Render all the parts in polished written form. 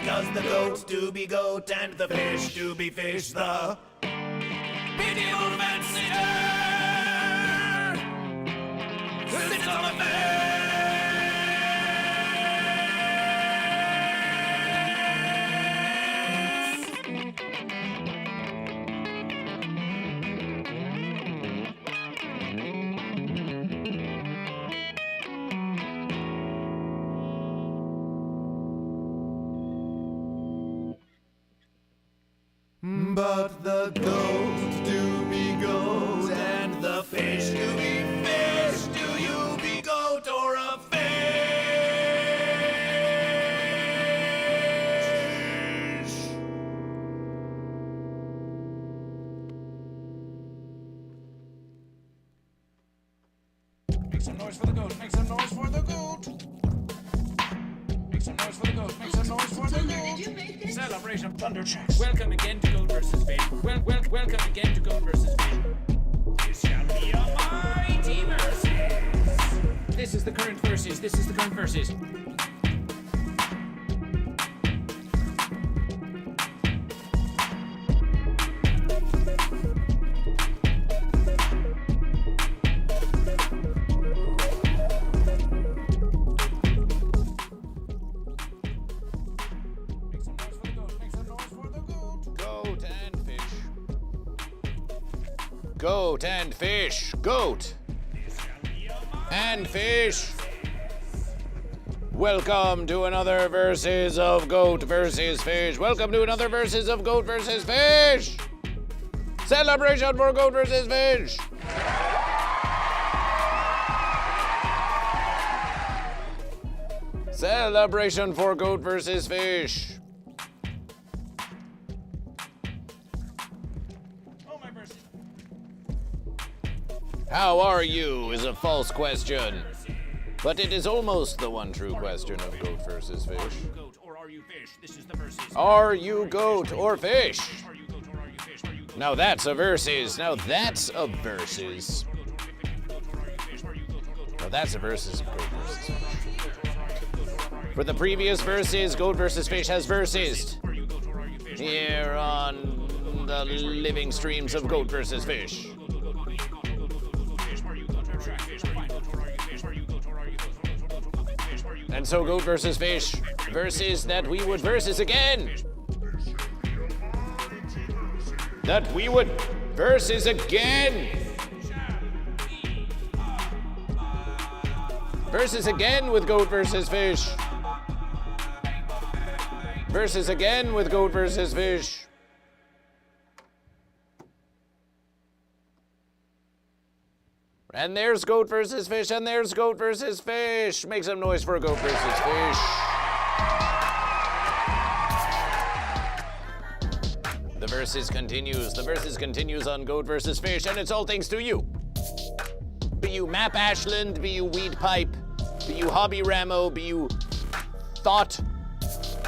because the goat do be goat and the fish do be fish. The medieval fancier sits on the fence. But the goat do be goat and the fish do be fish. Do you be goat or a fish? Make some noise for the goat. Make some noise for the goat. Make some noise for the goat. Make some noise for the goat. Celebration Thunder Tracks. Welcome again to GoatVsFish. Welcome again to GoatVsFish. This shall be a mighty versus. This is the current versus. This is the current versus. Goat and fish. Goat and fish. Welcome to another versus of Goat versus Fish. Welcome to another versus of Goat versus Fish. Celebration for Goat versus Fish. Celebration for Goat versus Fish. How are you is a false question, but it is almost the one true question of Goat versus Fish. Are you goat or are you fish? This is the versus. Are you goat or fish? Are you goat or are you fish? Are you goat? Now that's a versus. Now that's a versus. Now that's a versus of Goat versus Fish. For the previous versus, Goat versus Fish has versus here on the living streams of Goat versus Fish. And so Goat versus Fish versus that we would versus again. That we would versus again. Versus again with Goat versus Fish. Versus again with Goat versus Fish. And there's Goat versus Fish, and there's Goat versus Fish. Make some noise for Goat versus Fish. The versus continues. The versus continues on Goat versus Fish, and it's all thanks to you. Be you Map Ashland, be you Weed Pipe, be you Hobby Ramo, be you Thought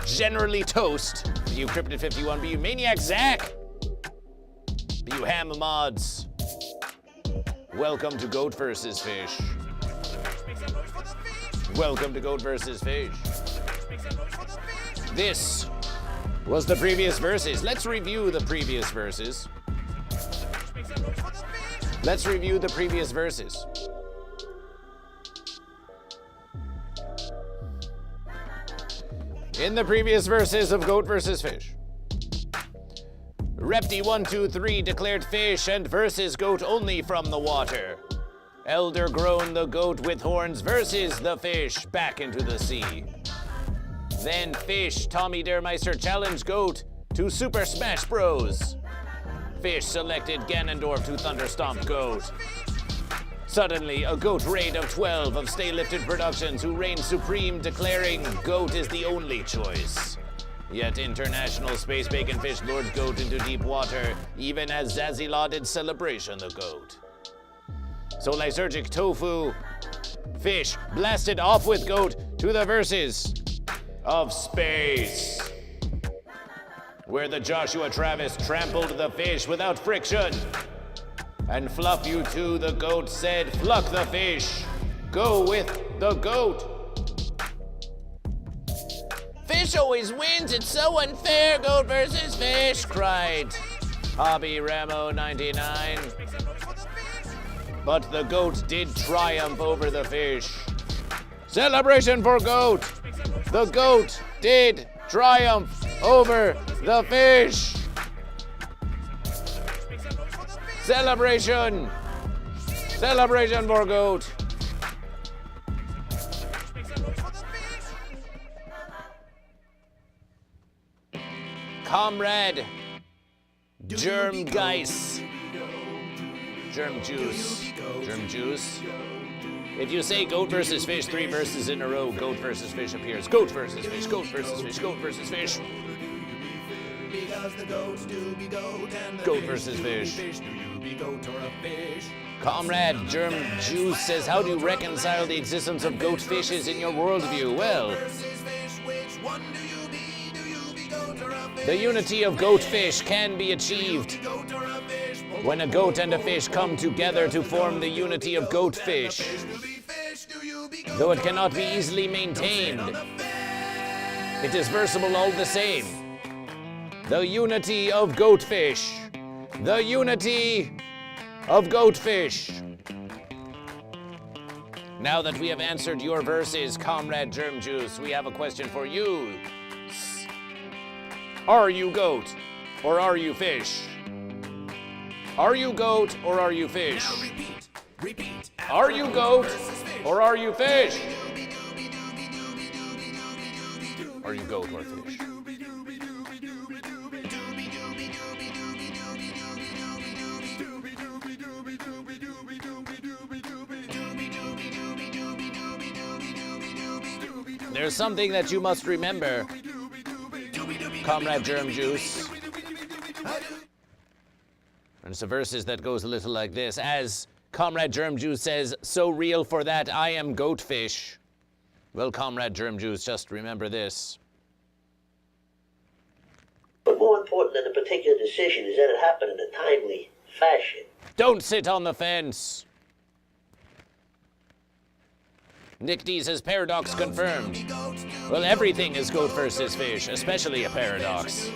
Generally Toast, be you Cryptid 51, be you Maniac Zach, be you Ham Mods. Welcome to Goat versus Fish. Welcome to Goat versus Fish. This was the previous verses. Let's review the previous verses. Let's review the previous verses. In the previous verses of Goat versus Fish, Repti123 declared fish and versus goat only from the water. Elder grown the goat with horns versus the fish back into the sea. Then Fish Tommy Dermeister challenged Goat to Super Smash Bros. Fish selected Ganondorf to Thunderstomp Goat. Suddenly, a Goat raid of 12 of Stay Lifted Productions who reigned supreme, declaring Goat is the only choice. Yet International Space Bacon Fish lured Goat into deep water, even as Zazie lauded Celebration the Goat. So Lysergic Tofu Fish blasted off with Goat to the verses of space, where the Joshua Travis trampled the fish without friction. And Fluff You Too the Goat said, "Fluck the fish, go with the goat." Fish fish always wins. It's so unfair. Goat versus fish, cried Hobby Ramo 99. But the goat did triumph over the fish. Celebration for goat. The goat did triumph over the fish. Celebration. Celebration for goat. Comrade Germ Geis. Germ juice. Germ juice. If you say goat versus fish 3 verses in a row, goat versus fish appears. Goat versus fish, goat versus fish, goat versus fish. Because the goats do be goat and the Goat versus fish. Do you be goat or a fish? Comrade Germ Juice says, how do you reconcile the existence of goat fishes in your worldview? Well, Versus fish, which one do you be? Do you be goat or a fish? the unity of goat fish can be achieved Goat or a fish? when a goat and a fish come together to form the unity of goat fish. Do be fish? Do you be goat? Though it cannot be easily maintained, it is versatile all the same. The unity of goat fish. The unity of goat fish. Now that we have answered your verses, Comrade Germ Juice, we have a question for you. Are you goat or are you fish? Are you goat or are you fish? Now repeat. Are you goat or are you fish? Are you goat or fish? There's something that you must remember, Comrade Germ Juice. And it's a verses that goes a little like this. As Comrade Germ Juice says, so real for that I am goat fish. Well, Comrade Germ Juice, just remember this. But more important than a particular decision is that it happened in a timely fashion. Don't sit on the fence. Nick D says paradox confirmed. Well, everything is goat versus fish, especially a paradox.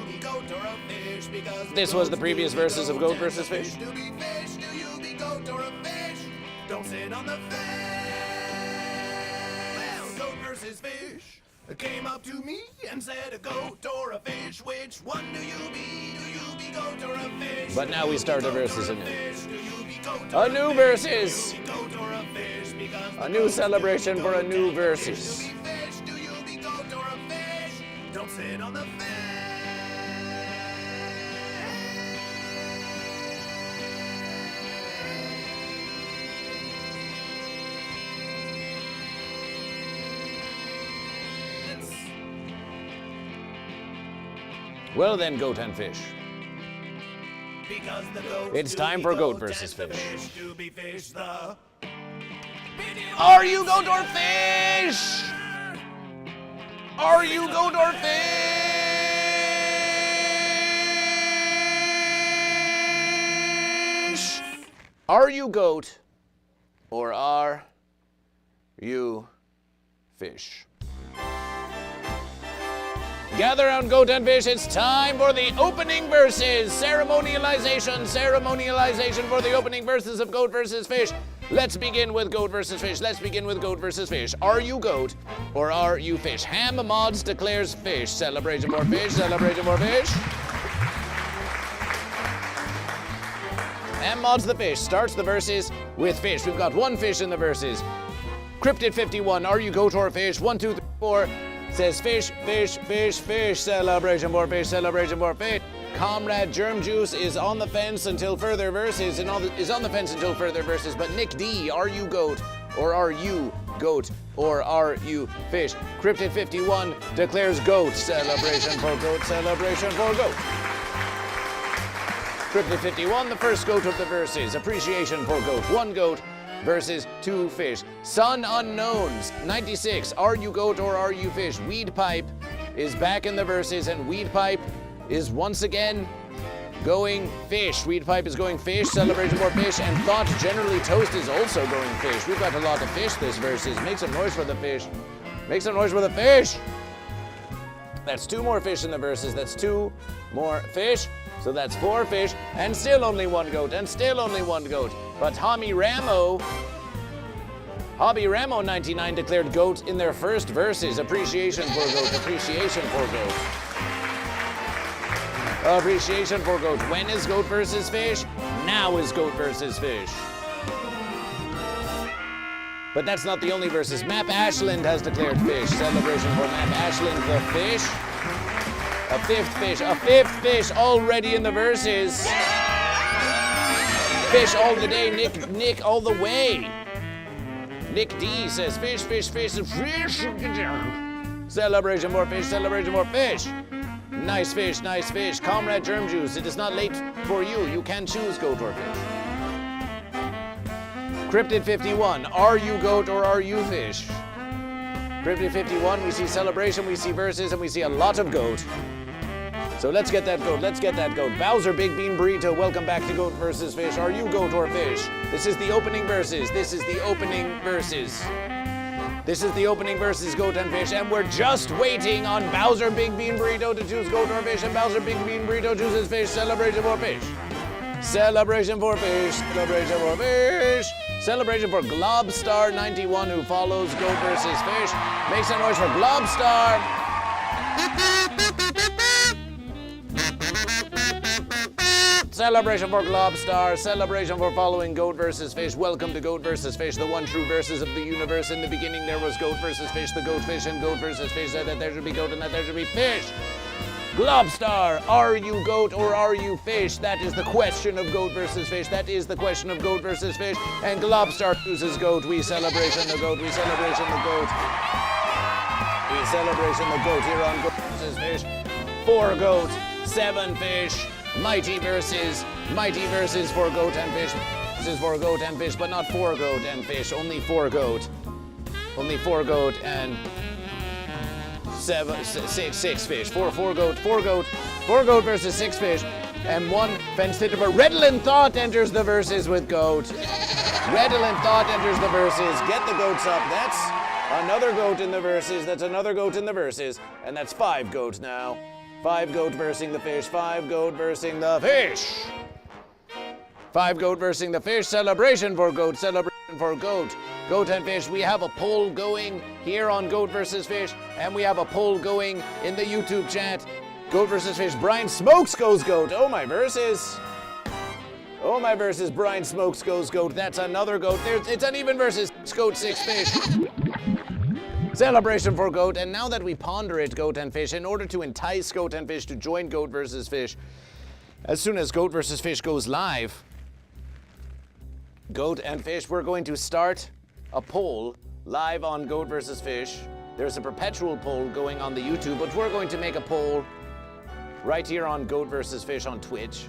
This was the previous verses of Goat versus Fish. Do be fish? Do you be goat or a fish? Don't sit on the fence. Well, goat versus fish came up to me and said a goat or a fish. Which one do you be? Do you be goat or a fish? But now we start the verses anew. Do you be goat A new verses. goat or a fish? Because A new celebration for a new verses. do you be goat or a fish? Don't sit on the fence. Well then, goat and fish. Because the goats It's do time be for goat goat versus and the fish. do be fish, the Are you goat or fish? Are you goat or fish? Are you goat or are you fish? Gather round, goat and fish. It's time for the opening verses. Ceremonialization for the opening verses of Goat versus Fish. Let's begin with Goat versus Fish. Let's begin with Goat versus Fish. Are you goat or are you fish? Ham Mods declares fish. Celebration for fish. Celebration for fish. Ham Mods the fish starts the verses with fish. We've got one fish in the verses. Cryptid 51. Are you goat or fish? 1, 2, 3, 4. Says fish, fish, fish, fish. Celebration for fish. Celebration for fish. Comrade Germ Juice is on the fence until further verses, But Nick D, are you goat or are you goat or are you fish? Cryptid 51 declares goat. Celebration for goat. Celebration for goat. Cryptid 51, the first goat of the verses. Appreciation for goat. 1 goat versus 2 fish. Sun Unknowns 96. Are you goat or are you fish? Weed Pipe is back in the verses, and Weed Pipe is once again going fish. Weed Pipe is going fish. Celebration for fish, and Thought Generally Toast is also going fish. We've got a lot of fish this verses. Make some noise for the fish. Make some noise for the fish. That's 2 more fish in the verses. That's 2 more fish. So that's 4 fish, and still only 1 goat, and still only 1 goat. But Hobby Ramo 99 declared goat in their first verses. Appreciation for goat, appreciation for goat. Appreciation for goat. When is goat versus fish? Now is goat versus fish. But that's not the only verses. Map Ashland has declared fish. Celebration for Map Ashland, the fish. A 5th fish already in the verses. Fish all the day, Nick all the way. Nick D says fish, fish, fish, fish. Celebration for fish, celebration for fish. Nice fish, nice fish. Comrade Germ Juice, it is not late for you. You can choose goat or fish. Cryptid 51, are you goat or are you fish? Cryptid 51, we see celebration, we see verses, and we see a lot of goat. So let's get that goat, let's get that goat. Bowser Big Bean Burrito, welcome back to Goat versus Fish. Are you goat or fish? This is the opening verses, this is the opening verses. This is the opening verses, goat and fish, and we're just waiting on Bowser Big Bean Burrito to choose goat or fish, and Bowser Big Bean Burrito chooses fish. Celebration for fish. Celebration for fish, celebration for fish. Celebration for Globstar91, who follows Goat versus Fish. Make some noise for Globstar. Celebration for Globstar. Celebration for following Goat versus Fish. Welcome to Goat versus Fish, the one true verses of the universe. In the beginning there was Goat versus Fish, the goat fish, and Goat versus Fish said that there should be goat and that there should be fish. Globstar, are you goat or are you fish? That is the question of Goat versus Fish. That is the question of Goat versus Fish. And Globstar chooses goat. We celebration the goat. We celebration the goat. We celebration the goat here on Goat versus Fish. 4 goat, 7 fish. Mighty verses for goat and fish. This is for goat and fish, but not 4 goat and fish. Only 4 goat. Only 4 goat and 6 fish. 4 goat versus 6 fish, and 1 fenced it over. Redolent Thought enters the verses with goat. Redolent Thought enters the verses. Get the goats up. That's another goat in the verses. That's another goat in the verses, and that's 5 goat now. 5 goat versing the fish. 5 goat versing the fish. 5 goat versing the fish. Celebration for goat. Celebration for goat. Goat and fish. We have a poll going here on Goat versus Fish, and we have a poll going in the YouTube chat. Goat versus Fish. Brian Smokes goes goat. Oh my verses. Oh my verses. Brian Smokes goes goat. That's another goat. It's an even versus. 6 goat, 6 fish. Celebration for goat. And now that we ponder it, Goat and Fish, in order to entice Goat and Fish to join Goat versus Fish, as soon as Goat versus Fish goes live, Goat and Fish, we're going to start a poll live on Goat versus Fish. There's a perpetual poll going on the YouTube, but we're going to make a poll right here on Goat versus Fish on Twitch.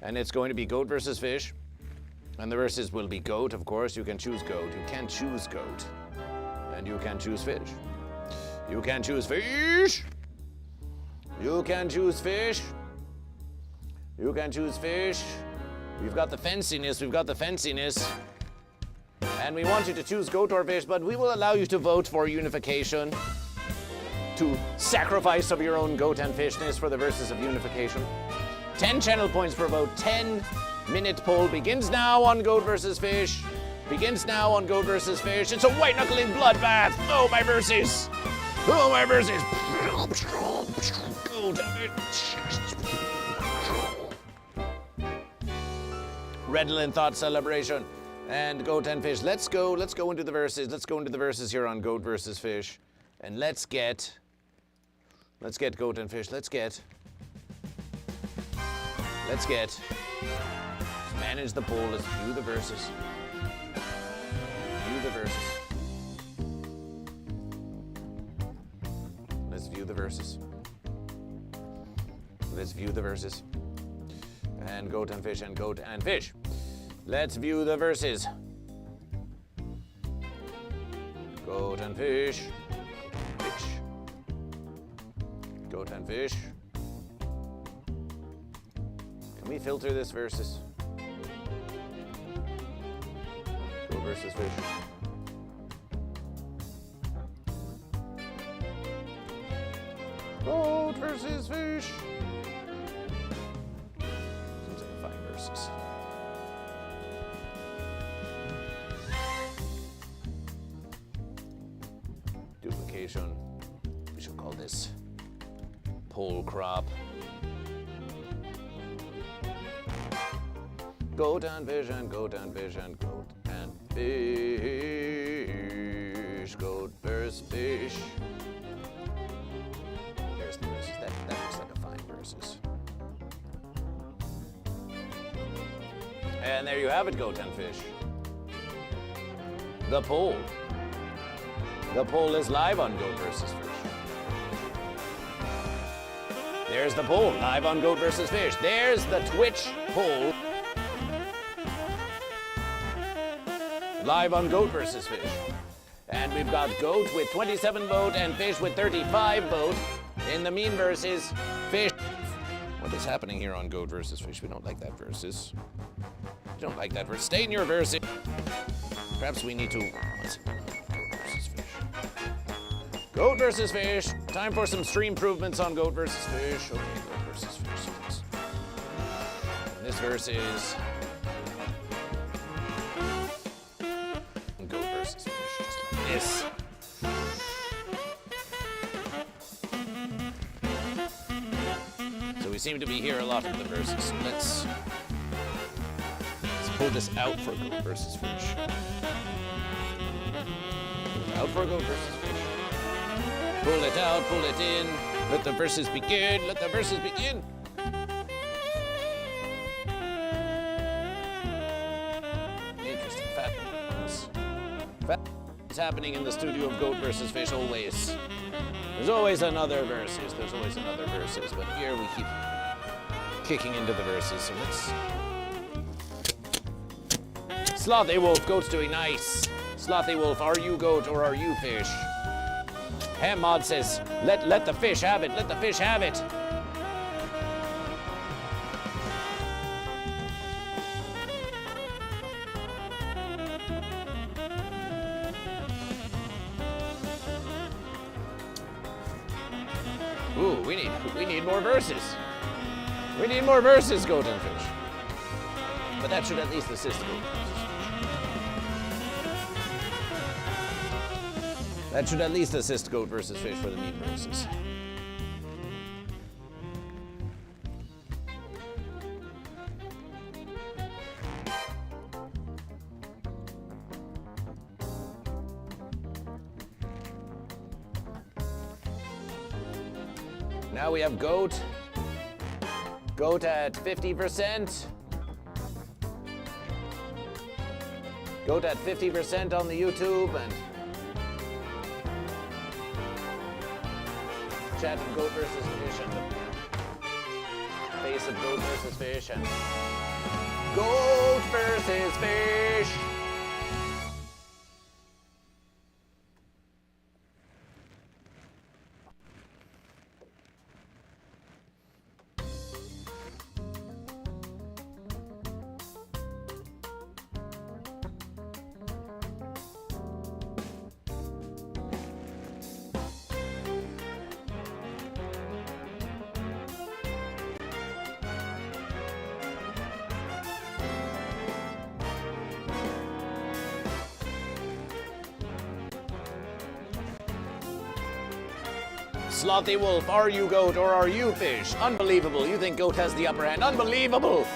And it's going to be Goat versus Fish. And the verses will be goat, of course. You can choose goat. You can choose goat. And you can choose fish. You can choose fish. You can choose fish. You can choose fish. We've got the fenciness. We've got the fenciness. And we want you to choose goat or fish, but we will allow you to vote for unification. To sacrifice of your own goat and fishness for the verses of unification. 10 channel points per vote. 10-minute poll begins now on Goat versus Fish. Begins now on Goat versus Fish. It's a white-knuckling bloodbath. Oh, my verses. Oh, my verses. Redolent Thought celebration. And Goat and Fish. Let's go into the verses. Let's go into the verses here on Goat versus Fish. And let's get Goat and Fish. Let's manage the poll. Let's view the verses. View the verses. Let's view the verses. Let's view the verses. And Goat and Fish and Goat and Fish. Let's view the verses. Goat and Fish. Fish. Goat and Fish. Can we filter this versus? Goat versus Fish. Goat versus fish. Seems like a fine versus. Duplication. We should call this pole crop. Goat and fish and goat and fish and goat and fish. Goat versus fish. There's the versus. That looks like a fine versus. And there you have it, goat and fish. The poll. The poll is live on Goat vs. Fish. There's the poll, live on Goat vs. Fish. There's the Twitch poll, live on Goat vs. Fish. And we've got Goat with 27 vote and Fish with 35 vote in the mean versus Fish. What is happening here on Goat vs. Fish? We don't like that versus. We don't like that versus. Stay in your versus. Perhaps we need to. What's it? Goat versus Fish. Time for some stream improvements on Goat versus Fish. Okay, Goat versus Fish. This verse is Goat versus Fish, just like this. So we seem to be here a lot in the verses. So let's pull this out for Goat versus Fish. Out for Goat versus Fish. Pull it out, pull it in. Let the verses begin, let the verses begin. Interesting fatness. Fatness is happening in the studio of Goat versus Fish always. There's always another verses, there's always another verses, but here we keep kicking into the verses, so let's... Slothy Wolf, Goat's doing nice. Slothy Wolf, are you Goat or are you Fish? Ham Mod says, let the fish have it, let the fish have it. Ooh, we need more verses. We need more verses, Goat and Fish. But that should at least assist Goat. That should at least assist Goat versus Fish for the mean verses. Now we have Goat. Goat at 50%. Goat at 50% on the YouTube and chat of Goat versus Fish and the face of Goat versus Fish and Goat versus Fish. Slothy Wolf, are you Goat or are you Fish? Unbelievable. You think Goat has the upper hand. Unbelievable.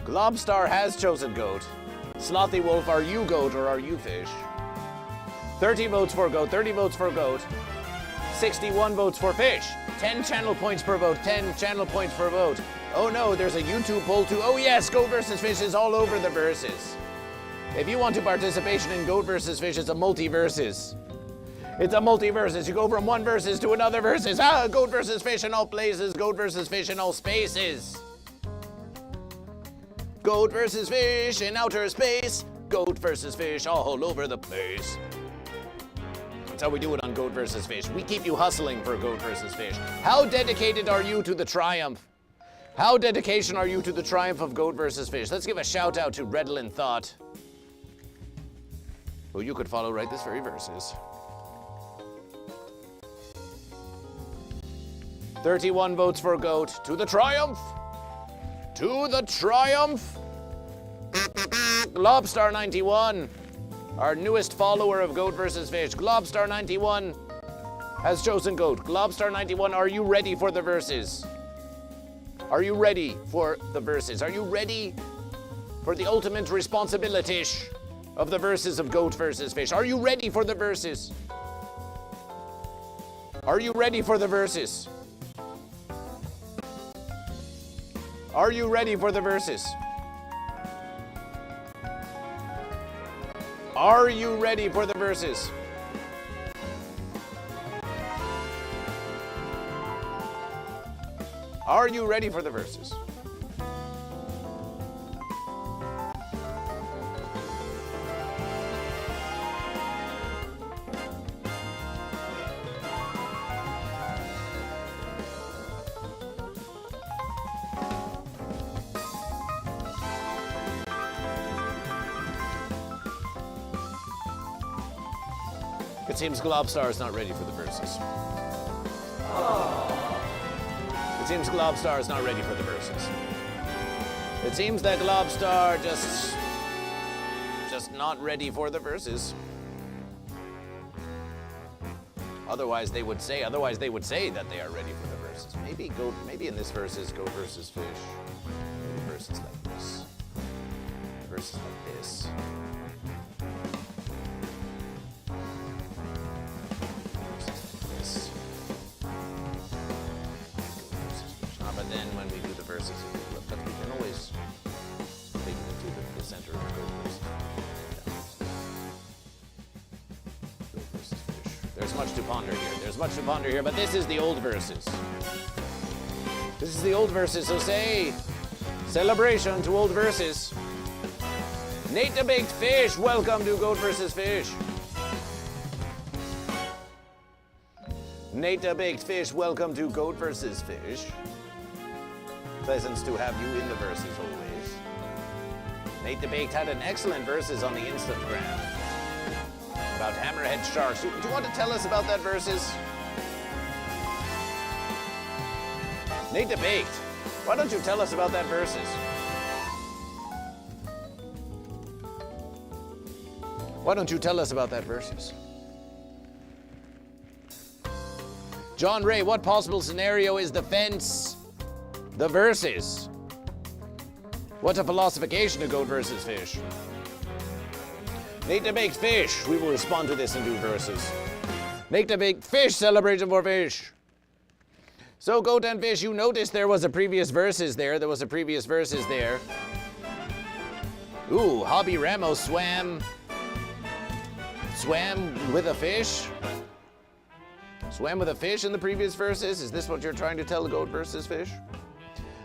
Globstar has chosen Goat. Slothy Wolf, are you Goat or are you Fish? 30 votes for Goat, 30 votes for Goat. 61 votes for Fish. 10 channel points per vote, 10 channel points per vote. Oh no, there's a YouTube poll too. Oh yes, Goat versus Fish is all over the verses. If you want to participation in Goat versus Fish, it's a multi-verses. It's a multi-verses. You go from one verses to another verses. Goat versus Fish in all places. Goat versus Fish in all spaces. Goat versus Fish in outer space. Goat versus Fish all over the place. That's how we do it on Goat versus Fish. We keep you hustling for Goat versus Fish. How dedicated are you to the triumph? How dedication are you to the triumph of Goat versus Fish? Let's give a shout out to Redlin Thought, who you could follow right this very verses. 31 votes for goat. To the triumph. To the triumph. Globstar91, our newest follower of Goat vs. Fish. Globstar91 has chosen goat. Globstar91, are you ready for the verses? Are you ready for the verses? Are you ready for the ultimate responsibility of the verses of Goat vs. Fish? Are you ready for the verses? Are you ready for the verses? Are you ready for the verses? Are you ready for the verses? Are you ready for the verses? It seems Globstar is not ready for the verses. It seems Globstar is not ready for the verses. It seems that Globstar just not ready for the verses. Otherwise they would say that they are ready for the verses. Maybe in this verses, Goat versus Fish. Maybe verses like this. Verses like this. But then when we do the verses, but we can always take it to the center of the Goat versus Fish. There's much to ponder here. There's much to ponder here, but this is the old verses. This is the old verses, so say celebration to old verses. Nate the Baked Fish, welcome to Goat vs. Fish. Nate the Baked Fish, welcome to Goat vs. Fish. Pleasant to have you in the verses always. Nate the Baked had an excellent verses on the Instagram about hammerhead sharks. Do you want to tell us about that verses? Nate the Baked, why don't you tell us about that verses? Why don't you tell us about that verses? John Ray, what possible scenario is the fence? The verses. What a philosophication to Goat vs. Fish. Nate the Baked Fish. We will respond to this in 2 verses. Nate the Baked Fish, celebration for fish. So Goat and Fish, you noticed there was a previous verses there. Ooh, Hobby Ramos swam with a fish. Swam with a fish in the previous verses. Is this what you're trying to tell Goat vs. Fish?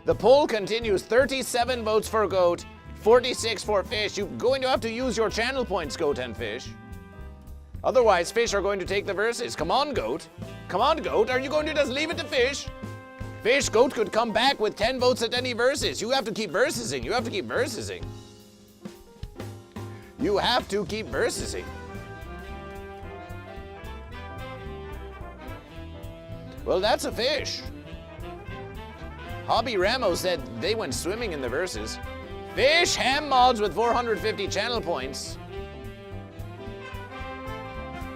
The poll continues. 37 votes for Goat, 46 for Fish. You're going to have to use your channel points, Goat and Fish. Otherwise, Fish are going to take the verses. Come on, Goat. Come on, Goat. Are you going to just leave it to Fish? Fish, Goat could come back with 10 votes at any verses. You have to keep versing. You have to keep versing. You have to keep versing. Well, that's a Fish. Hobby Ramos said they went swimming in the verses. Fish Ham Mods with 450 channel points.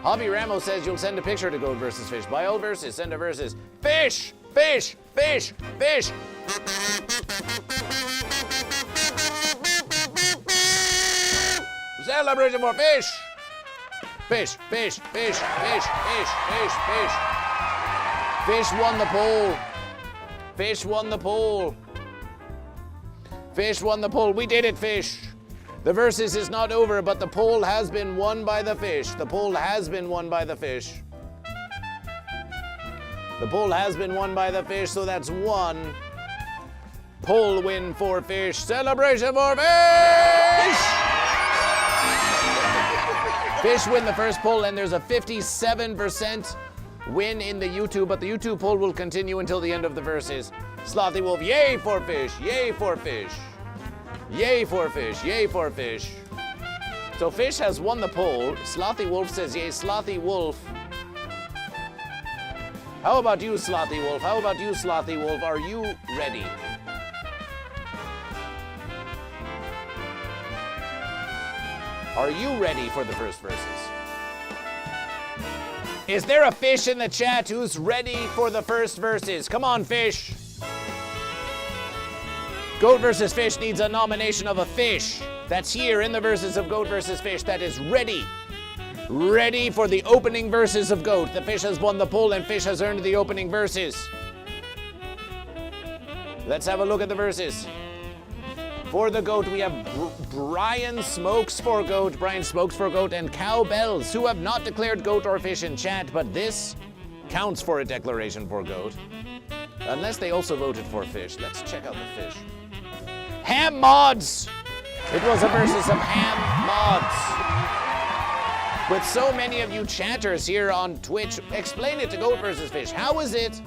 Hobby Ramos says you'll send a picture to Goat vs. Fish. By all verses, send a verses. Fish! Fish! Fish! Fish! Celebration for fish! Fish, fish, fish, fish, fish, fish, fish. Fish won the poll. Fish won the poll. Fish won the poll. We did it, Fish. The versus is not over, but the poll has been won by the Fish. The poll has been won by the Fish. The poll has been won by the Fish, so that's 1 poll win for Fish. Celebration for Fish! Fish win the first poll, and there's a 57% win in the YouTube, but the YouTube poll will continue until the end of the verses. Slothy Wolf, yay for Fish, yay for Fish. Yay for Fish, yay for Fish. So Fish has won the poll. Slothy Wolf says yay. Slothy Wolf How about you, Slothy Wolf? How about you, Slothy Wolf? Are you ready? Are you ready for the first verses? Is there a fish in the chat who's ready for the first verses? Come on, fish. Goat vs. Fish needs a nomination of a fish that's here in the verses of Goat vs. Fish that is ready. Ready for the opening verses of Goat. The fish has won the poll and fish has earned the opening verses. Let's have a look at the verses. For the Goat, we have Brian Smokes for Goat, and Cowbells, who have not declared Goat or Fish in chat, but this counts for a declaration for Goat. Unless they also voted for Fish. Let's check out the Fish. Ham Mods! It was a versus of Ham Mods. With so many of you chatters here on Twitch, explain it to Goat vs. Fish. How is it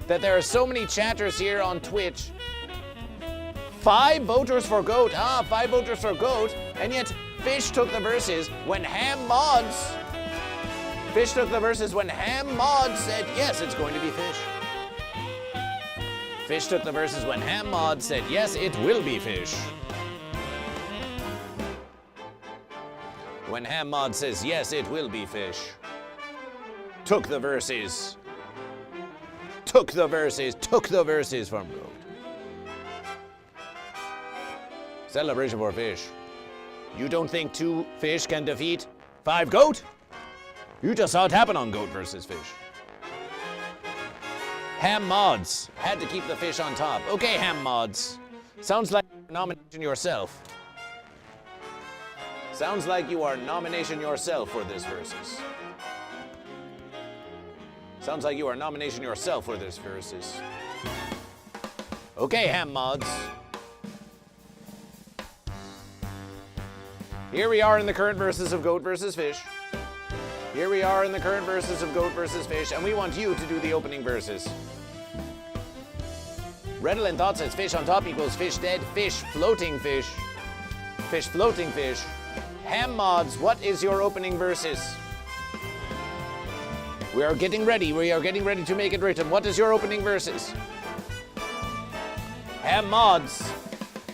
that there are so many chatters here on Twitch? 5 voters for Goat, 5 voters for Goat, and yet Fish took the verses when Ham Mods. Fish took the verses when Ham Mods said, yes, it's going to be Fish. Fish took the verses when Ham Mods said, yes, it will be Fish. When Ham Mod says, yes, it will be Fish. Took the verses. Took the verses from Goat. Celebration for Fish. You don't think 2 fish can defeat 5 Goat? You just saw it happen on Goat vs. Fish. Ham Mods had to keep the fish on top. Okay, Ham Mods. Sounds like you're nominating yourself. Sounds like you are nominating yourself for this versus. Sounds like you are nominating yourself for this versus. Okay, Ham Mods. Here we are in the current verses of Goat vs. Fish. Here we are in the current verses of Goat vs. Fish, and we want you to do the opening verses. Redolent Thought says fish on top equals fish dead, fish floating fish. Fish floating fish. Ham Mods, what is your opening verses? We are getting ready to make it written. What is your opening verses? Ham Mods.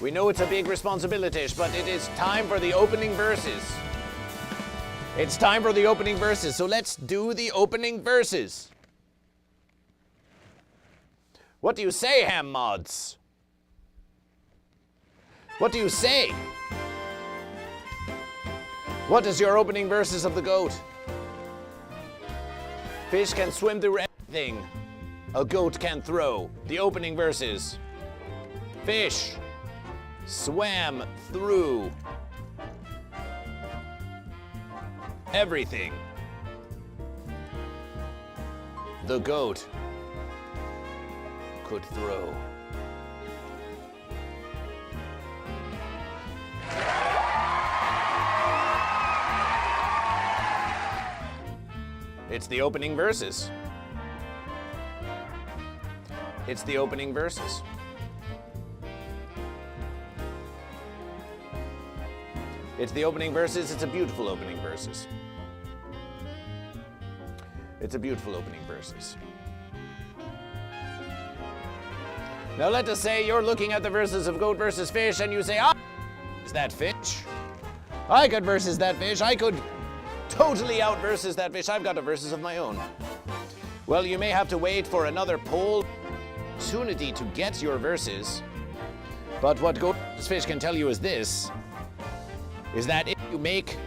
We know it's a big responsibility, but it is time for the opening verses. It's time for the opening verses, so let's do the opening verses. What do you say, Ham Mods? What do you say? What is your opening verses of the Goat? Fish can swim through everything a goat can throw. The opening verses. Fish swam through everything the goat could throw. It's the opening verses. It's the opening verses. It's the opening verses. It's a beautiful opening verses. It's a beautiful opening verses. Now let us say you're looking at the verses of Goat vs. Fish and you say, is that fish? I could versus that fish. I could totally out versus that fish. I've got a versus of my own. Well, you may have to wait for another poll opportunity to get your verses. But what Goat vs. Fish can tell you is this, is that if you make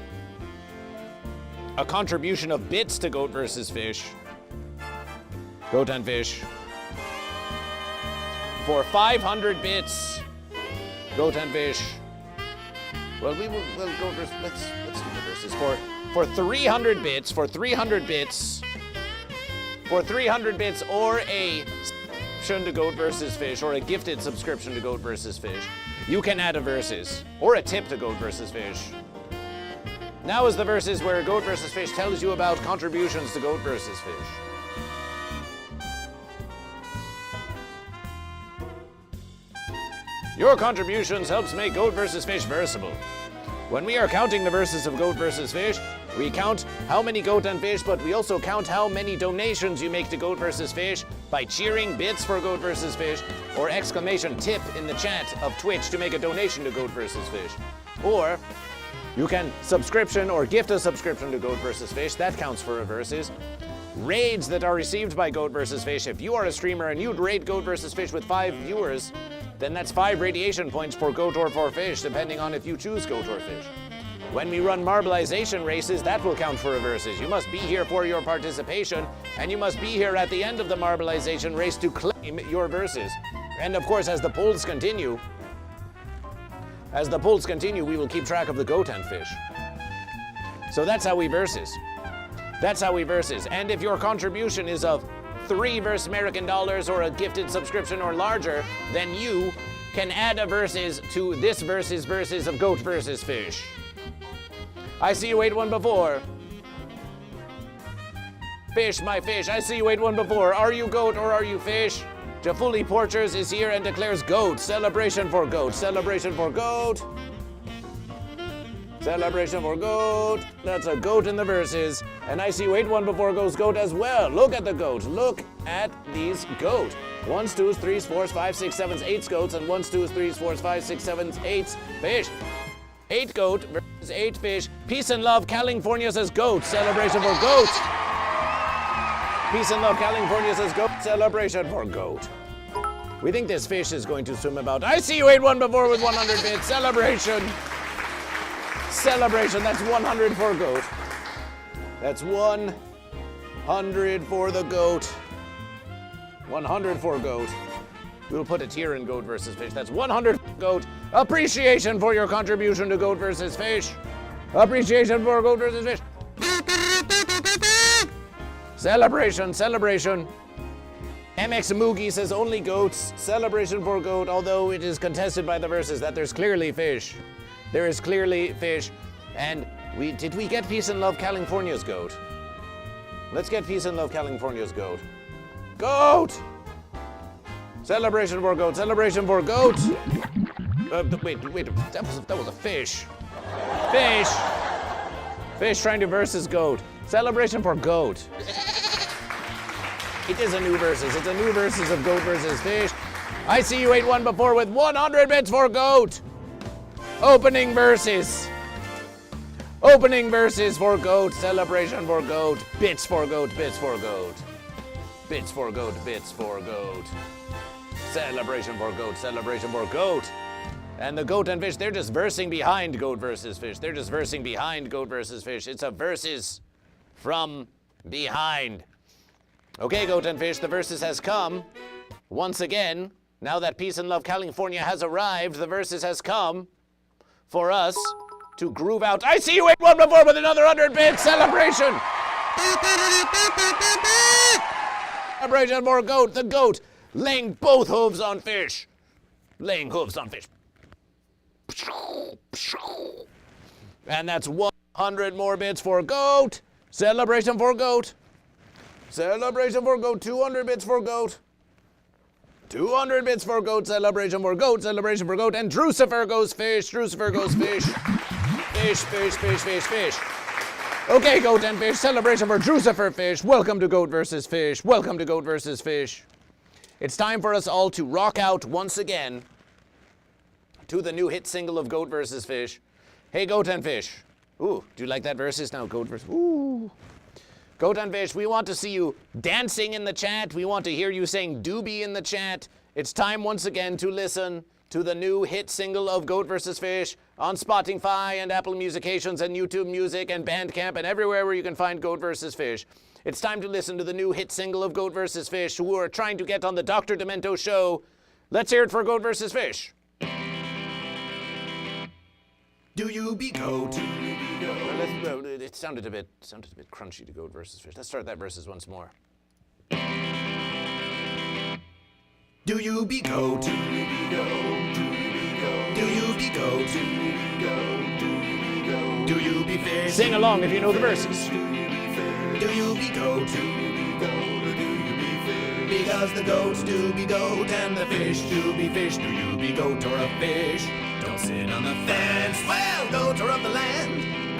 a contribution of bits to Goat vs. Fish, Goat and Fish, for 500 bits, Goat and Fish, well, we'll go versus, let's do the verses. For 300 bits, or a subscription to Goat vs. Fish, or a gifted subscription to Goat vs. Fish, you can add a versus, or a tip to Goat vs. Fish. Now is the verses where Goat vs. Fish tells you about contributions to Goat vs. Fish. Your contributions helps make Goat vs. Fish versable. When we are counting the verses of Goat vs. Fish, We count how many goat and fish, but we also count how many donations you make to Goat vs. Fish by cheering bits for Goat vs. Fish or exclamation tip in the chat of Twitch to make a donation to Goat vs. Fish. Or you can subscription or gift a subscription to Goat vs. Fish. That counts for a versus. Raids that are received by Goat vs. Fish. If you are a streamer and you'd raid Goat vs. Fish with 5 viewers, then that's 5 radiation points for Goat or for Fish, depending on if you choose Goat or Fish. When we run marbleization races, that will count for a versus. You must be here for your participation, and you must be here at the end of the marbleization race to claim your versus. And of course, as the polls continue, we will keep track of the goat and fish. So that's how we versus. That's how we versus. And if your contribution is of 3 versus American dollars or a gifted subscription or larger, then you can add a versus to this versus of Goat versus Fish. I see you ate one before. Fish, my fish, I see you ate one before. Are you goat or are you fish? Jafuli Porchers is here and declares goat. Celebration for goat. Celebration for goat. Celebration for goat. That's a goat in the verses. And I see you ate one before goes goat as well. Look at the goat. Look at these goat. 1s, 2s, 3s, 4s, 5s, 6s, 7s, 8s goats, and 1s, 2s, 3s, 4s, 5s, 6s, 7s, 8s fish. 8 goat versus 8 fish. Peace and love, California says goat. Celebration for goat. Peace and love, California says goat. Celebration for goat. We think this fish is going to swim about. I see you ate one before with 100 bits. Celebration. Celebration. That's 100 for goat. That's 100 for the goat. 100 for goat. We'll put a tier in Goat versus Fish. That's 100 for goat. Appreciation for your contribution to Goat versus Fish. Appreciation for Goat versus Fish. Celebration, celebration. MX Moogie says only goats. Celebration for goat, although it is contested by the verses that there's clearly fish. There is clearly fish. And did we get Peace and Love California's goat? Let's get Peace and Love California's goat. Goat! Celebration for goat, celebration for goat. Wait, that was a fish. Fish. Fish trying to versus goat. Celebration for goat. It is a new versus. It's a new versus of Goat versus Fish. I see you ate one before with 100 bits for goat. Opening versus. Opening versus for goat. Celebration for goat. Bits for goat. Bits for goat. Bits for goat. Bits for goat. Celebration for goat. Celebration for goat. And the goat and fish, they're just versing behind Goat versus Fish. They're just versing behind Goat versus Fish. It's a versus from behind. Okay, Goat and Fish, the versus has come. Once again, now that Peace and Love California has arrived, the versus has come for us to groove out. I see you ate one before with another 100 bits. Celebration! Celebration for goat. The goat laying both hooves on fish. Laying hooves on fish. And that's 100 more bits for goat. Celebration for goat. Celebration for goat. 200 bits for goat. 200 bits for goat. Celebration for goat. Celebration for goat. And Drucifer goes fish. Drucifer goes fish. Fish, fish, fish, fish, fish. Okay, Goat and Fish. Celebration for Drucifer Fish. Welcome to Goat versus Fish. Welcome to Goat versus Fish. It's time for us all to rock out once again to the new hit single of Goat versus Fish. Hey, Goat and Fish. Ooh, do you like that versus now? Goat versus. Ooh. Goat and Fish, we want to see you dancing in the chat. We want to hear you saying doobie in the chat. It's time once again to listen to the new hit single of Goat vs. Fish on Spotify and Apple Musications and YouTube Music and Bandcamp and everywhere where you can find Goat vs. Fish. It's time to listen to the new hit single of Goat vs. Fish, who are trying to get on the Dr. Demento show. Let's hear it for Goat vs. Fish. Do you be goat? Do you be goat? It sounded a bit crunchy to Goat vs. Fish. Let's start that verses once more. Do you be goat? Do you be goat? Do you be goat? Do you be goat? Do you be goat? Do you be goat? Do you be fish? Sing along if you know the verses. Do you be fish? Do you be goat? Do you be goat? Or do you be fish? Because the goats do be goat and the fish do be fish. Do you be goat or a fish? Don't sit on the fence. Well, goats are of the land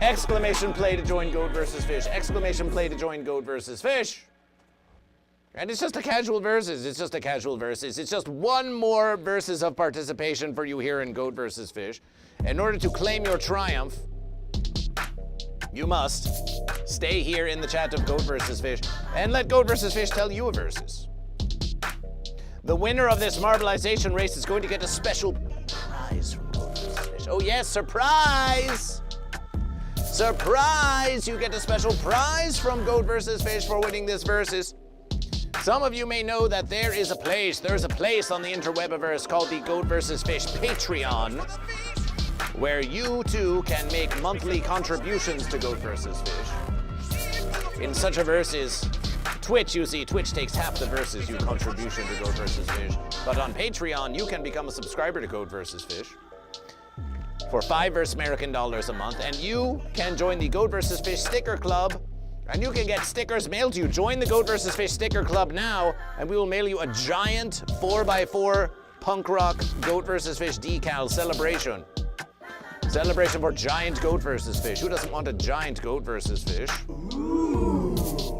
Exclamation play to join Goat versus Fish. Exclamation play to join Goat versus Fish. And it's just a casual versus. It's just a casual versus. It's just one more versus of participation for you here in Goat versus Fish. In order to claim your triumph, you must stay here in the chat of Goat versus Fish and let Goat versus Fish tell you a versus. The winner of this marbleization race is going to get a special prize from Goat versus Fish. Oh yes, surprise! Surprise! You get a special prize from Goat versus Fish for winning this versus. Some of you may know that there's a place on the interwebiverse called the Goat vs. Fish Patreon, where you too can make monthly contributions to Goat vs. Fish. In such a versus, Twitch takes half the versus you contribution to Goat vs. Fish. But on Patreon, you can become a subscriber to Goat vs. Fish for $5 American a month, and you can join the Goat vs. Fish Sticker Club. And you can get stickers mailed to you. Join the Goat vs. Fish Sticker Club now, and we will mail you a giant 4x4 punk rock Goat vs. Fish decal celebration. Celebration for giant Goat vs. Fish. Who doesn't want a giant Goat vs. Fish? Ooh.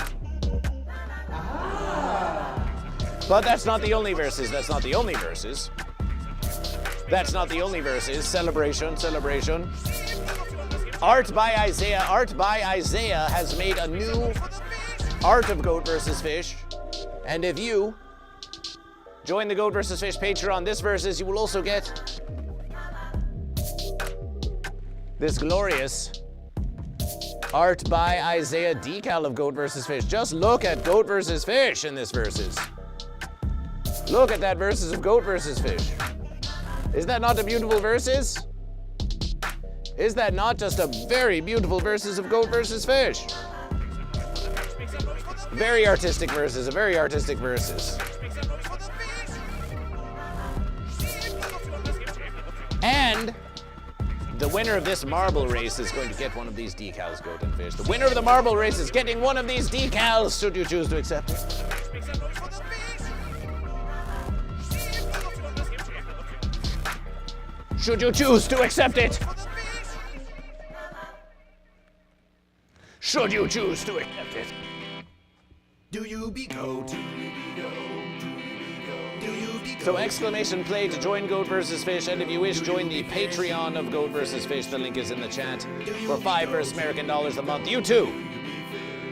Ah. But that's not the only verses. That's not the only verses. That's not the only verses. Celebration. Art by Isaiah has made a new art of Goat vs. Fish. And if you join the Goat vs. Fish Patreon this versus, you will also get this glorious Art by Isaiah decal of Goat vs. Fish. Just look at Goat vs. Fish in this versus. Look at that versus of Goat vs. Fish. Is that not a beautiful versus? Is that not just a very beautiful versus of Goat versus Fish? Very artistic versus, a very artistic versus. And the winner of this marble race is going to get one of these decals, Goat and Fish. The winner of the marble race is getting one of these decals, should you choose to accept it. Should you choose to accept it? Should you choose to accept it? Do you be goat? Do you be goat? Do you be goat? So exclamation play to join Goat vs. Fish, and if you wish, join the Patreon of Goat vs. Fish. The link is in the chat. For $5 American a month, you too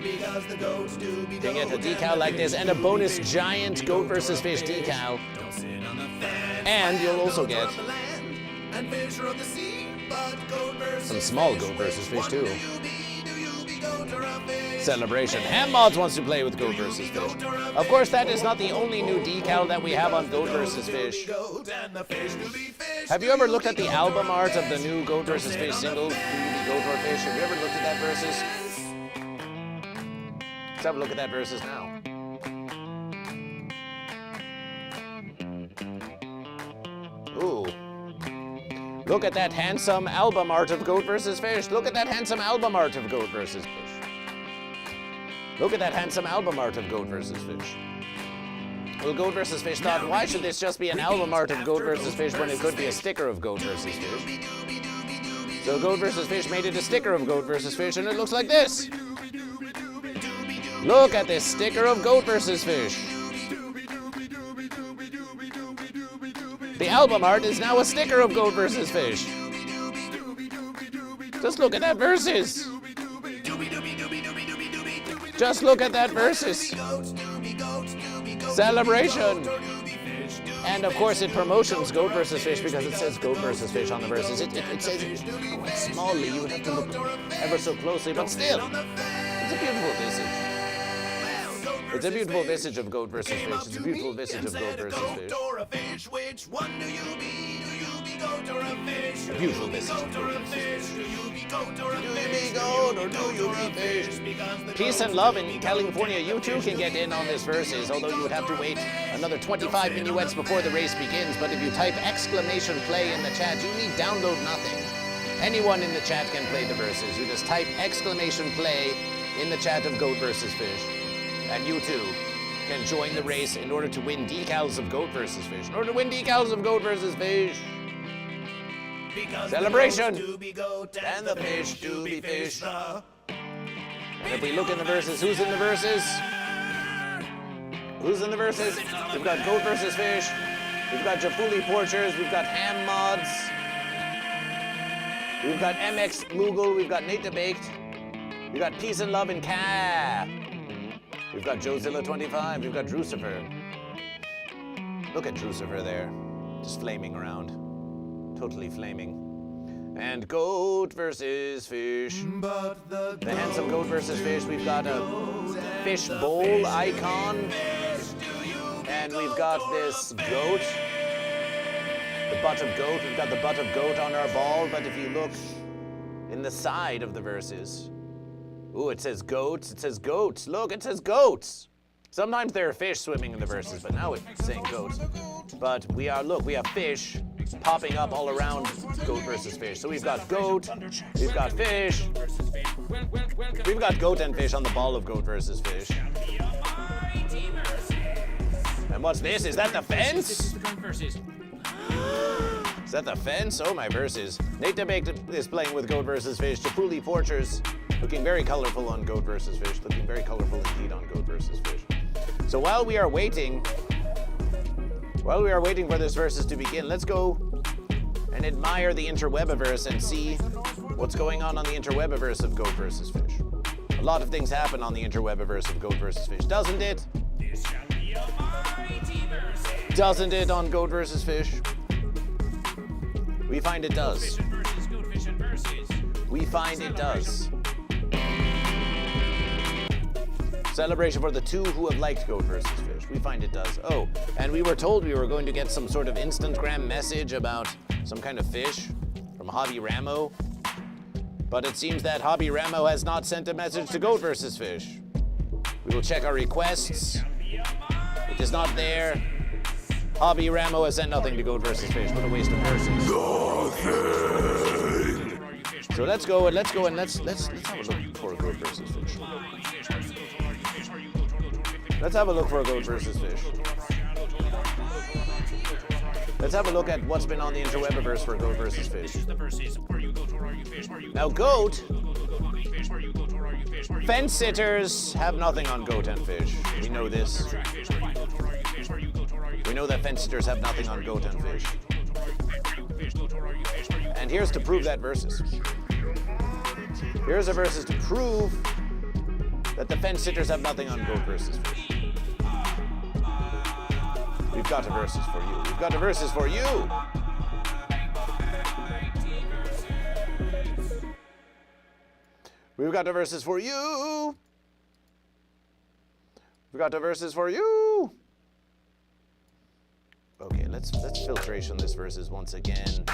Because the goats do be can get a decal like this and a bonus giant Goat vs. Fish decal. Don't sit on the fence. And you'll also get And fish are of the sea, but goat versus some small Goat vs. Fish too. Do you be goat or a fish? Celebration. Ham Mods wants to play with Goat vs. Fish. Of course, that is not the only new decal that we have on Goat vs. Fish. Goat and the fish do be fish. Have you ever looked at the album art of the new Goat vs. Fish single, Do You Be Goat or Fish? Have you ever looked at that versus? Let's have a look at that versus now. Ooh. Look at that handsome album art of Goat vs. Fish. Look at that handsome album art of Goat vs. Fish. Look at that handsome album art of Goat vs. Fish. Well, Goat vs. Fish thought, why should this just be an album art of Goat vs. Fish when it could be a sticker of Goat vs. Fish? So Goat vs. Fish made it a sticker of Goat vs. Fish, and it looks like this. Look at this sticker of Goat vs. Fish. The album art is now a sticker of Goat vs. Fish. Just look at that versus. Just look at that versus. Celebration. And of course it promotions Goat vs. Fish because it says Goat vs. Fish on the versus. It says it quite smallly. You would have to look ever so closely, but still, it's a beautiful visage. It's a beautiful visage of Goat vs. Fish. It's a beautiful visage of Goat vs. Fish. Which one do you be? Do you be goat or a fish? A beautiful visage of Goat vs. Fish. Do you be goat or a Do you fish? be goat or do you be fish? Peace and love in California. You too can get in on this versus, although you would have to wait another 25 minuets before the race begins. But if you type exclamation play in the chat, you need download nothing. Anyone in the chat can play the versus. You just type exclamation play in the chat of Goat vs. Fish. And you too can join the race in order to win decals of Goat vs. Fish. In order to win decals of Goat vs. Fish. because Celebration. the goats do be goat And the fish do be fish. the And if we look in the verses, who's in the verses? Who's in the verses? We've got Goat versus Fish. We've got Jafuli Porchers. We've got Ham Mods. We've got MX Moogle. We've got Nate the Baked. We've got Peace and Love and Ka. We've got Jozilla25. We've got Drucifer. Look at Drucifer there. Just flaming around. Totally flaming. And Goat versus Fish. but the The handsome Goat versus Fish. We've got a fish bowl icon. And we've got this goat. The butt of goat. We've got the butt of goat on our ball. But if you look in the side of the verses, ooh, it says goats. It says goats. Look, it says goats. Sometimes there are fish swimming in the verses, but now it's saying goats. But we have fish popping up all around Goat versus Fish. So we've got goat, we've got fish, we've got goat and fish on the ball of Goat versus Fish. And what's this? Is that the fence? Is that the fence? Oh, my verses. Nate the Baked is playing with Goat versus Fish. Jafuli Porchers looking very colorful on Goat versus Fish. Looking very colorful indeed on Goat versus Fish. So while we are waiting for this versus to begin, let's go and admire the interwebiverse and see what's going on the interwebiverse of Goat versus Fish. A lot of things happen on the interwebiverse of Goat versus Fish, doesn't it? Doesn't it on Goat versus Fish? We find it does. We find it does. Celebration for the two who have liked Goat versus Fish. We find it does. Oh, and we were told we were going to get some sort of Instagram message about some kind of fish from Hobby Ramo. But it seems that Hobby Ramo has not sent a message to Goat versus Fish. We will check our requests. It is not there. Hobby Ramo has sent nothing to Goat versus Fish. What a waste of verses. So let's go and let's have a look for a Goat versus Fish. Let's have a look for a Goat versus Fish. Let's have a look at what's been on the interwebiverse for Goat versus Fish. Now Goat, fence sitters have nothing on Goat and Fish. We know this. We know that fence sitters have nothing on Goat and Fish. And here's to prove that versus. Here's a versus to prove that the fence sitters have nothing on Goat versus Fish. We've got a versus for you. We've got a versus for you. We've got a versus for you. We've got a versus for you. Okay, let's filtration this versus once again.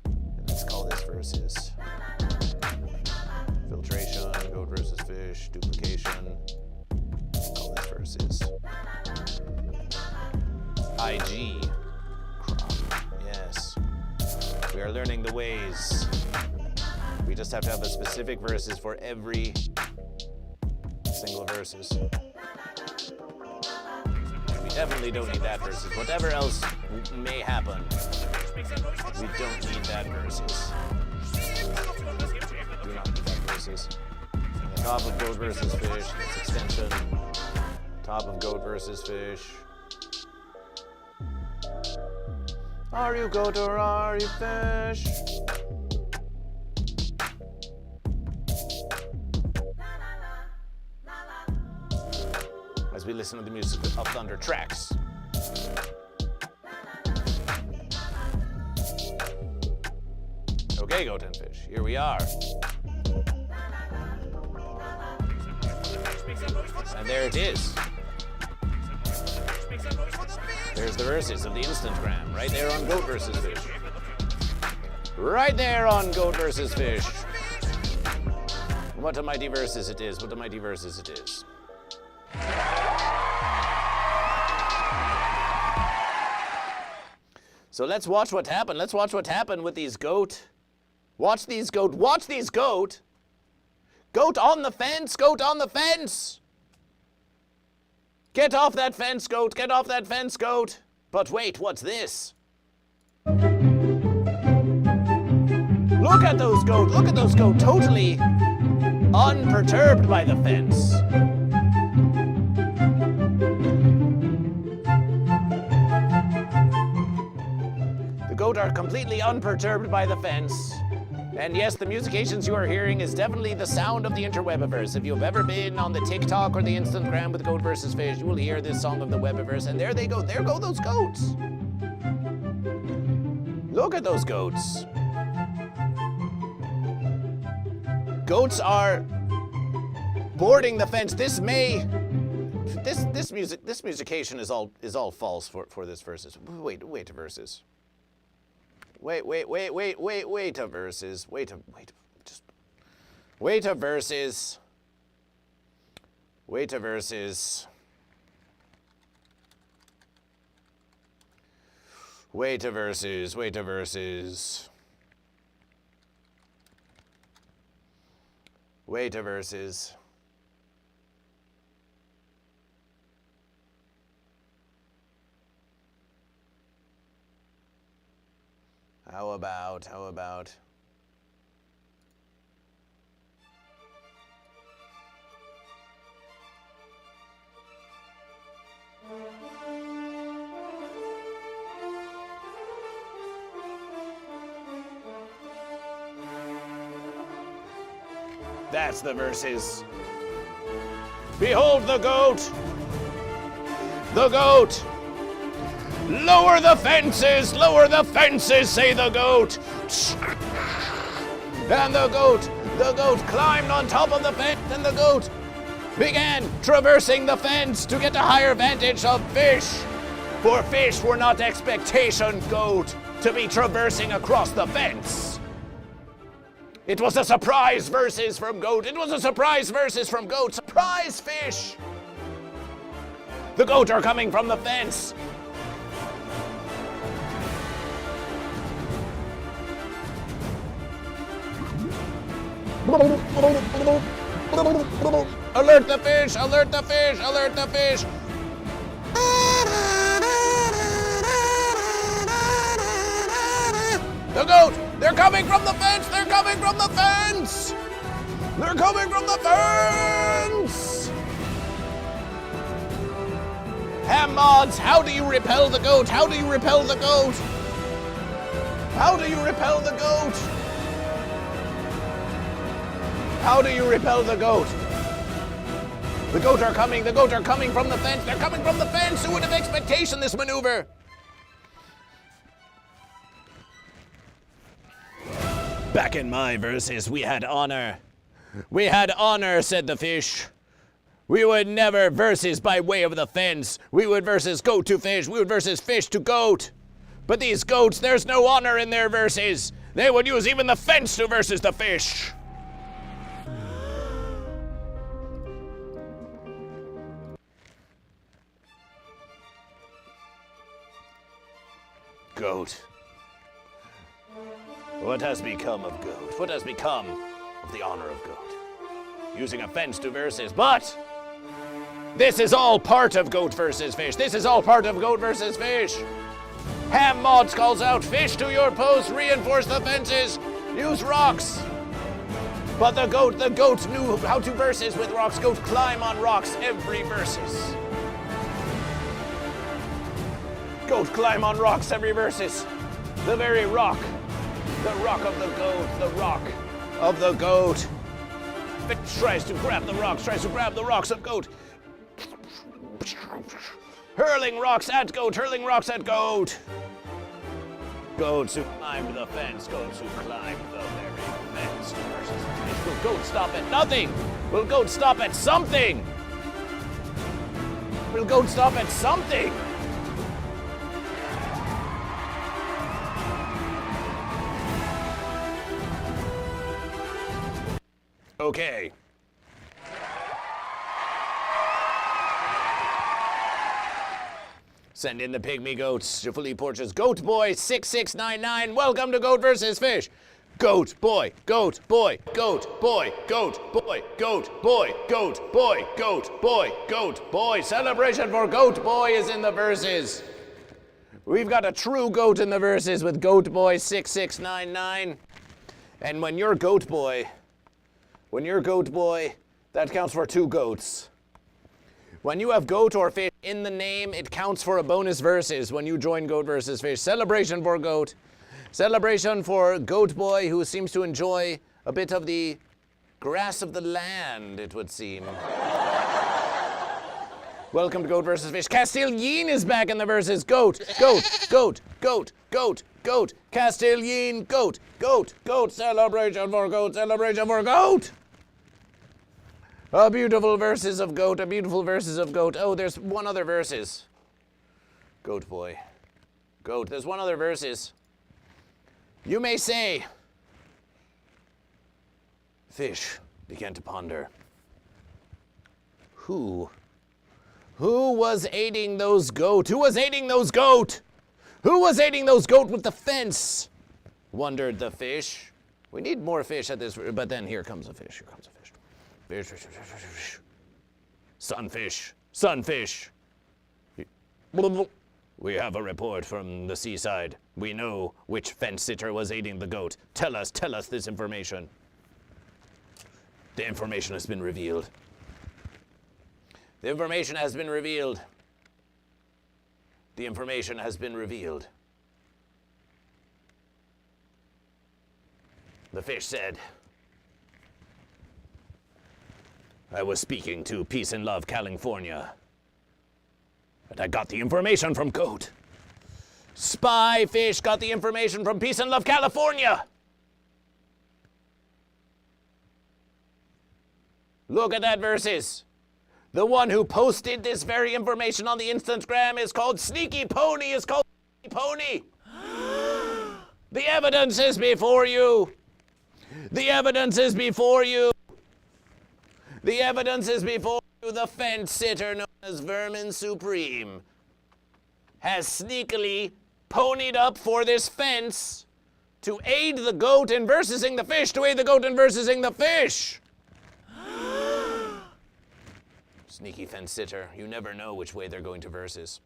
And let's call this versus. Filtration, Goat versus Fish, duplication. Call this versus. IG. Crop. Yes. We are learning the ways. We just have to have a specific verses for every single verses. We definitely don't need that verses. Whatever else may happen, we don't need that verses. Do not need that verses. And the top of Goat versus Fish, that's extension. Top of Goat versus Fish. Are you goat or are you fish? As we listen to the music of Thunder Tracks. Okay, Goat and Fish, here we are. And there it is. There's the verses of the Instagram, right there on Goat versus Fish. Right there on Goat versus Fish. What a mighty versus it is, what a mighty versus it is. So let's watch what happened. Let's watch what happened with these goat. Watch these goat. Watch these goat. Goat on the fence. Goat on the fence. Get off that fence, Goat. Get off that fence, Goat. But wait, what's this? Look at those goats. Look at those goats. Totally unperturbed by the fence. The goat are completely unperturbed by the fence. And yes, the musications you are hearing is definitely the sound of the interwebiverse. If you've ever been on the TikTok or the Instagram with Goat vs. Fish, you will hear this song of the webiverse. And there they go. There go those goats. Look at those goats. Goats are boarding the fence. This musication is all false for this verses. Wait a verses. Wait a verses. Wait a verses. Wait a verses. Wait a verses. Wait a verses. Wait a verses. How about? That's the verses. Behold the goat! The goat! Lower the fences! Lower the fences, say the goat! And the goat climbed on top of the fence, and the goat began traversing the fence to get a higher vantage of fish. For fish were not expectation, goat, to be traversing across the fence. It was a surprise verses from goat. It was a surprise verses from goat. Surprise fish! The goat are coming from the fence. Alert the fish! Alert the fish! Alert the fish! The goat! They're coming from the fence! They're coming from the fence! They're coming from the fence! Ham mods, how do you repel the goat? How do you repel the goat? How do you repel the goat? How do you repel the goat? The goat are coming from the fence. They're coming from the fence. Who would have expectation this maneuver? Back in my verses, we had honor. We had honor, said the fish. We would never verses by way of the fence. We would verses goat to fish. We would verses fish to goat. But these goats, there's no honor in their verses. They would use even the fence to verses the fish. Goat. What has become of goat? What has become of the honor of goat? Using a fence to verses, but this is all part of Goat vs. Fish. This is all part of Goat vs. Fish. Ham Mods calls out, fish to your post, reinforce the fences, use rocks. But the goat knew how to verses with rocks. Goat climb on rocks every verses. Goat climb on rocks every verses. The very rock. The rock of the goat. The rock of the goat. It tries to grab the rocks of goat. Hurling rocks at goat. Goats who climbed the fence. Goats who climbed the very fence. Will goat stop at nothing? Will goat stop at something? Will goat stop at something? Okay. Send in the pygmy goats to Philippe Porches. Goat Boy 6699. Welcome to Goat vs. Fish. Goat boy, goat boy, goat boy, goat boy, goat boy, goat boy, goat boy, goat boy. Celebration for Goat Boy is in the verses. We've got a true goat in the verses with Goat Boy 6699. And when you're goat boy, that counts for 2 goats. When you have goat or fish in the name, it counts for a bonus versus when you join Goat vs. Fish. Celebration for goat. Celebration for goat boy, who seems to enjoy a bit of the grass of the land, it would seem. Welcome to Goat vs. Fish. Castilian is back in the verses. Goat. Castilian, goat. Celebration for goat. A beautiful verses of goat. Oh, there's one other verses. Goat boy. Goat, there's one other verses. You may say, Fish began to ponder. Who was aiding those goat? Who was aiding those goat with the fence? Wondered the fish. We need more fish at this, but then here comes a fish. Fish. Sunfish. We have a report from the seaside. We know which fence sitter was aiding the goat. Tell us this information. The information has been revealed. The information has been revealed. The fish said, I was speaking to Peace and Love, California, and I got the information from Goat. Spy Fish got the information from Peace and Love, California. Look at that verses. The one who posted this very information on the Instagram is called Sneaky Pony. The evidence is before you. The evidence is before you. The fence sitter known as Vermin Supreme has sneakily ponied up for this fence to aid the goat in versing the fish. Sneaky fence sitter, you never know which way they're going to versus.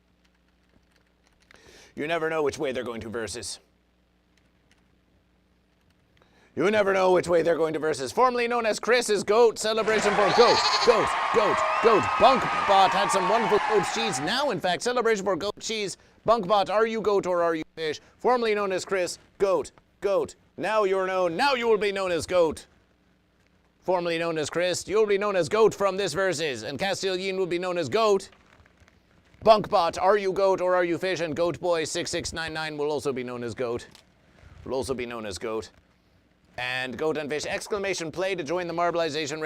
Formerly known as Chris's Goat, celebration for goat. Bunkbot had some wonderful goat cheese. Now, in fact, celebration for goat cheese. Bunkbot, are you goat or are you fish? Formerly known as Chris, goat. Now you will be known as goat. Formerly known as Chris, you'll be known as goat from this verses, and Castilian will be known as goat. Bunkbot, are you goat or are you fish? And Goat Boy 6699 will also be known as goat. And Goat and Fish, exclamation play to join the marbleization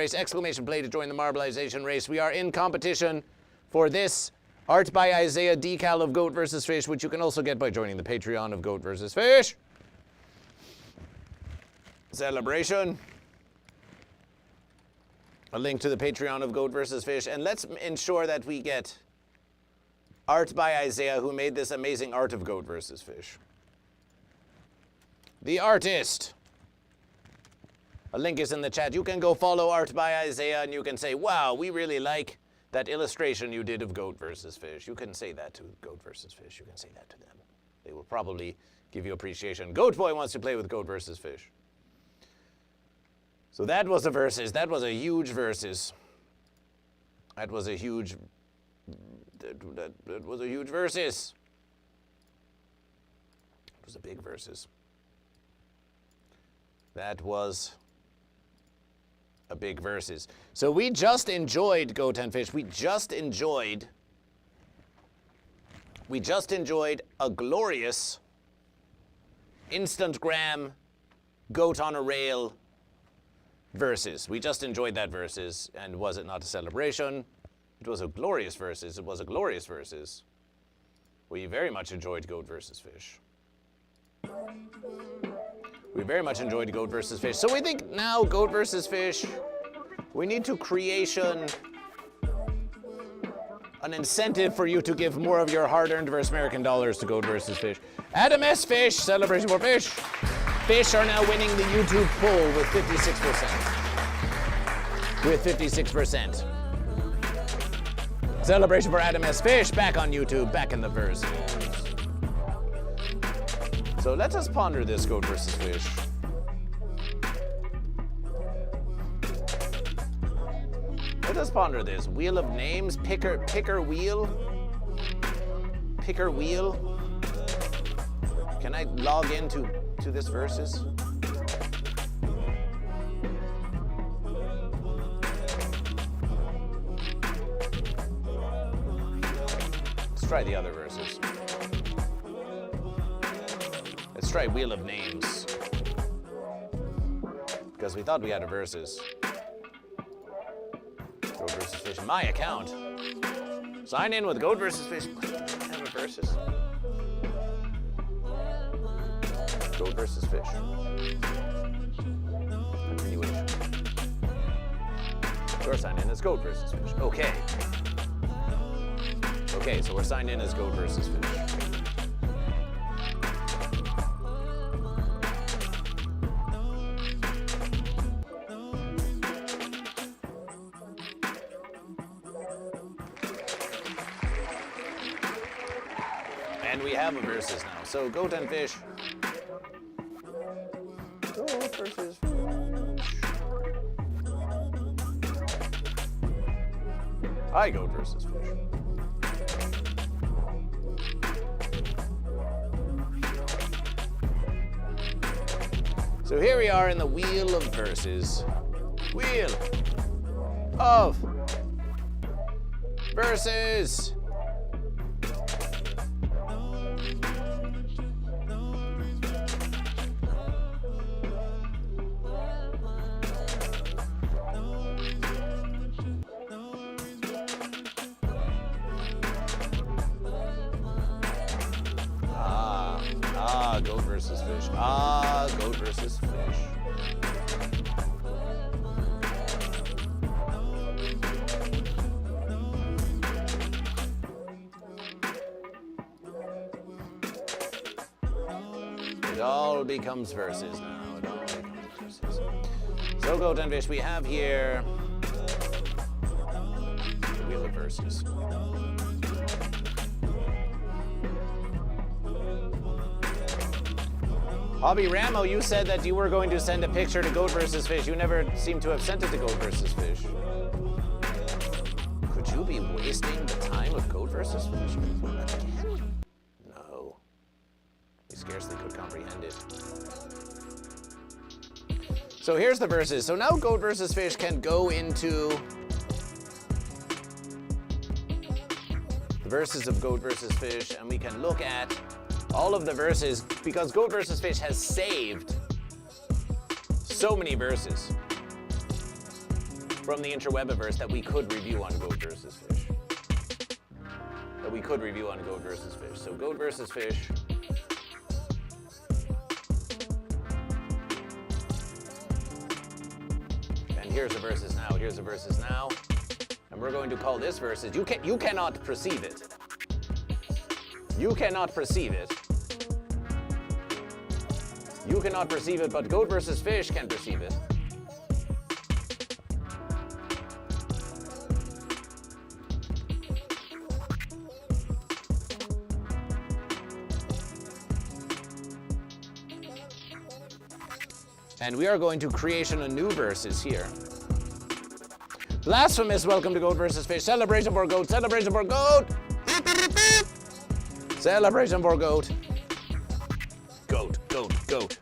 race. We are in competition for this Art by Isaiah decal of Goat vs. Fish, which you can also get by joining the Patreon of Goat vs. Fish. Celebration. A link to the Patreon of Goat vs. Fish. And let's ensure that we get Art by Isaiah, who made this amazing art of Goat vs. Fish. The artist. A link is in the chat. You can go follow Art by Isaiah and you can say, wow, we really like that illustration you did of Goat vs. Fish. You can say that to Goat vs. Fish. You can say that to them. They will probably give you appreciation. Goat Boy wants to play with Goat vs. Fish. So that was a versus. That was a huge versus. That was a huge versus. It was a big versus. That was a big versus. So we just enjoyed Goat and Fish. We just enjoyed a glorious Instantgram Goat on a Rail versus. We just enjoyed that versus, and was it not a celebration? It was a glorious versus. We very much enjoyed Goat vs. Fish. So we think now Goat vs. Fish, we need to creation an incentive for you to give more of your hard-earned versus American dollars to Goat vs. Fish. Adam S. Fish, celebration for Fish. Fish are now winning the YouTube poll with 56%. Celebration for Adam S. Fish, back on YouTube, back in the verse. So let us ponder this Goat vs. Fish. us ponder this. Wheel of names, picker wheel. Picker wheel. Can I log into this versus? Let's try the other verses. Let's try Wheel of Names. Because we thought we had a versus. Goat versus Fish. My account. Sign in with Goat versus Fish. Have a versus. Goat versus Fish. Continuation. We're signed in as Goat versus Fish. Okay. Okay, so we're signed in as Goat versus Fish. And we have a versus now. So Goat and Fish. Goat versus Fish. I Goat versus Fish. So here we are in the Wheel of Verses. Wheel of Verses. Goat versus Fish. Goat versus Fish. It all becomes verses now. It all becomes verses. So Goat and Fish, we have here the Wheel of Verses. Hobby Ramo, you said that you were going to send a picture to Goat versus Fish. You never seem to have sent it to Goat versus Fish. Could you be wasting the time of Goat versus Fish again? No. We scarcely could comprehend it. So here's the verses. So now Goat versus Fish can go into the verses of Goat versus Fish, and we can look at all of the verses, because Goat versus Fish has saved so many verses from the Interwebiverse that we could review on Goat versus Fish. So Goat versus Fish. And here's the verses now. And we're going to call this verses. You cannot perceive it. You cannot perceive it. You cannot perceive it, but Goat versus Fish can perceive it. And we are going to create a new verses here. Blasphemous, welcome to Goat versus Fish. Celebration for Goat, celebration for Goat. Celebration for Goat. Goat, goat, goat.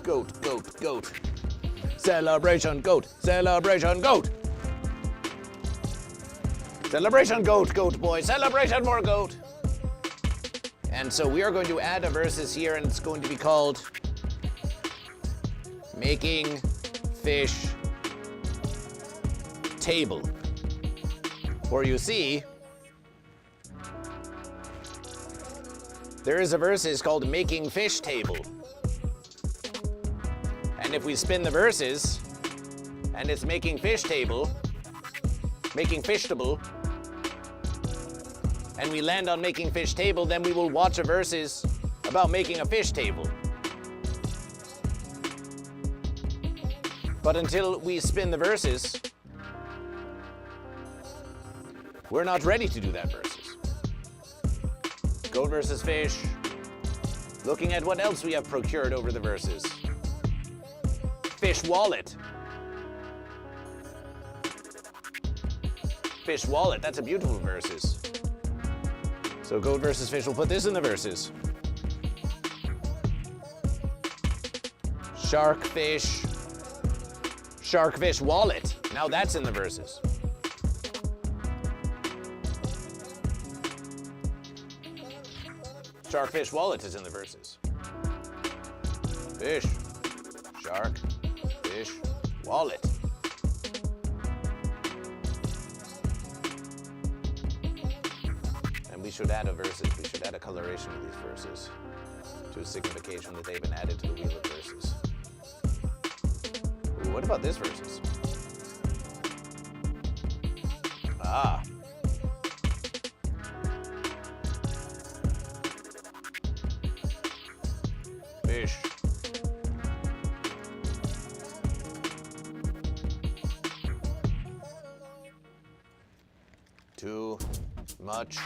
Goat, goat, goat. Celebration Goat, celebration Goat. Celebration Goat, Goat boy, celebration for Goat. And so we are going to add a verses here, and it's going to be called Making Fish Table. For you see, there is a verses called Making Fish Table. And if we spin the verses, and it's Making Fish Table, Making Fish Table, and we land on Making Fish Table, then we will watch a verses about making a fish table. But until we spin the verses, we're not ready to do that verses. Goat versus Fish. Looking at what else we have procured over the verses. Fish wallet. fish wallet. That's a beautiful versus. So goat versus fish, we'll put this in the verses. Shark fish wallet. Now that's in the verses. Sharkfish wallet is in the verses. Fish, shark, fish, wallet. And we should add a verses. We should add a coloration to these verses to a signification that they've been added to the wheel of verses. Ooh, what about this verses? Ah. Fish. Too much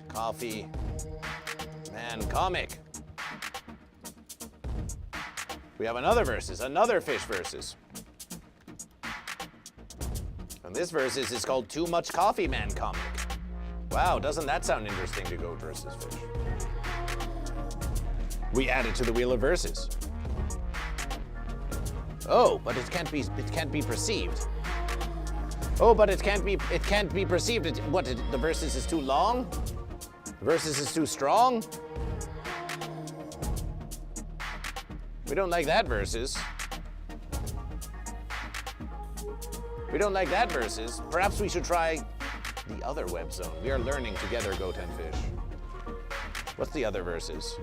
coffee. Man, comic. We have another versus, another fish versus. And this versus is called Too Much Coffee Man comic. Wow, doesn't that sound interesting to goat versus fish? We add it to the wheel of verses. Oh, but it can't be perceived. Oh, but it can't be perceived. The verses is too long? The verses is too strong? We don't like that verses. We don't like that verses. Perhaps we should try the other web zone. We are learning together, goat and fish. What's the other verses?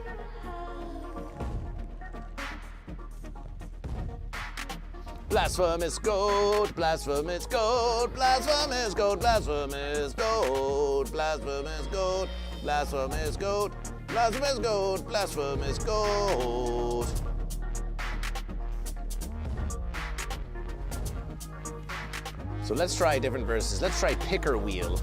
Blasphemous goat, blasphemous goat, blasphemous goat, blasphemous goat, blasphemous goat, blasphemous goat, blasphemous goat, blasphemous goat. So let's try different verses. Let's try picker wheel.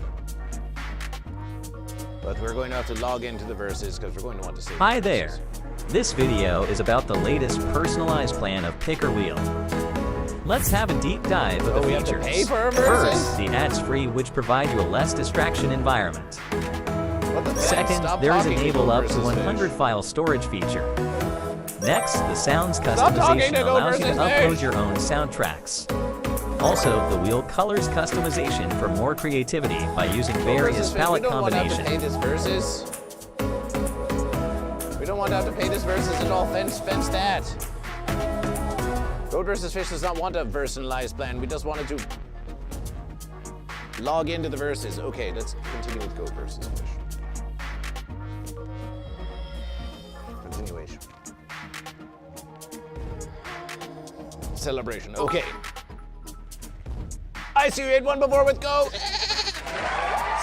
But we're going to have to log into the verses because we're going to want to see. Hi there. This video is about the latest personalized plan of picker wheel. Let's have a deep dive of the we features. have to pay for our verses? First, the ads-free, which provide you a less distraction environment. What the Second, Stop there is talking enable Goat up to versus 100 fish. file storage feature. Next, the sounds Stop talking customization to Goat allows you to versus upload fish. your own soundtracks. Also, the wheel colors customization for more creativity by using various palette We don't want to have to combinations. pay this verses. We don't want to have to pay this verses at all. Fence that. Goat versus fish does not want a personalized plan. We just wanted to log into the verses. Okay, let's continue with goat versus fish. Continuation. Celebration. Okay. I see you ate one before with goat.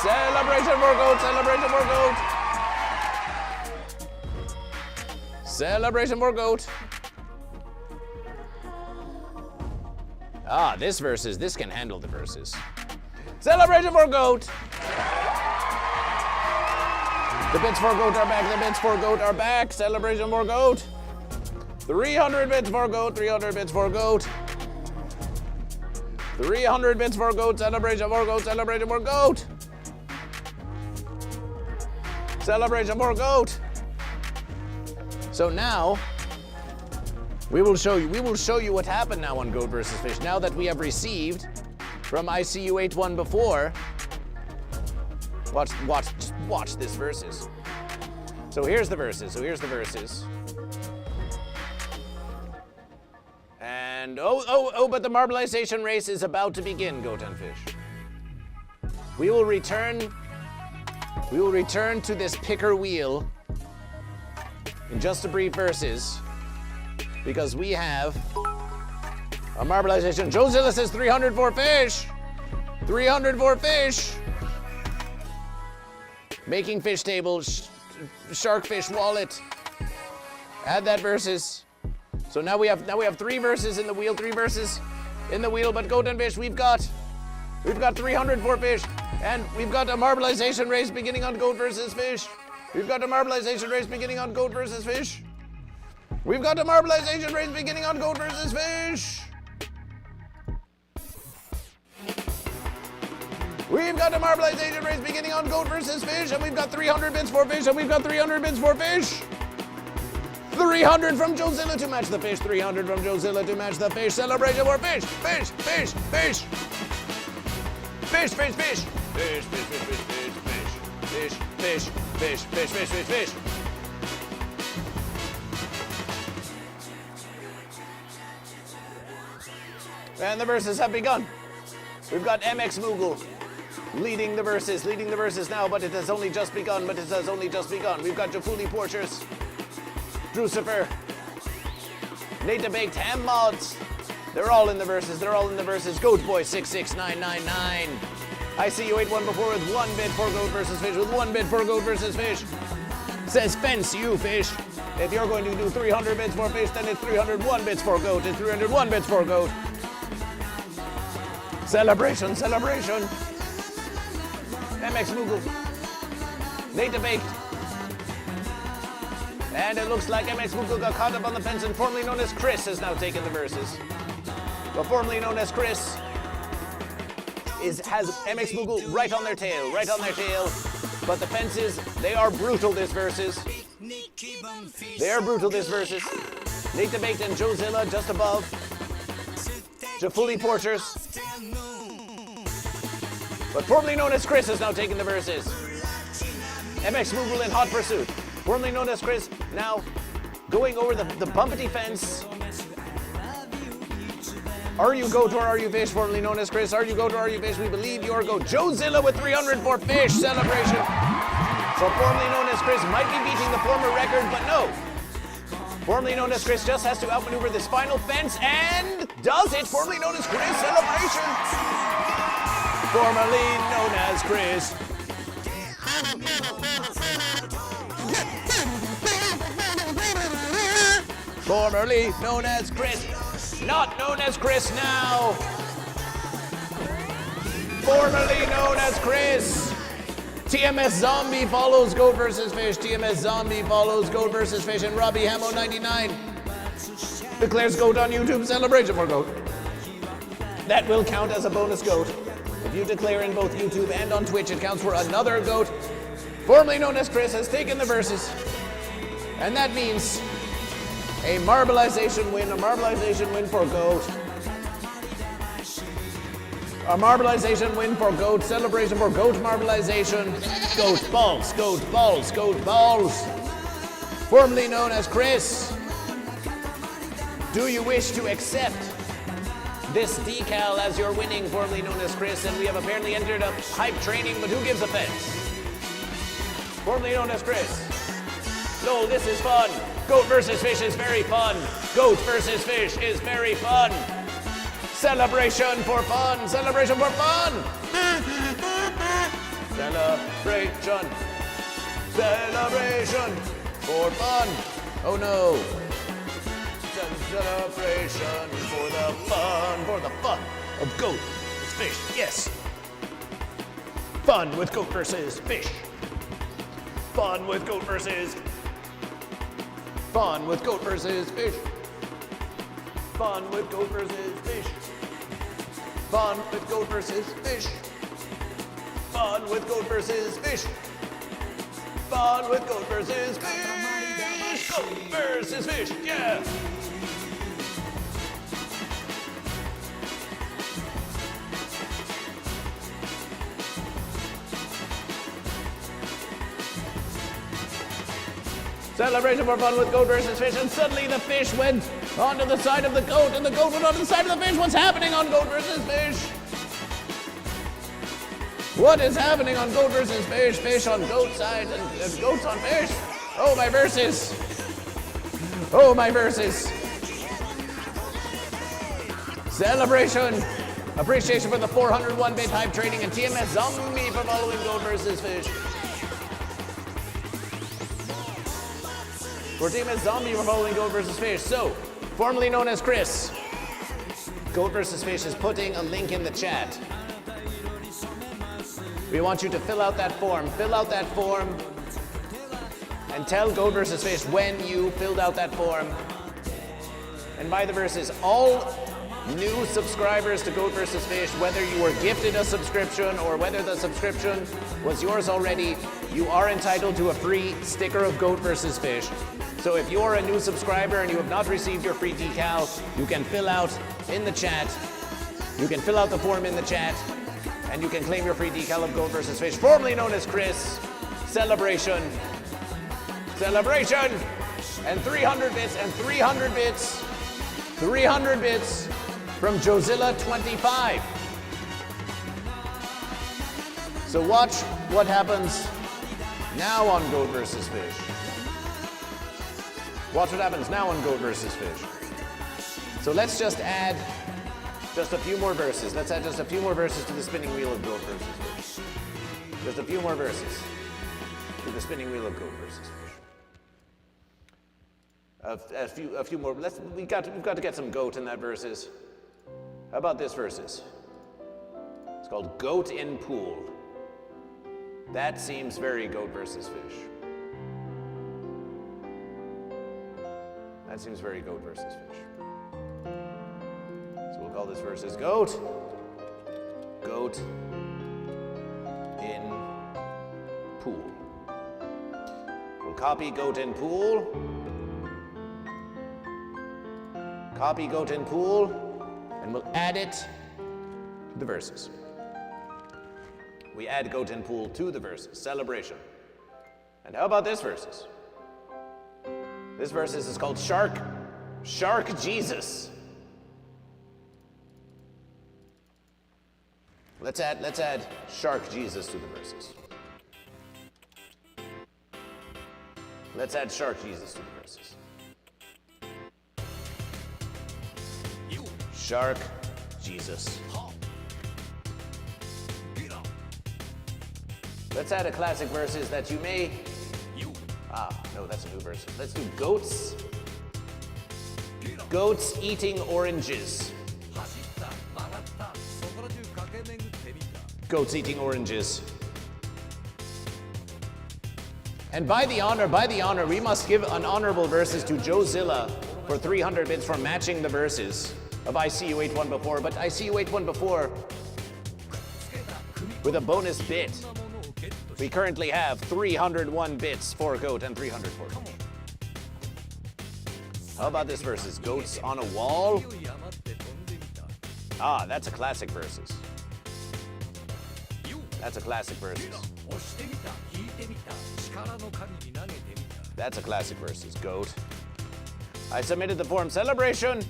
Celebration for goat. Celebration for goat. Celebration for goat. Ah, this versus, this can handle the verses. Celebration for goat. The bits for goat are back. The bits for goat are back. Celebration for goat. 300 bits for goat. 300 bits for goat. 300 bits for goat. Celebration for goat. Celebration for goat. Celebration for goat. So now we will show you what happened now on goat versus fish. Now that we have received from ICU81 before. Watch this verses. So here's the verses. And but the marbleization race is about to begin, goat and fish. We will return to this picker wheel in just a brief verses because we have a marbleization. Josilla says 304 fish. 304 fish. Making fish tables, shark fish wallet. Add that verses. So now we have 3 verses in the wheel, 3 verses in the wheel, but goat and fish, we've got 304 fish, and we've got a marbleization race beginning on goat versus fish. We've got a marbleization race beginning on goat versus fish. We've got a marbleization race beginning on goat versus fish. We've got a marbleization race beginning on goat versus fish, and we've got 300 bits for fish, and we've got 300 bits for fish. 300 from Jozilla to match the fish, 300 from Jozilla to match the fish. Celebration for fish, fish, fish, fish. Fish, fish, fish. Fish, fish, fish, fish, fish, fish, fish, fish, fish, fish, fish, fish. And the verses have begun. We've got MX Moogle leading the verses now, but it has only just begun, We've got Jafuli Porchers, Drucifer, Nate the Baked Ham Mods. They're all in the verses, Goat Boy 66999. I see you ate one before with 1 bid for Goat versus Fish, Says fence you, fish. If you're going to do 300 bits for fish, then it's 301 bits for goat. It's 301 bits for goat. Celebration. MX Moogle. Nate the Baked. And it looks like MX Moogle got caught up on the fence, and formerly known as Chris has now taken the verses. But formerly known as Chris has MX Moogle right on their tail. But the fences, they are brutal this verses. Nate the Baked and Jozilla just above. Jafuli Porchers. But formerly known as Chris has now taken the verses. MX Moogle in hot pursuit. Formerly known as Chris, now going over the bumpety fence. Are you goat or are you fish? Formerly known as Chris. Are you goat or are you fish? We believe you're goat. Jozilla with 300 for fish. Celebration. So formerly known as Chris might be beating the former record, but no. Formerly known as Chris just has to outmaneuver this final fence and does it. Formerly known as Chris. Celebration. Formerly known as Chris. Formerly known as Chris. Not known as Chris now. Formerly known as Chris. TMS Zombie follows Goat versus Fish. And Robbie Hamo 99 declares goat on YouTube. Celebration for goat. That will count as a bonus goat. If you declare in both YouTube and on Twitch, it counts for another goat. Formerly known as Chris has taken the verses. And that means a marbleization win for goat. A marbleization win for goat. Celebration for goat marbleization. Goat balls. Formerly known as Chris. Do you wish to accept this decal as your winning, formerly known as Chris? And we have apparently entered a hype training, but who gives offense? Formerly known as Chris. No, this is fun. Goat versus Fish is very fun. Goat versus Fish is very fun. Celebration for fun. Celebration for fun. Celebration for fun. Oh no. Celebration for the fun of goat versus fish. Yes. Fun with goat versus fish. Fun with goat versus fish. Fun with goat versus fish. Fun with goat versus fish. Fun with goat versus fish. Fun with goat versus fish. Fun with goat versus fish. Goat versus fish. Yeah. Celebration for fun with goat versus fish, and suddenly the fish went onto the side of the goat, and the goat went onto the side of the fish. What's happening on goat versus fish? What is happening on goat versus fish? Fish on goat side and goats on fish. Oh, my verses. Oh, my verses. Celebration. Appreciation for the 401-bit hype training and TMS Zombie for following goat versus fish. For TMS Zombie, we're following Goat vs. Fish. So, formerly known as Chris, Goat vs. Fish is putting a link in the chat. We want you to fill out that form. And tell Goat vs. Fish when you filled out that form. And by the verses, all new subscribers to Goat vs. Fish, whether you were gifted a subscription or whether the subscription was yours already, you are entitled to a free sticker of Goat vs. Fish. So if you're a new subscriber and you have not received your free decal, you can fill out in the chat. You can fill out the form in the chat, and you can claim your free decal of Goat vs. Fish, formerly known as Chris. Celebration. Celebration! And 300 bits, and 300 bits. 300 bits from Jozilla25. So watch what happens now on Goat vs. Fish. Watch what happens now on Goat vs. Fish. So let's just add just a few more verses. Let's add just a few more verses to the spinning wheel of Goat vs. Fish. Just a few more verses to the spinning wheel of Goat vs. Fish. A few more. We've got to get some goat in that verses. How about this verses? It's called Goat in Pool. That seems very Goat vs. Fish. That seems very Goat vs. Fish. So we'll call this verses Goat. Goat in Pool. We'll copy Goat in Pool. Copy Goat in Pool, and we'll add it to the verses. We add Goat in Pool to the verses. Celebration. And how about this verses? This verses is called Shark Jesus. Let's add Shark Jesus to the verses. Let's add Shark Jesus to the verses. Shark Jesus. Let's add a classic verses that you may. No, that's a new verse. Let's do goats. Goats eating oranges. Goats eating oranges. And by the honor, we must give an honorable verses to Jozilla for 300 bits for matching the verses of I See You Ate One Before, but I See You Ate One Before with a bonus bit. We currently have 301 bits for goat and 300 for goat. How about this verses? Goats on a wall? That's a classic verses. That's a classic verses. That's a classic verses. Goat. I submitted the form. Celebration!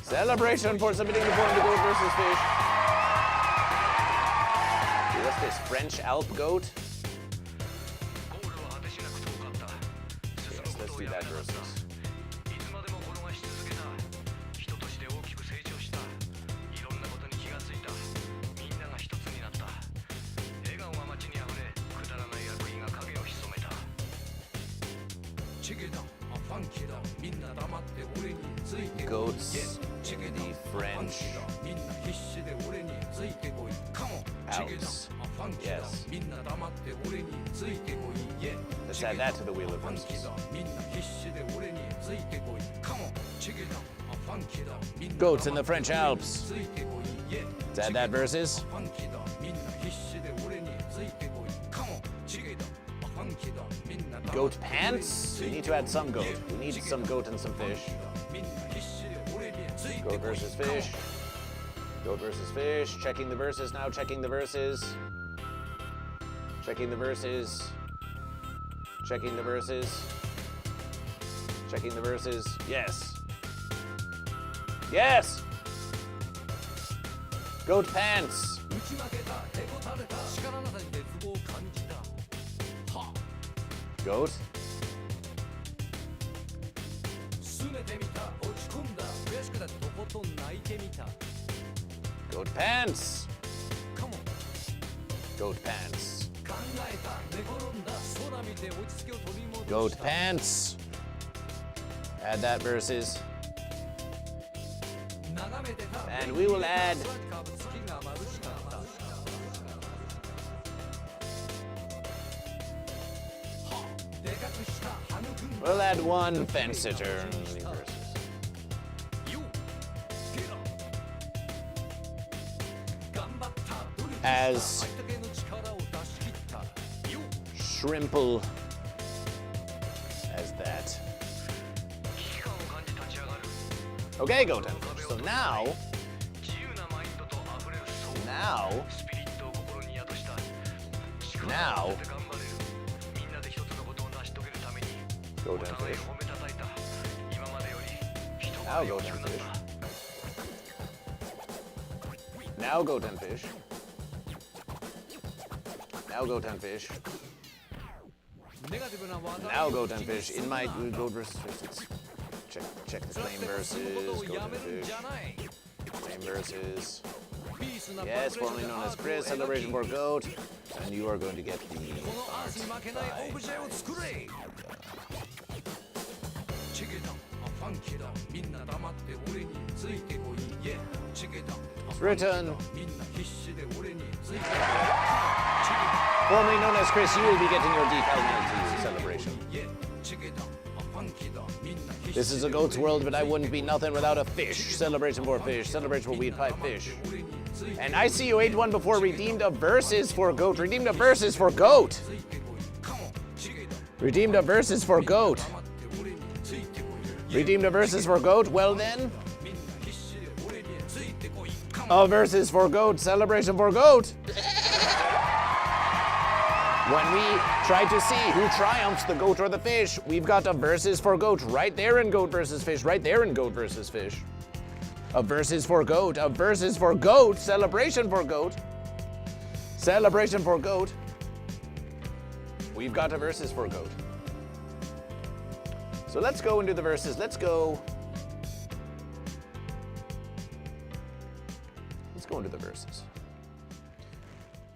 Celebration for submitting the form to Goat vs. Fish. What's this? French Alp goat? Yes, let's do that versus. Goats, the French Alps. Yes. Let's add that to the wheel of verses. Goats in the French Alps. Let's add that verses. Goat pants? We need to add some goat. We need some goat and some fish. Goat versus fish. Goat versus fish. Checking the verses now. Checking the verses. Checking the verses. Checking the verses. Checking the verses. Yes. Yes! Goat pants. Goat. Goat pants. Goat pants. Goat pants. Add that verses. And we will add we'll add one fence sitter. as shrimple as that. Okay, goat and fish. So now, goat and fish. Now goat and fish. Now goat and fish. Now goat and fish. Now goat and fish. In my goat versus fish. Check the claim versus goat and fish. Claim versus. Yes, formerly known as Chris, celebration for goat. And you are going to get the It's written. Formerly known as Chris, you will be getting your decal mailed to you. Celebration. This is a goat's world, but I wouldn't be nothing without a fish. Celebration for fish. Celebration for weed pipe fish. And I see you ate one before. Redeemed a verses for goat. Redeemed a verses for goat. Redeemed a verses for goat. Redeemed a verses for goat. Well then. A verses for goat. Celebration for goat. When we try to see who triumphs, the goat or the fish, we've got a versus for goat right there in goat versus fish, right there in goat versus fish. A versus for goat, a versus for goat, celebration for goat. Celebration for goat. We've got a versus for goat. So let's go into the verses. Let's go into the verses.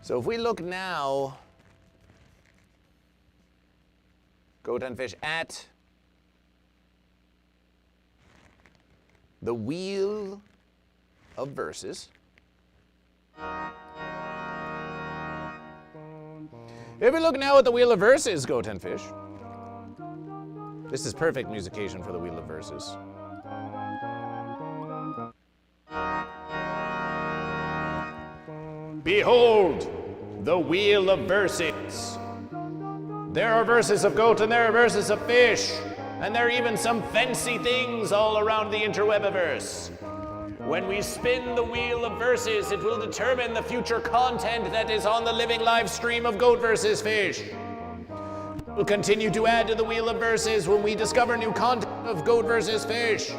So if we look now, goat and fish at the wheel of verses. If we look now at the wheel of verses, goat and fish. This is perfect musication for the wheel of verses. Behold, the wheel of verses. There are verses of goat and there are verses of fish. And there are even some fancy things all around the interwebiverse. When we spin the wheel of verses, it will determine the future content that is on the living live stream of Goat vs. Fish. We'll continue to add to the wheel of verses when we discover new content of Goat vs. Fish.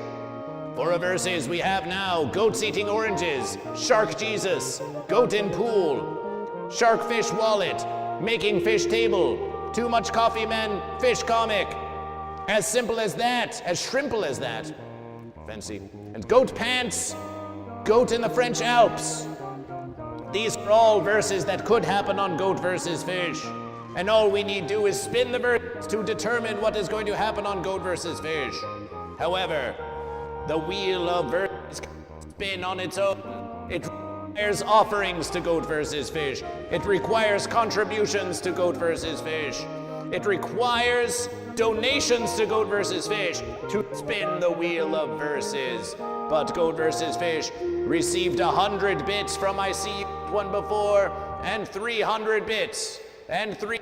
For a verses, we have now goats eating oranges, shark Jesus, goat in pool, shark fish wallet, making fish table, too much coffee man, fish comic. As simple as that, as shrimple as that. Fancy. And goat pants, goat in the French Alps. These are all verses that could happen on Goat vs. Fish. And all we need do is spin the verses to determine what is going to happen on Goat vs. Fish. However, the wheel of verses can't spin on its own. It requires offerings to Goat vs. Fish. It requires contributions to Goat vs. Fish. It requires donations to Goat vs. Fish to spin the wheel of verses. But Goat vs. Fish received 100 bits from I See One before, and 300 bits, and 3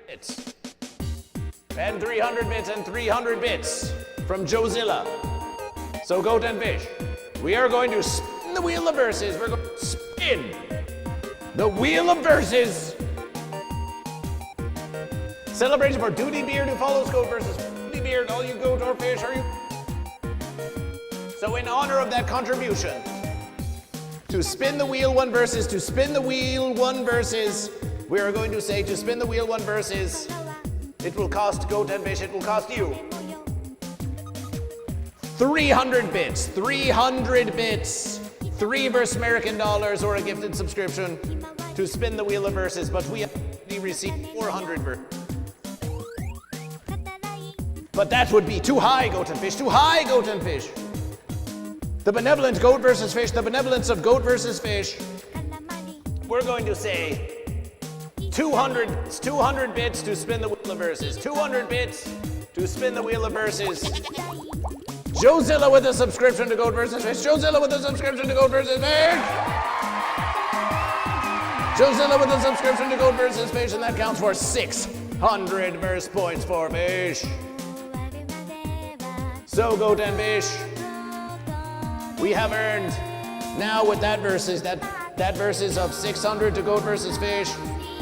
bits, and 300 bits, and 300 bits from Jozilla. So Goat and Fish, we are going to spin the wheel of verses. We're going to spin the wheel of verses. Celebration for Duty Beard, who follows Goat vs. Duty Beard. All you goat or fish, are you? So in honor of that contribution, to spin the wheel one verses, to spin the wheel one verses, we are going to say to spin the wheel one verses, it will cost Goat and Fish, it will cost you 300 bits, 300 bits, 3 verse American dollars or a gifted subscription to spin the wheel of verses, but we have received 400 verses. But that would be too high, Goat and Fish, too high, Goat and Fish. The benevolent Goat vs. Fish, the benevolence of Goat vs. Fish. We're going to say 200 bits to spin the wheel of verses. 200 bits to spin the wheel of verses. Jozilla with a subscription to Goat vs. Fish. Jozilla with a subscription to Goat vs. Fish. Josilla with a subscription to Goat vs. Fish, and that counts for 600 verse points for Fish. So, Goat and Fish, we have earned, now with that versus of 600 to Goat vs. Fish,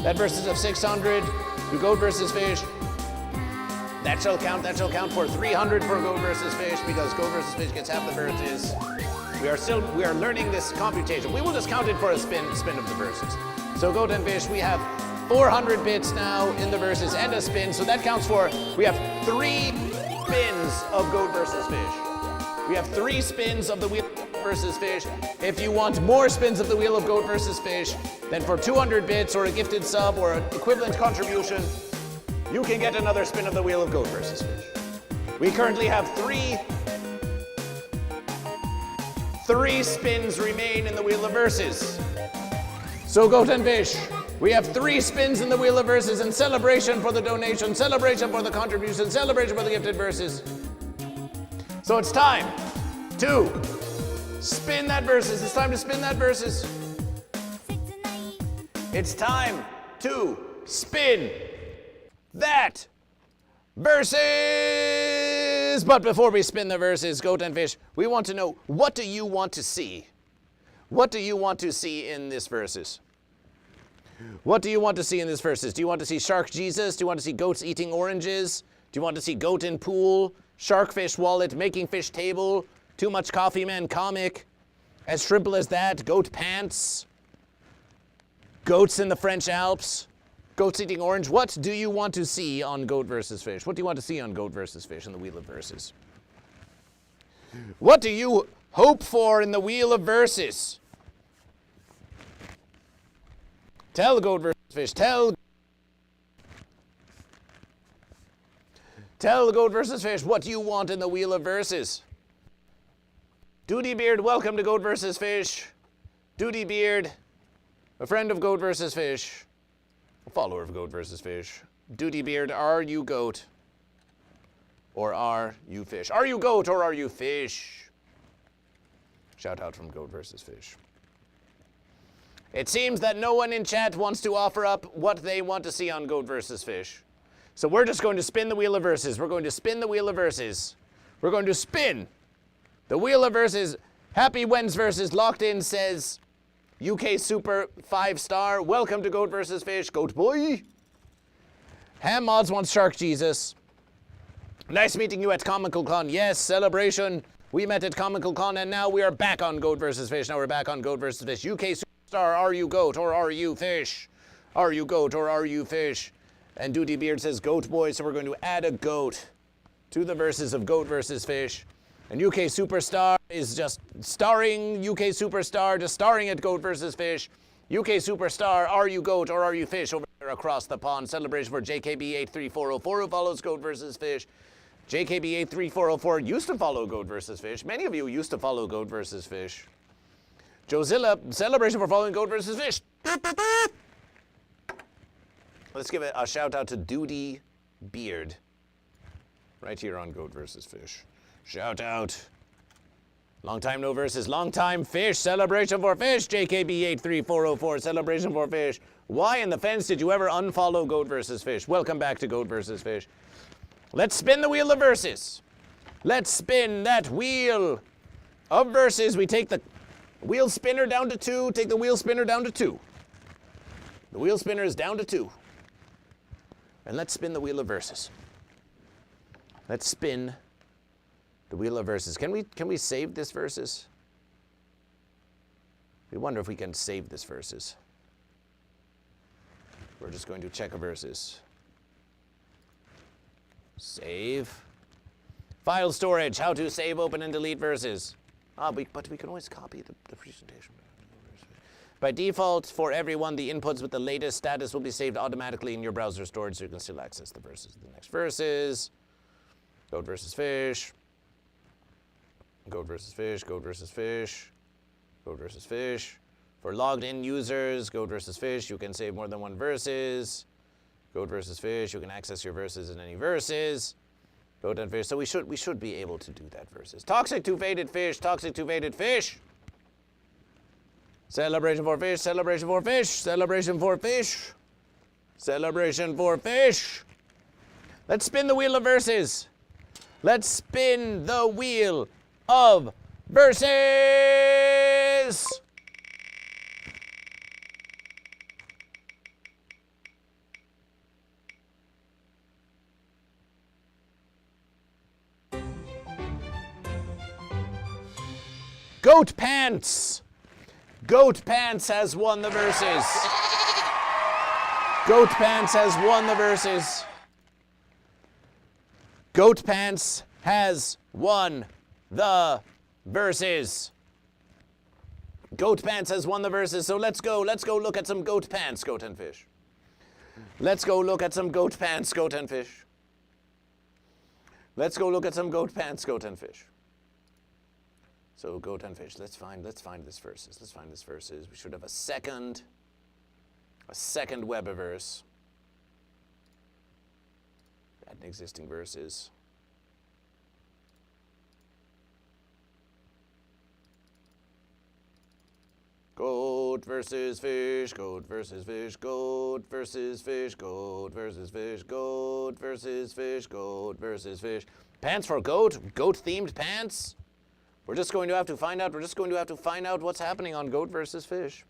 that versus of 600 to Goat vs. Fish, that shall count for 300 for Goat vs. Fish, because Goat vs. Fish gets half the verses. We are learning this computation. We will just count it for a spin of the verses. So Goat and Fish, we have 400 bits now in the verses and a spin, so that counts for, we have 3 spins of Goat vs. Fish. We have 3 spins of the wheel versus Fish. If you want more spins of the wheel of Goat vs. Fish, then for 200 bits or a gifted sub or an equivalent contribution, you can get another spin of the wheel of Goat vs. Fish. We currently have 3 spins remain in the wheel of verses. So Goat and Fish, we have 3 spins in the wheel of verses in celebration for the donation, celebration for the contribution, celebration for the gifted verses. So it's time to spin that verses. It's time to spin that verses. It's time to spin that verses. But before we spin the verses, Goat and Fish, we want to know, what do you want to see? What do you want to see in this verses? What do you want to see in this verses? Do you want to see Shark Jesus? Do you want to see goats eating oranges? Do you want to see goat in pool, sharkfish wallet, making fish table, too much coffee man comic, as simple as that, goat pants, goats in the French Alps, goats eating orange? What do you want to see on Goat vs. Fish? What do you want to see on Goat vs. Fish in the Wheel of Verses? What do you hope for in the Wheel of Verses? Tell Goat vs. Fish, tell Goat vs. Fish what you want in the Wheel of Verses. Duty Beard, welcome to Goat vs. Fish. Duty Beard, a friend of Goat vs. Fish, a follower of Goat vs. Fish. Duty Beard, are you goat or are you fish? Are you goat or are you fish? Shout out from Goat vs. Fish. It seems that no one in chat wants to offer up what they want to see on Goat vs. Fish. So we're just going to spin the Wheel of Verses. We're going to spin the Wheel of Verses. We're going to spin the Wheel of Verses. Happy Wednesday versus Locked In says, UK Super 5-star. Welcome to Goat vs. Fish. Goat boy. Ham Mods wants Shark Jesus. Nice meeting you at Comical Con. Yes, celebration. We met at Comical Con and now we are back on Goat vs. Fish. Now we're back on Goat vs. Fish. UK Superstar, are you goat or are you fish? Are you goat or are you fish? And Duty Beard says goat boy, so we're going to add a goat to the verses of Goat vs. Fish. And UK Superstar is just starring UK Superstar, just starring at Goat vs. Fish. UK Superstar, are you goat or are you fish? Over there across the pond. Celebration for JKB83404 who follows Goat vs. Fish. JKB83404 used to follow Goat vs. Fish. Many of you used to follow Goat vs. Fish. Josilla, celebration for following Goat vs. Fish. Let's give a shout out to Duty Beard. Right here on Goat vs. Fish. Shout out. Long time no verses. Long time fish. Celebration for fish. JKB83404. Celebration for fish. Why in the fence did you ever unfollow Goat vs. Fish? Welcome back to Goat vs. Fish. Let's spin the Wheel of Verses. Let's spin that Wheel of Verses. We take the wheel spinner down to 2. Take the wheel spinner down to 2. The wheel spinner is down to 2. And let's spin the Wheel of Verses. Let's spin the Wheel of Verses. Can we save this verses? We wonder if we can save this verses. We're just going to check a verses. Save. File storage. How to save, open, and delete verses. But we can always copy the presentation. By default, for everyone, the inputs with the latest status will be saved automatically in your browser storage, so you can still access the verses. The next verses. Goat vs. Fish. Goat vs. Fish. Goat vs. Fish. Goat vs. Fish. For logged in users, Goat vs. Fish, you can save more than 1 verses. Goat vs. Fish, you can access your verses in any verses. Goat and Fish, so we should be able to do that verses. Toxic to faded fish, toxic to faded fish. Celebration for fish, celebration for fish, celebration for fish. Celebration for fish. Let's spin the wheel of verses. Let's spin the wheel of verses. Goat Pants. Goat Pants has won the verses. Goat Pants has won the verses. Goat Pants has won the verses. Goat Pants has won the verses, so let's go look at some goat pants, goat and fish. Let's go look at some goat pants, goat and fish. Let's go look at some goat pants, goat and fish. So goat and fish, let's find this verses. Let's find this verses. We should have a second web of verse. Add an existing verses. Goat versus fish, goat versus fish, goat versus fish, goat versus fish, goat versus fish, goat versus fish. Pants for goat? Goat-themed pants? We're just going to have to find out what's happening on goat versus fish.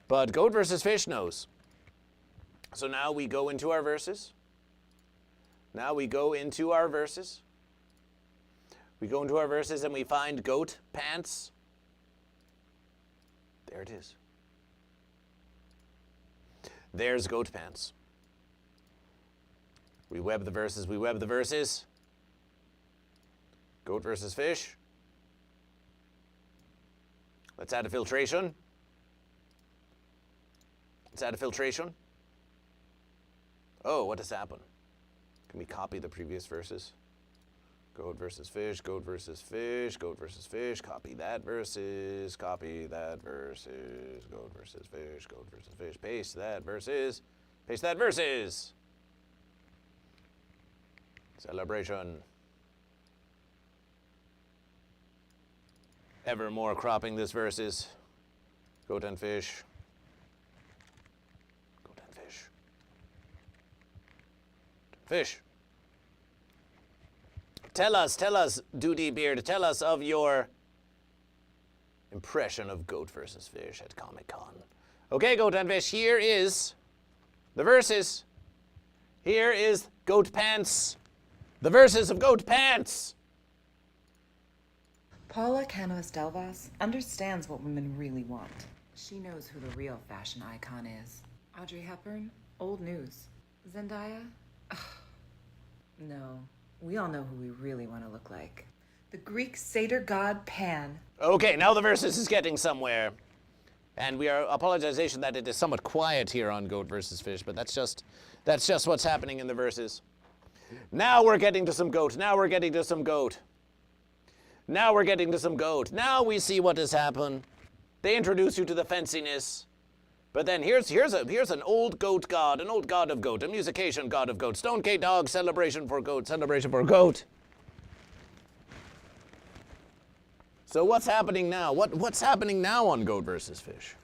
But goat versus fish knows. So now we go into our verses. We go into our verses and we find goat pants. There it is. There's goat pants. We web the verses. Goat versus fish. Let's add a filtration. Oh, what has happened? Can we copy the previous verses? Goat versus fish, goat versus fish, goat versus fish. Copy that verses, goat versus fish, goat versus fish. Paste that verses. Celebration. Evermore cropping this verses. Goat and fish. Goat and fish. Fish. Tell us, Duty Beard, tell us of your impression of goat versus fish at Comic-Con. Okay, goat and fish, here is the verses. Here is Goat Pants. The verses of Goat Pants. Paula Canoes-Delvas understands what women really want. She knows who the real fashion icon is. Audrey Hepburn? Old news. Zendaya? Ugh. No. We all know who we really want to look like. The Greek satyr god Pan. Okay, now the verses is getting somewhere. And we are apologization that it is somewhat quiet here on Goat versus Fish, but that's just what's happening in the verses. Now we're getting to some goat. Now we see what has happened. They introduce you to the fanciness. But then here's an old goat god, an old god of goat, a musician god of goat. Stone K Dog, celebration for goat. So what's happening now? What's happening now on Goat versus Fish?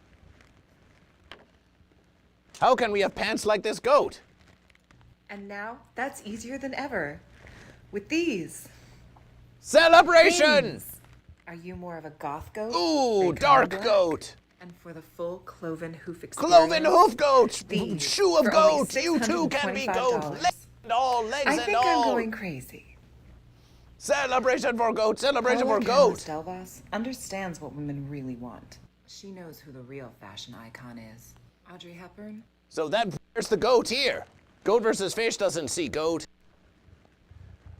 How can we have pants like this goat? And now, that's easier than ever. With these. Celebration! Things. Are you more of a goth goat? Ooh, Big dark black? goat. And for the full cloven hoof experience? Cloven hoof goat! These Shoe of for only goat! You too can be goat! $625. Legs and all, legs I and think all! I'm going crazy. Celebration for goat! Celebration Paula for goat! Canoes-Delvas understands what women really want. She knows who the real fashion icon is. Audrey Hepburn? So there's the goat here. Goat versus Fish doesn't see goat.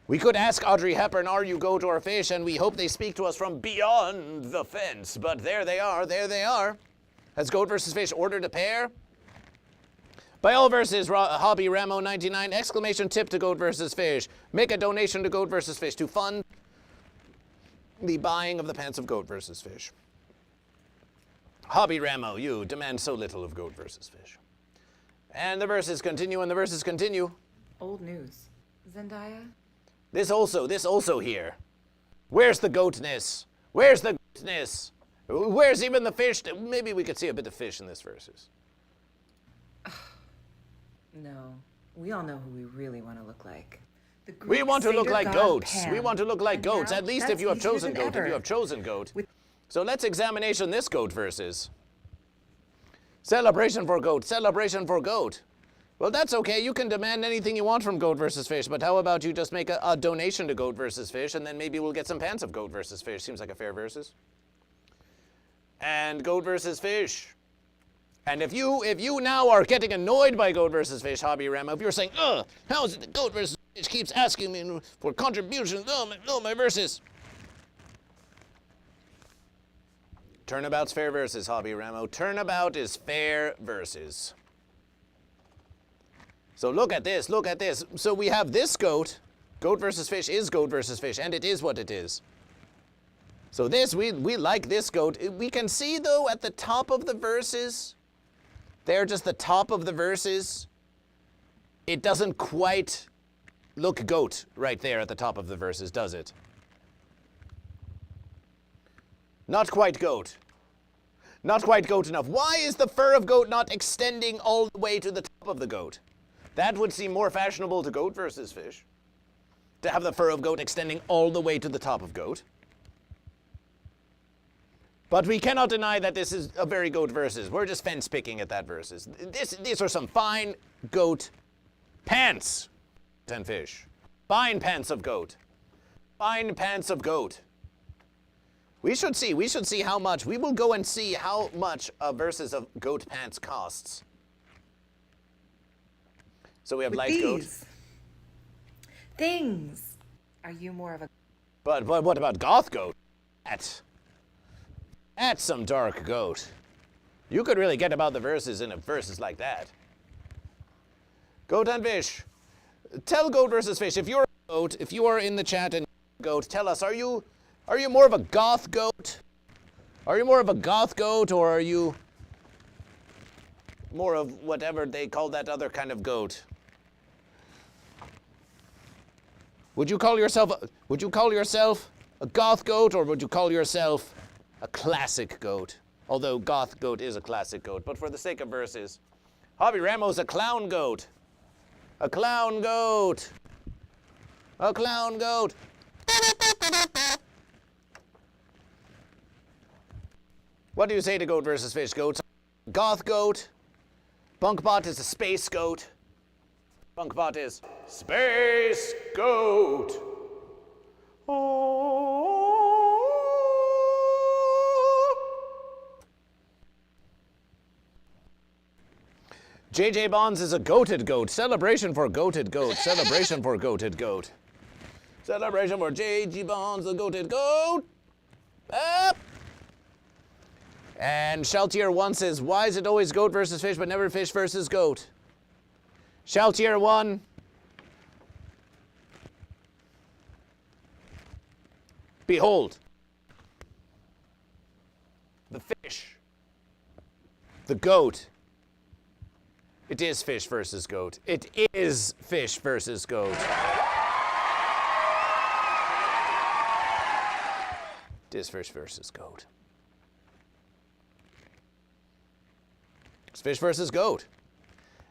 We could ask Audrey Hepburn, are you goat or fish? And we hope they speak to us from beyond the fence. But there they are. Has Goat versus Fish ordered a pair? By all verses, Hobby Ramo 99, exclamation tip to Goat versus Fish. Make a donation to Goat versus Fish to fund the buying of the pants of Goat versus Fish. Hobby Ramo, you demand so little of Goat versus Fish. And the verses continue. Old news. Zendaya? This also here. Where's the goatness? Where's even the fish? Maybe we could see a bit of fish in this versus. No, we all know who we really want to look like. The We Greek want to look satyr like god goats. Pan. We want to look like And goats. now At least if that's you have easier chosen than goat. If ever. you have chosen goat. With- So let's examination this goat versus. Celebration for goat. Celebration for goat. Well, that's okay. You can demand anything you want from Goat versus Fish, but how about you just make a donation to Goat versus Fish, and then maybe we'll get some pants of Goat versus Fish. Seems like a fair versus. And Goat versus Fish. And if you now are getting annoyed by Goat versus Fish, Hobby Ramo, if you're saying, how is it that Goat versus Fish keeps asking me for contributions? My versus. Turnabout's fair versus, Hobby Ramo. Turnabout is fair versus. So look at this, look at this. So we have this goat. Goat versus Fish is Goat versus Fish, and it is what it is. So this, we like this goat. We can see, though, at the top of the verses, they're just the top of the verses. It doesn't quite look goat right there at the top of the verses, does it? Not quite goat. Not quite goat enough. Why is the fur of goat not extending all the way to the top of the goat? That would seem more fashionable to Goat versus Fish. To have the fur of goat extending all the way to the top of goat. But we cannot deny that this is a very goat versus. We're just fence picking at that versus. These are some fine goat pants and fish. Fine pants of goat. Fine pants of goat. We should see how much. We will go and see how much a versus of goat pants costs. So we have With light these goat. things. Are you more of a... But what about goth goat? That's some dark goat. You could really get about the verses in a versus like that. Goat and Fish. Tell Goat versus Fish, if you're a goat, if you are in the chat and goat, tell us, are you more of a goth goat? Are you more of a goth goat, or are you more of whatever they call that other kind of goat? Would you call yourself a goth goat, or would you call yourself a classic goat? Although goth goat is a classic goat, but for the sake of verses, Hobby Ramo's a clown goat. A clown goat. A clown goat. What do you say to Goat versus Fish? Goats? Goth goat. Bunkbot is a space goat. Bunkbot is space goat. JJ Bonds is a goated goat. Celebration for goated goat. Celebration for goated goat. Celebration for JJ Bonds, the goated goat. Up. And Sheltier 1 says, why is it always goat versus fish, but never fish versus goat? Sheltier 1. Behold. The fish. The goat. It is fish versus goat. It is fish versus goat. It is fish versus goat. It's fish versus goat.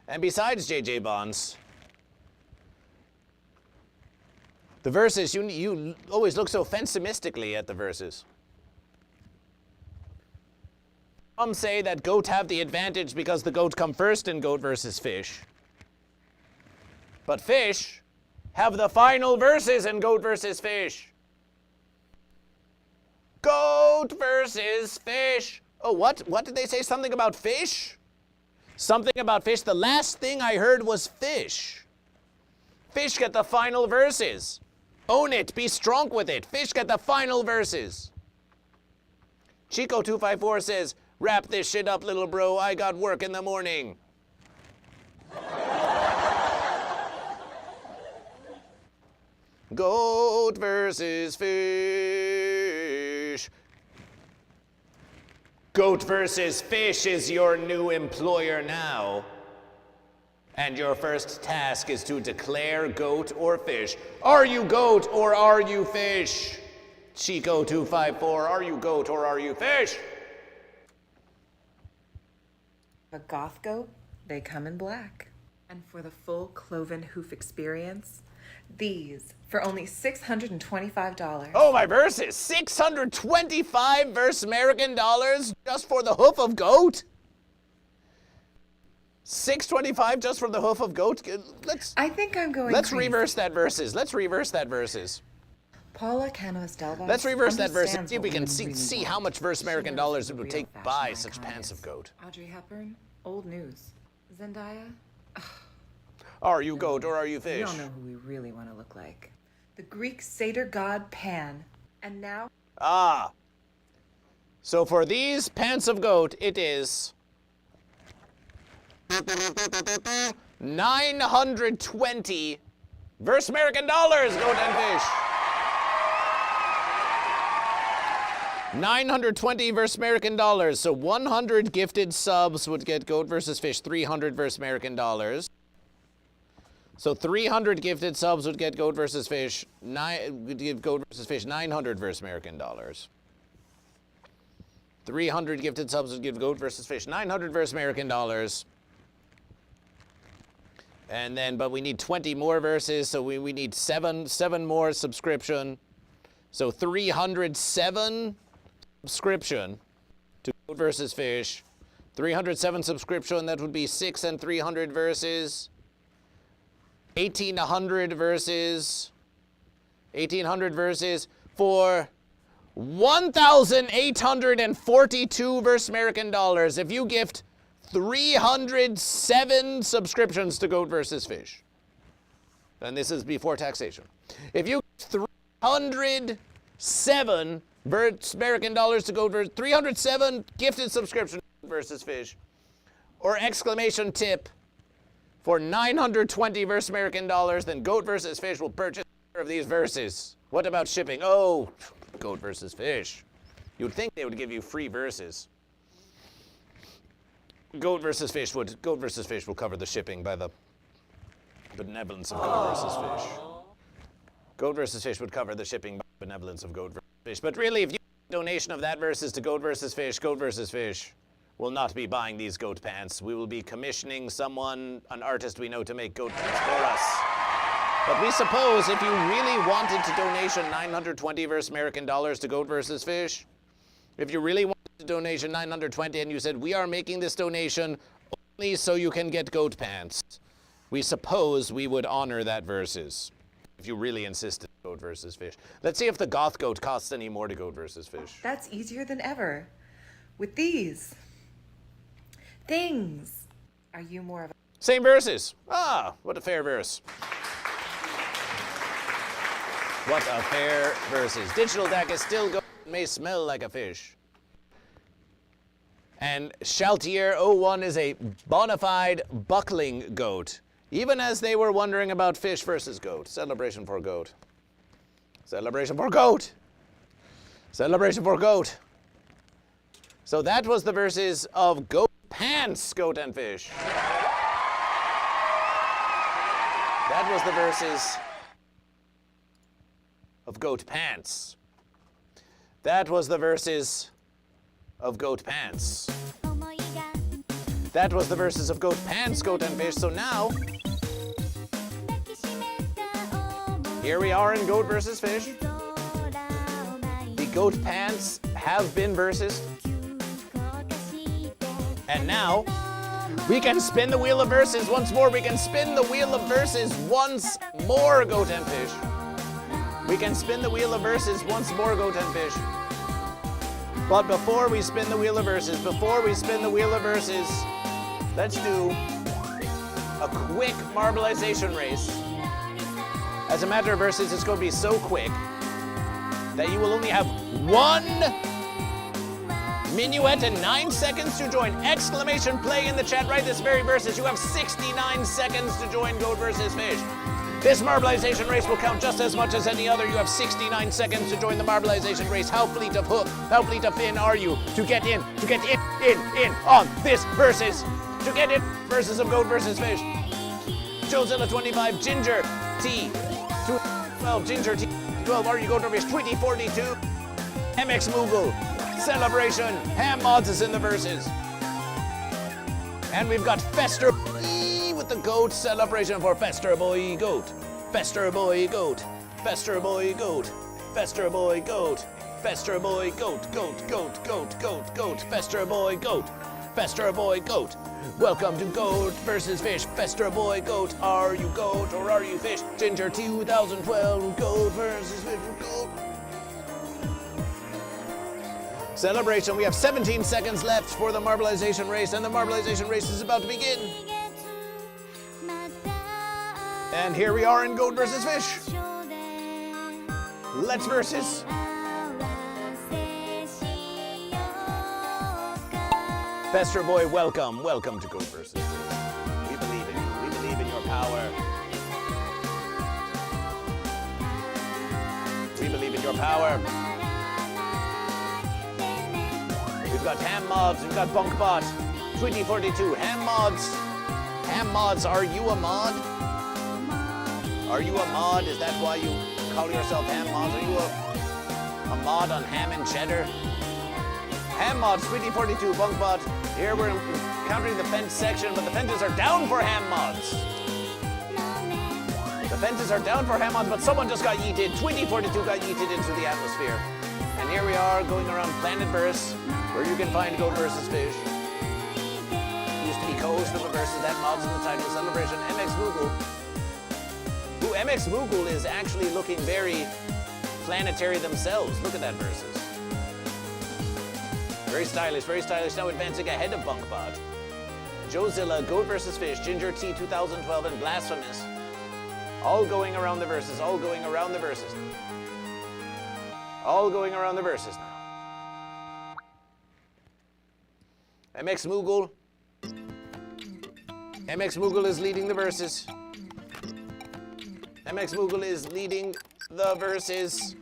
And besides JJ Bonds, the verses, you always look so pessimistically at the verses. Some say that goat have the advantage because the goat come first in Goat versus Fish. But fish have the final verses in Goat versus Fish. Goat versus Fish. Oh, what? What did they say? Something about fish? Something about fish. The last thing I heard was fish. Fish get the final verses. Own it. Be strong with it. Fish get the final verses. Chico254 says, wrap this shit up, little bro. I got work in the morning. Goat versus fish. Goat versus Fish is your new employer now. And your first task is to declare goat or fish. Are you goat or are you fish? Chico254, are you goat or are you fish? A goth goat, they come in black. And for the full cloven hoof experience, these for only $625. Oh, my verses, 625 verse American dollars just for the hoof of goat? 625 just for the hoof of goat? I think I'm going Let's crazy. reverse that verses. Let's reverse that verses. Paula Canoas Delvas. Let's reverse that verse and understands see if we what can women really see want. how much verse She American knows dollars who it the would real take to fashion buy icon such pants is. of goat. Audrey Hepburn, old news. Zendaya, Are you goat or are you we fish? all know who we really want to look like. The Greek satyr god Pan. And now, Ah. So for these pants of goat, it is 920 verse American dollars, goat and fish. 920 verse American dollars. So 100 gifted subs would get goat versus fish 300 verse American dollars. So 300 gifted subs would get goat versus fish. Would give goat versus fish 900 verse American dollars. 300 gifted subs would give goat versus fish 900 verse American dollars. And then, but we need 20 more verses, so we need seven more subscription. So 307 subscription to goat versus fish. 307 subscription, that would be 6 and 300 verses. 1,800 verses. 1,800 verses for 1,842 verse American dollars if you gift 307 subscriptions to goat versus fish. And this is before taxation. If you gift 307 verse American dollars to goat versus 307 gifted subscriptions to goat versus fish, or exclamation tip for 920 verse American dollars, then goat versus fish will purchase of these verses. What about shipping? Oh, goat versus fish. You'd think they would give you free verses. Goat versus fish will cover the shipping by the benevolence of goat versus fish. Goat versus fish would cover the shipping by the benevolence of goat versus fish. But really, if you donation of that verses to goat versus fish will not be buying these goat pants. We will be commissioning someone, an artist we know, to make goat pants for us. But we suppose if you really wanted to donation 920 verse American dollars to goat versus fish, if you really wanted to donation 920 and you said, we are making this donation only so you can get goat pants, we suppose we would honor that verses. If you really insisted goat versus fish. Let's see if the goth goat costs any more to goat versus fish. that's easier than ever. With these things, are you more of a Same verses. Ah, what a fair verse. What a fair verses. Digital deck is still goat, may smell like a fish. And Shaltier01 is a bona fide buckling goat. Even as they were wondering about fish versus goat. Celebration for goat. Celebration for goat. Celebration for goat. So that was the verses of goat pants, goat and fish. That was the verses of goat pants. That was the verses of goat pants. That was the verses of goat pants, goat and fish. So now, here we are in goat versus fish. The goat pants have been verses. And now, we can spin the wheel of verses once more. We can spin the wheel of verses once more, goat and fish. We can spin the wheel of verses once more, goat and fish. But before we spin the wheel of verses, let's do a quick marbleization race. As a matter of verses, it's going to be so quick that you will only have 1 minuet and 9 seconds to join. Exclamation play in the chat right this very verses. You have 69 seconds to join goat versus fish. This marbleization race will count just as much as any other. You have 69 seconds to join the marbleization race. How fleet of hoof, how fleet of fin are you to get in on this versus, to get in versus of goat versus fish. Jozilla 25, Ginger T, 12, Ginger T, 2012 Are You Goat or Fish 2042. MX Moogle, Celebration, Ham Mods is in the verses. And we've got Fester with the goat celebration for Fester Boy Goat. Fester Boy Goat, Fester Boy Goat, Fester Boy Goat, Fester Boy Goat, Goat, Fester Boy Goat, Fester Boy Goat. Welcome to Goat versus Fish, Fester Boy Goat. Are you goat or are you fish? Ginger 2012, Goat versus Fish, Goat. Celebration, we have 17 seconds left for the marbleization race, and the marbleization race is about to begin. And here we are in Goat versus Fish. Let's versus. Fester Boy, welcome to Goat versus Fish. We believe in you, we believe in your power. We believe in your power. We've got Ham Mods, we've got Bunkbot, 2042, Ham Mods. Ham Mods, are you a mod? Are you a mod? Is that why you call yourself Ham Mods? Are you a mod on ham and cheddar? Ham Mods, 2042, Bunkbot. Here we're encountering the fence section, but the fences are down for Ham Mods. The fences are down for Ham Mods, but someone just got yeeted. 2042 got yeeted into the atmosphere. And here we are going around Planetverse, where you can find Goat versus Fish. Used to be co-host of the versus that mods in the title celebration. MX Moogle. Who MX Moogle is actually looking very planetary themselves. Look at that versus. Very stylish, now advancing ahead of Bunkbot. Joezilla, Goat versus Fish, Ginger T 2012, and Blasphemous. All going around the verses, all going around the verses. All going around the verses now. MX Moogle. MX Moogle is leading the verses. MX Moogle is leading the verses.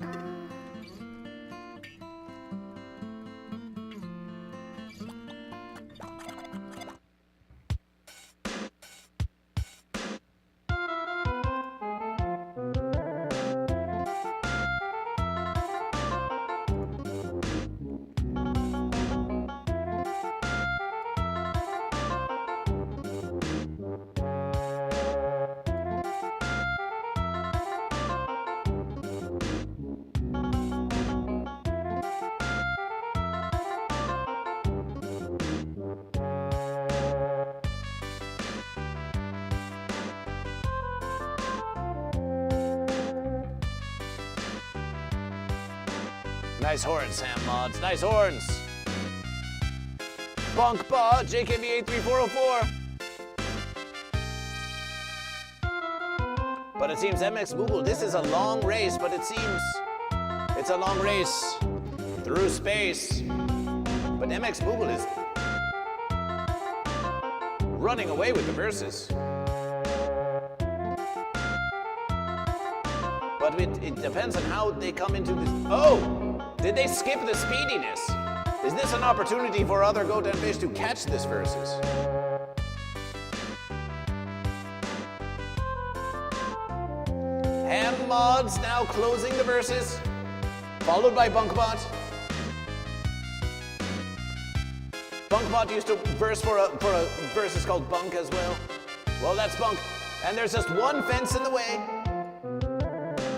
Nice horns, Ham Mods. Nice horns. Bunkbot, JKB83404. But it seems MX Moogle, this is a long race, but it seems it's a long race through space. But MX Moogle is running away with the verses. But it depends on how they come into this. Oh! Did they skip the speediness? Is this an opportunity for other Goat and Fish to catch this versus? Ham Mods now closing the verses, followed by Bunkbot. Bunkbot used to verse for a versus called Bunk as well. Well, that's Bunk. And there's just one fence in the way.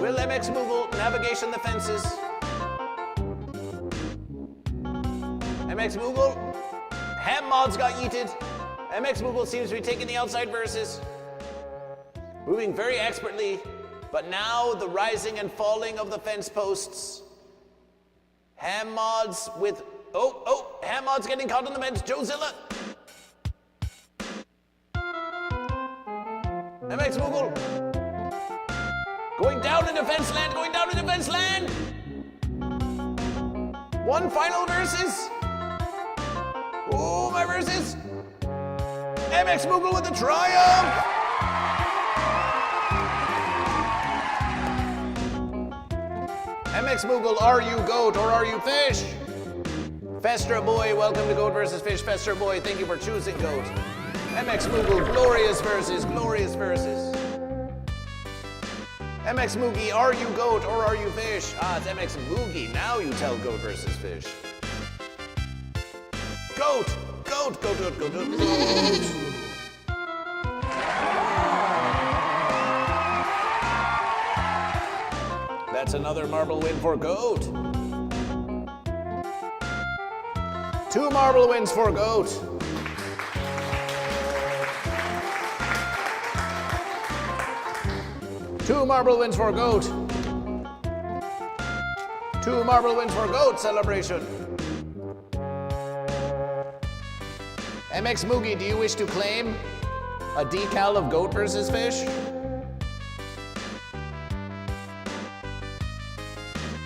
Will MX Moogle navigation the fences? MX Moogle, Ham Mods got yeeted. MX Moogle seems to be taking the outside verses. Moving very expertly, but now the rising and falling of the fence posts. Ham Mods with, Ham Mods getting caught on the fence. Joezilla. MX Moogle. Going down in defense land, going down in defense land. One final versus. Oh, my versus. MX Moogle with the triumph. MX Moogle, are you Goat or are you Fish? Fester Boy, welcome to Goat versus Fish. Fester Boy, thank you for choosing Goat. MX Moogle, glorious verses, glorious verses. MX Moogie, are you goat or are you fish? Ah, it's MX Moogie. Now you tell goat versus fish. Goat! Goat, goat, goat, goat, goat, goat! That's another marble win for goat. 2 marble wins for goat. Two marble wins for goat. 2 marble wins for goat celebration. MX Moogie, do you wish to claim a decal of goat versus fish?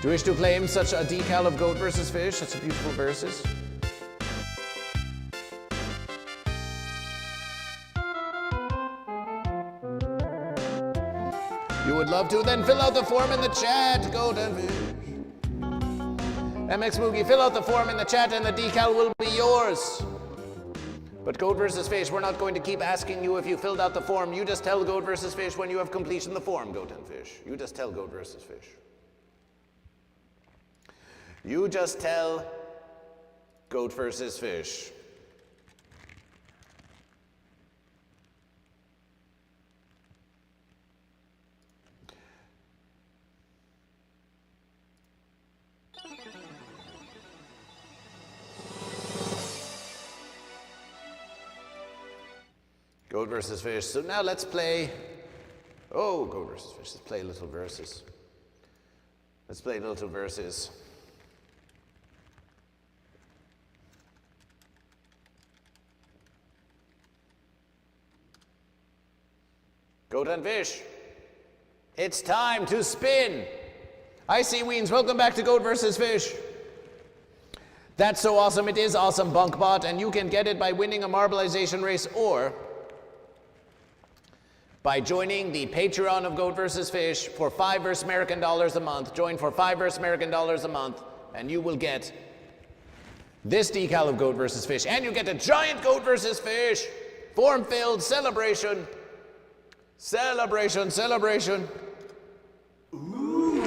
Do you wish to claim such a decal of goat versus fish? Such a beautiful verses. You would love to? Then fill out the form in the chat, goat and fish. MX Moogie, fill out the form in the chat and the decal will be yours. But goat versus fish, we're not going to keep asking you if you filled out the form. You just tell goat versus fish when you have completion the form, goat and fish. You just tell goat versus fish. You just tell goat versus fish. Goat versus fish. So now let's play. Oh, goat versus fish. Let's play little verses. Let's play little verses. Goat and fish. It's time to spin. I see Weens. Welcome back to Goat versus Fish. That's so awesome. It is awesome, Bunkbot, and you can get it by winning a marbleization race or by joining the Patreon of Goat vs. Fish for $5 versus American dollars a month. Join for $5 versus American dollars a month, and you will get this decal of Goat vs. Fish, and you get a giant Goat vs. Fish form-filled celebration. Celebration, celebration. Ooh.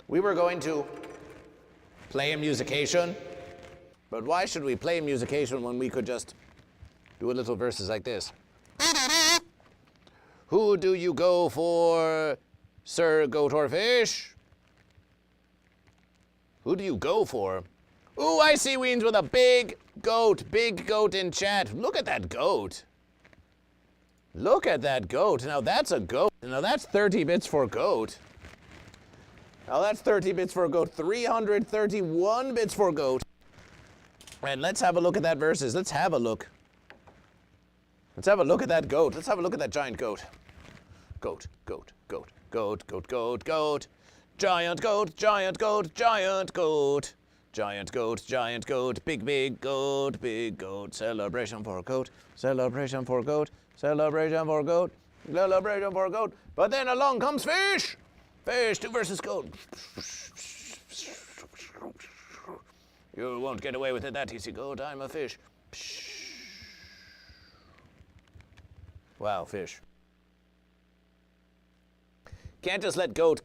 We were going to play a musication, but why should we play a musication when we could just do a little verses like this? Who do you go for, Sir Goat or Fish? Who do you go for? Ooh, I see Weens with a big goat in chat. Look at that goat. Look at that goat. Now that's a goat. Now that's 30 bits for goat. Now that's 30 bits for goat. 331 bits for goat. And let's have a look at that verses. Let's have a look. Let's have a look at that goat. Let's have a look at that giant goat. Goat, goat, goat, goat, goat, goat, goat. Giant goat, giant goat, giant goat. Giant goat, giant goat, big goat, big goat. Celebration for goat, celebration for goat, celebration for goat, celebration for goat. But then along comes Fish. Fish 2 versus goat. You won't get away with it, that easy, goat. I'm a fish. Wow, Fish. Can't just let goat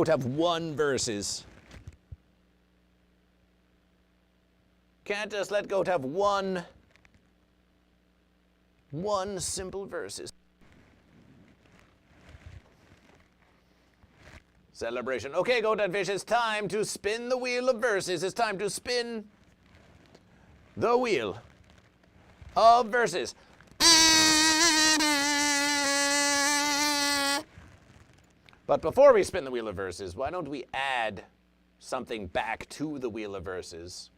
have one verses. Can't just let goat have one simple verses. Celebration. Okay, Goat and Fish, it's time to spin the wheel of verses. It's time to spin the wheel of verses. But before we spin the wheel of verses, why don't we add something back to the wheel of verses?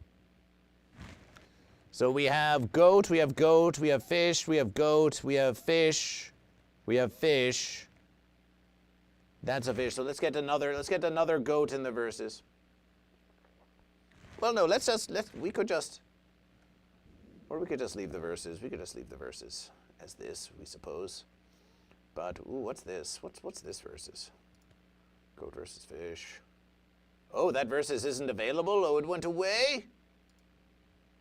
So we have goat, we have fish, we have goat, we have fish, we have fish. That's a fish. So let's get another goat in the verses. Well, no, we could just leave the verses. We could just leave the verses as this, we suppose. But, ooh, what's this? What's this versus? Goat versus fish. Oh, that versus isn't available? Oh, it went away?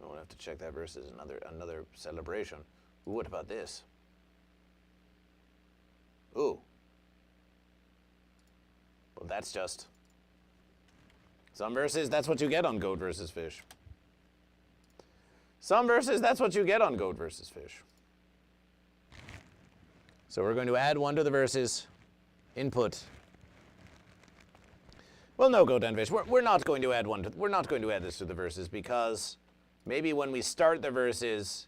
Oh, we'll have to check that versus another celebration. Ooh, what about this? Ooh. Well, that's just... Some verses, that's what you get on Goat versus Fish. Some verses, that's what you get on Goat versus Fish. So we're going to add one to the verses. Input. Well, no, Goat and Fish. We're not going to add one. We're not going to add this to the verses because maybe when we start the verses,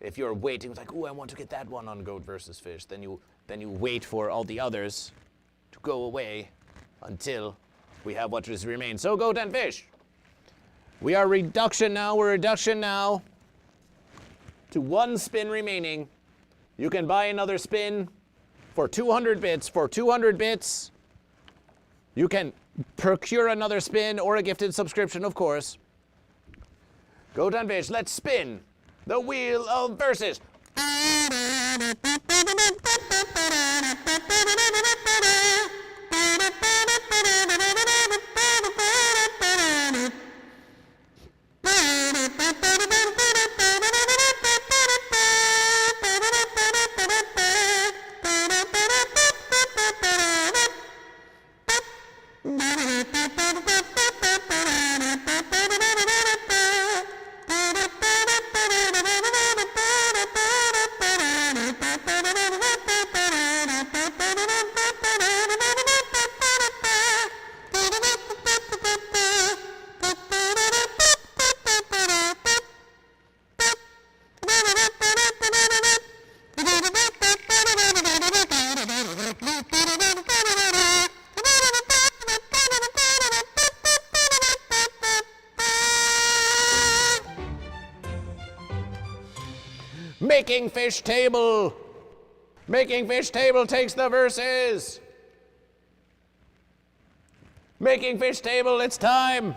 if you're waiting, it's like, ooh, I want to get that one on Goat versus Fish. Then you wait for all the others to go away until we have what just remains. So Goat and Fish. We are reduction now. We're reduction now to one spin remaining. You can buy another spin for 200 bits. For 200 bits, you can procure another spin or a gifted subscription, of course. Goat and Fish, let's spin the wheel of verses. Making Fish Table. Making Fish Table takes the verses. Making Fish Table, it's time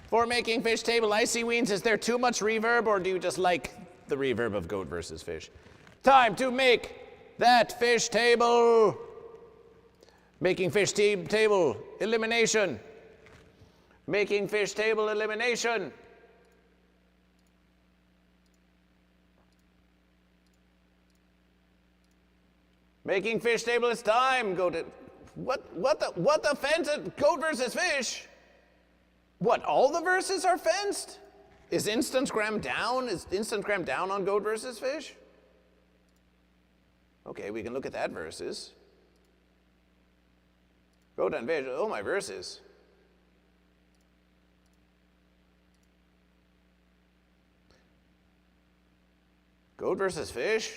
for Making Fish Table. Icy Weens, is there too much reverb or do you just like the reverb of Goat versus Fish? Time to make that fish table. Making Fish Table, elimination. Making Fish Table, elimination. Making Fish Table, it's time. Go to what the fence at Goat versus Fish? What, all the verses are fenced? Is Instagram down? Is Instagram down on Goat versus Fish? Okay, we can look at that verses. Goat and Fish, oh my verses. Goat versus Fish?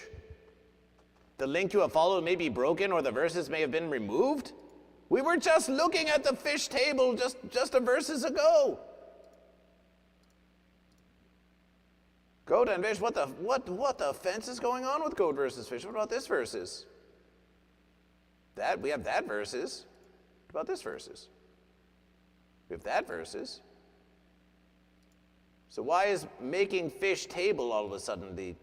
The link you have followed may be broken or the verses may have been removed? We were just looking at the fish table just a verses ago. Goat and Fish, what the fence is going on with Goat versus Fish? What about this verses? That, we have that verses. What about this verses? We have that verses. So why is Making Fish Table all of a sudden the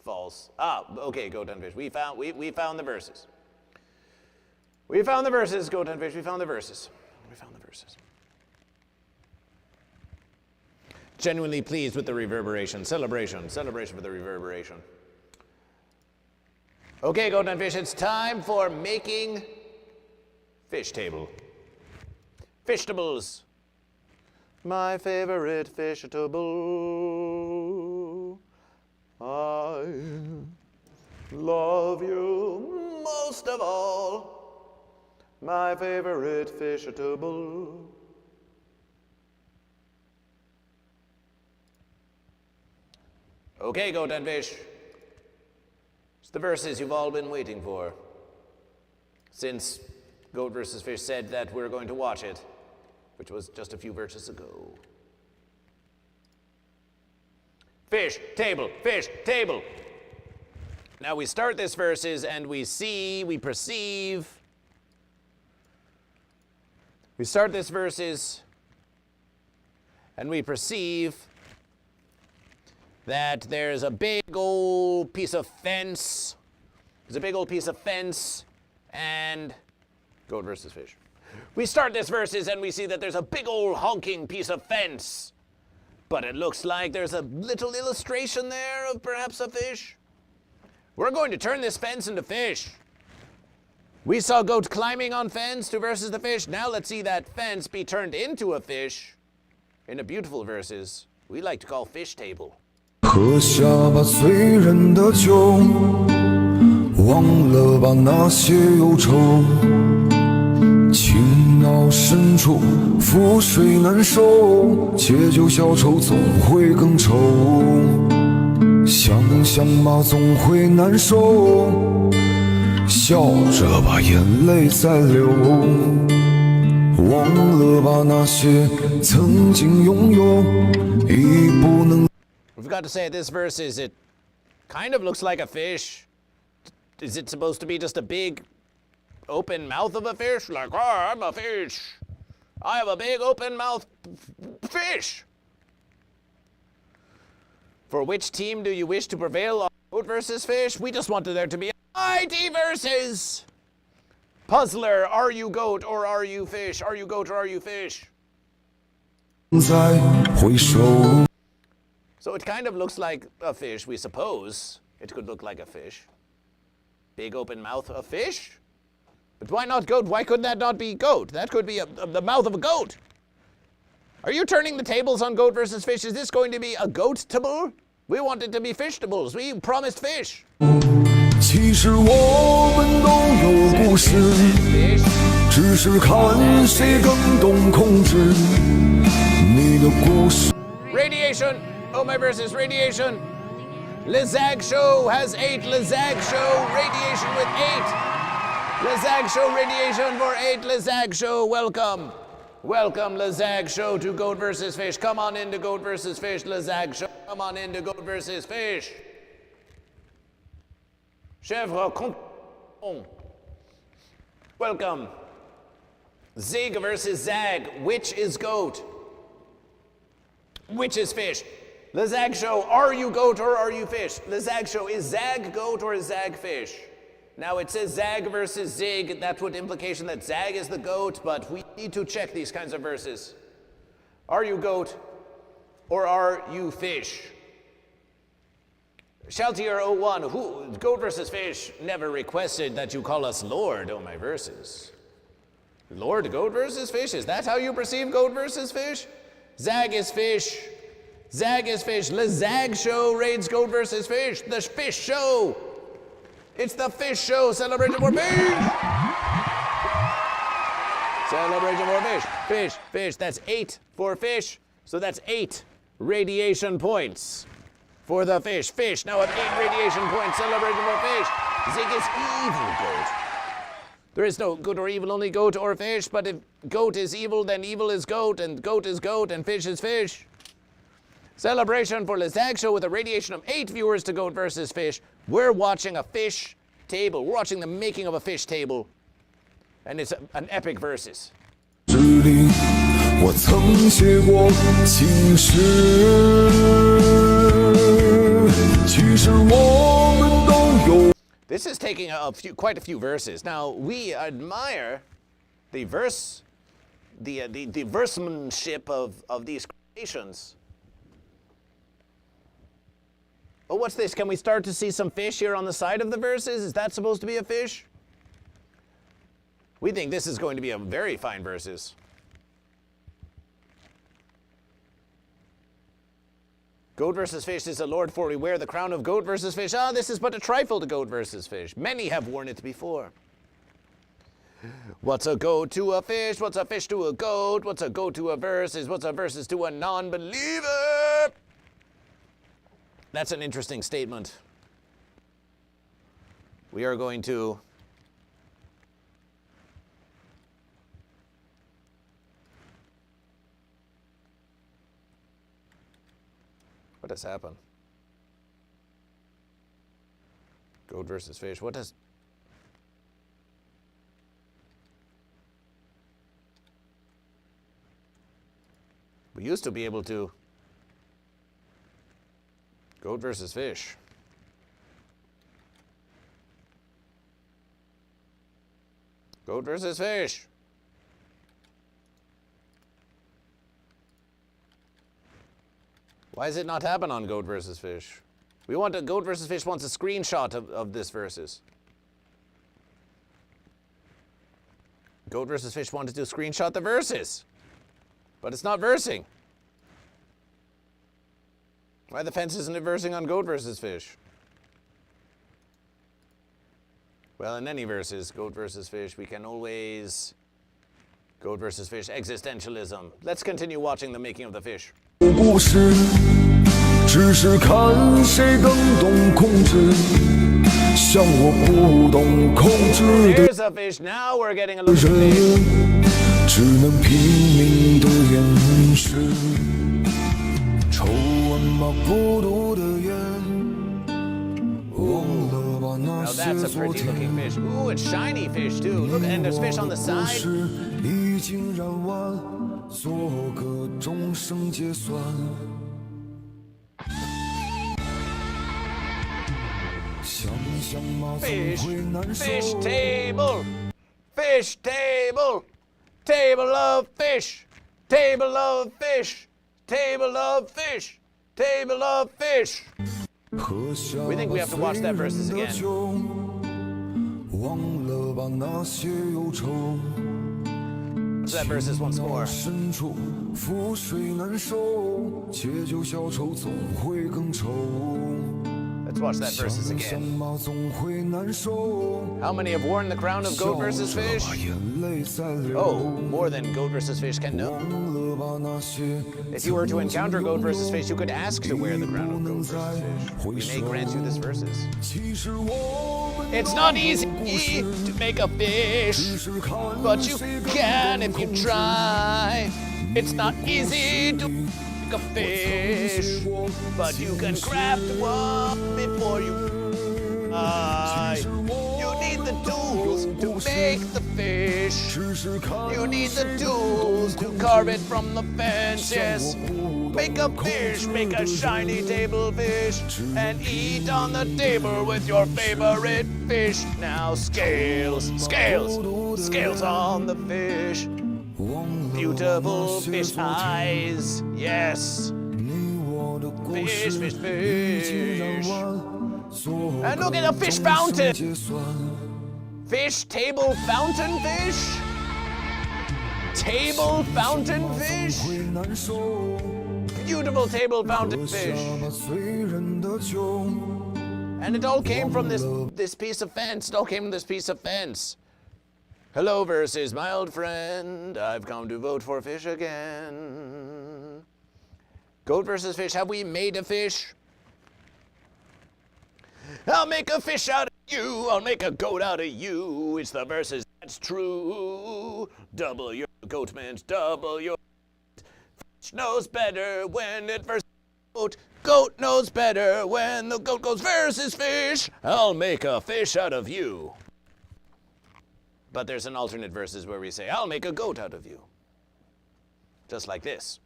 false? Ah, okay, Goat and Fish. We found the verses. We found the verses, Goat and Fish. We found the verses. We found the verses. Genuinely pleased with the reverberation. Celebration for the reverberation. Okay, Goat and Fish, it's time for Making Fish Table. Fishtables. My favorite fishtable. I love you most of all. My favorite fishtable. Okay, Goat and Fish. It's the verses you've all been waiting for. Since Goat versus Fish said that we're going to watch it, which was just a few verses ago. Fish table, fish table. Now we start this verses and we perceive. We start this verses and we perceive that there's a big old piece of fence There's a big old piece of fence, and goat versus fish. We start this versus and we see that there's a big old honking piece of fence. But it looks like there's a little illustration there of perhaps a fish. We're going to turn this fence into fish. We saw goat climbing on fence to versus the fish. Now let's see that fence be turned into a fish in a beautiful versus we like to call fish table. 喝下吧醉人的酒，忘了吧那些忧愁。情到深处，覆水难收，借酒消愁总会更愁。想想吧，总会难受，笑着吧，眼泪在流。忘了吧那些曾经拥有，已不能。 We've got to say this versus it kind of looks like a fish. Is it supposed to be just a big open mouth of a fish? Like, oh, I'm a fish. I have a big open mouth fish. For which team do you wish to prevail on goat versus fish? We just wanted there to be a mighty versus. Puzzler, are you goat or are you fish? Are you goat or are you fish? 再回首。 So it kind of looks like a fish, we suppose. It could look like a fish. Big open mouth of fish? But why not goat? Why could that not be goat? That could be the mouth of a goat. Are you turning the tables on goat versus fish? Is this going to be a goat-table? We want it to be fish-tables. We promised fish. 其实我们都有故事，只是看谁更懂控制你的故事。 Radiation. Oh, my versus radiation. Lizag Show has 8. Lizag Show radiation with 8. Lizag Show radiation for 8. Lizag Show, welcome. Welcome, Lizag Show, to goat versus fish. Come on into goat versus fish, Lizag Show. Come on into goat versus fish. Chèvre Compton. Welcome. Zig versus Zag. Which is goat? Which is fish? The Zag Show, are you goat or are you fish? The Zag Show, is Zag goat or is Zag fish? Now it says Zag versus Zig. That would implication that Zag is the goat, but we need to check these kinds of verses. Are you goat or are you fish? Shaltier01, who, goat versus fish, never requested that you call us Lord, oh my verses. Lord goat versus fish, is that how you perceive goat versus fish? Zag is fish. Zag is fish. The Zag Show raids goat versus fish. The fish show. It's the fish show. Celebration for fish. Celebration for fish. Fish, fish. That's 8 for fish. So that's 8 radiation points for the fish. Fish now at 8 radiation points. Celebration for fish. Zig is evil goat. There is no good or evil, only goat or fish. But if goat is evil, then evil is goat, and goat is goat, and fish is fish. Celebration for the Zag Show with a radiation of 8 viewers to goat versus fish. We're watching a fish table. We're watching the making of a fish table. And it's an epic versus. 纸里我曾写过情诗，其实我们都有。 This is taking quite a few verses. Now, we admire the versemanship of these creations. Oh, what's this? Can we start to see some fish here on the side of the verses? Is that supposed to be a fish? We think this is going to be a very fine verses. Goat versus fish is a lord, for we wear the crown of goat versus fish. Ah, this is but a trifle to goat versus fish. Many have worn it before. What's a goat to a fish? What's a fish to a goat? What's a goat to a versus? What's a versus to a non-believer? That's an interesting statement. We are going to what has happened? Goat versus fish. What does... We used to be able to... Goat versus fish. Goat versus fish. Why does it not happen on Goat versus Fish? We want a Goat versus Fish wants a screenshot of this versus. Goat versus Fish wanted to screenshot the versus. But it's not versing. Why the fence isn't it versing on Goat versus Fish? Well, in any versus, Goat versus Fish, we can always... Goat versus Fish, existentialism. Let's continue watching the making of the fish. 故事只是看谁更懂控制，像我不懂控制的 There's a fish. Now we're getting a little fish. 人，只能拼命的掩饰，抽完吧孤独的烟，忘了吧那 Now 些 that's a 昨 pretty 天。 looking fish. Ooh, it's shiny fish too. Look, and there's fish on the 故 side. 事已经燃完，做个终生结算。想想嘛，总 Fish, 会难受。 fish table, fish table, table of fish, table of fish, table of fish, table of fish. 喝下 We think we have to watch that versus 醉人的 again. 酒，忘了吧那些忧愁。 Let's that versus once 情 more. 到深处，覆水难收，解救小愁总会更愁。 Let's watch that 想 versus 想 again. 嘛，总会难受。 How many have worn the crown of goat versus 笑着 fish? 把眼泪在流。 Oh, more than goat versus fish can know. 忘了吧那些 If you were to encounter goat versus fish, you could ask to wear the crown of goat versus fish. We may grant you this versus. 其实我们 It's not easy to make a fish, 只是看 but you 谁更 can 懂 if you 控制 try. It's not easy to make a fish, but you can craft one before you fry. You need the tools to make the fish. 只是看 You need the 谁更 tools 懂 to 控 carve 制 it from the fence, yes. Make a fish, make a shiny table fish, and eat on the table with your favorite fish. Now scales, scales, scales on the fish. 忘了吧 Beautiful 那些 fish 昨天 eyes, yes. 你我的故 Fish, 事 fish, 已经燃 fish. 完，做 And look at 个 the fish 终 fountain. 生结算。 Fish table fountain fish? Table fountain fish? 会难受， Beautiful table fountain 喝下 fish. 吧醉人的酒。 And it all came from this piece of fence. It all came from this piece of fence. Hello, versus my old friend. I've come to vote for fish again. Goat versus fish. Have we made a fish? I'll make a fish out of you. I'll make a goat out of you. It's the versus that's true. Double your goat meant double your. Fish knows better when it versus goat. Goat knows better when the goat goes versus fish. I'll make a fish out of you. But there's an alternate verses where we say, I'll make a goat out of you. Just like this.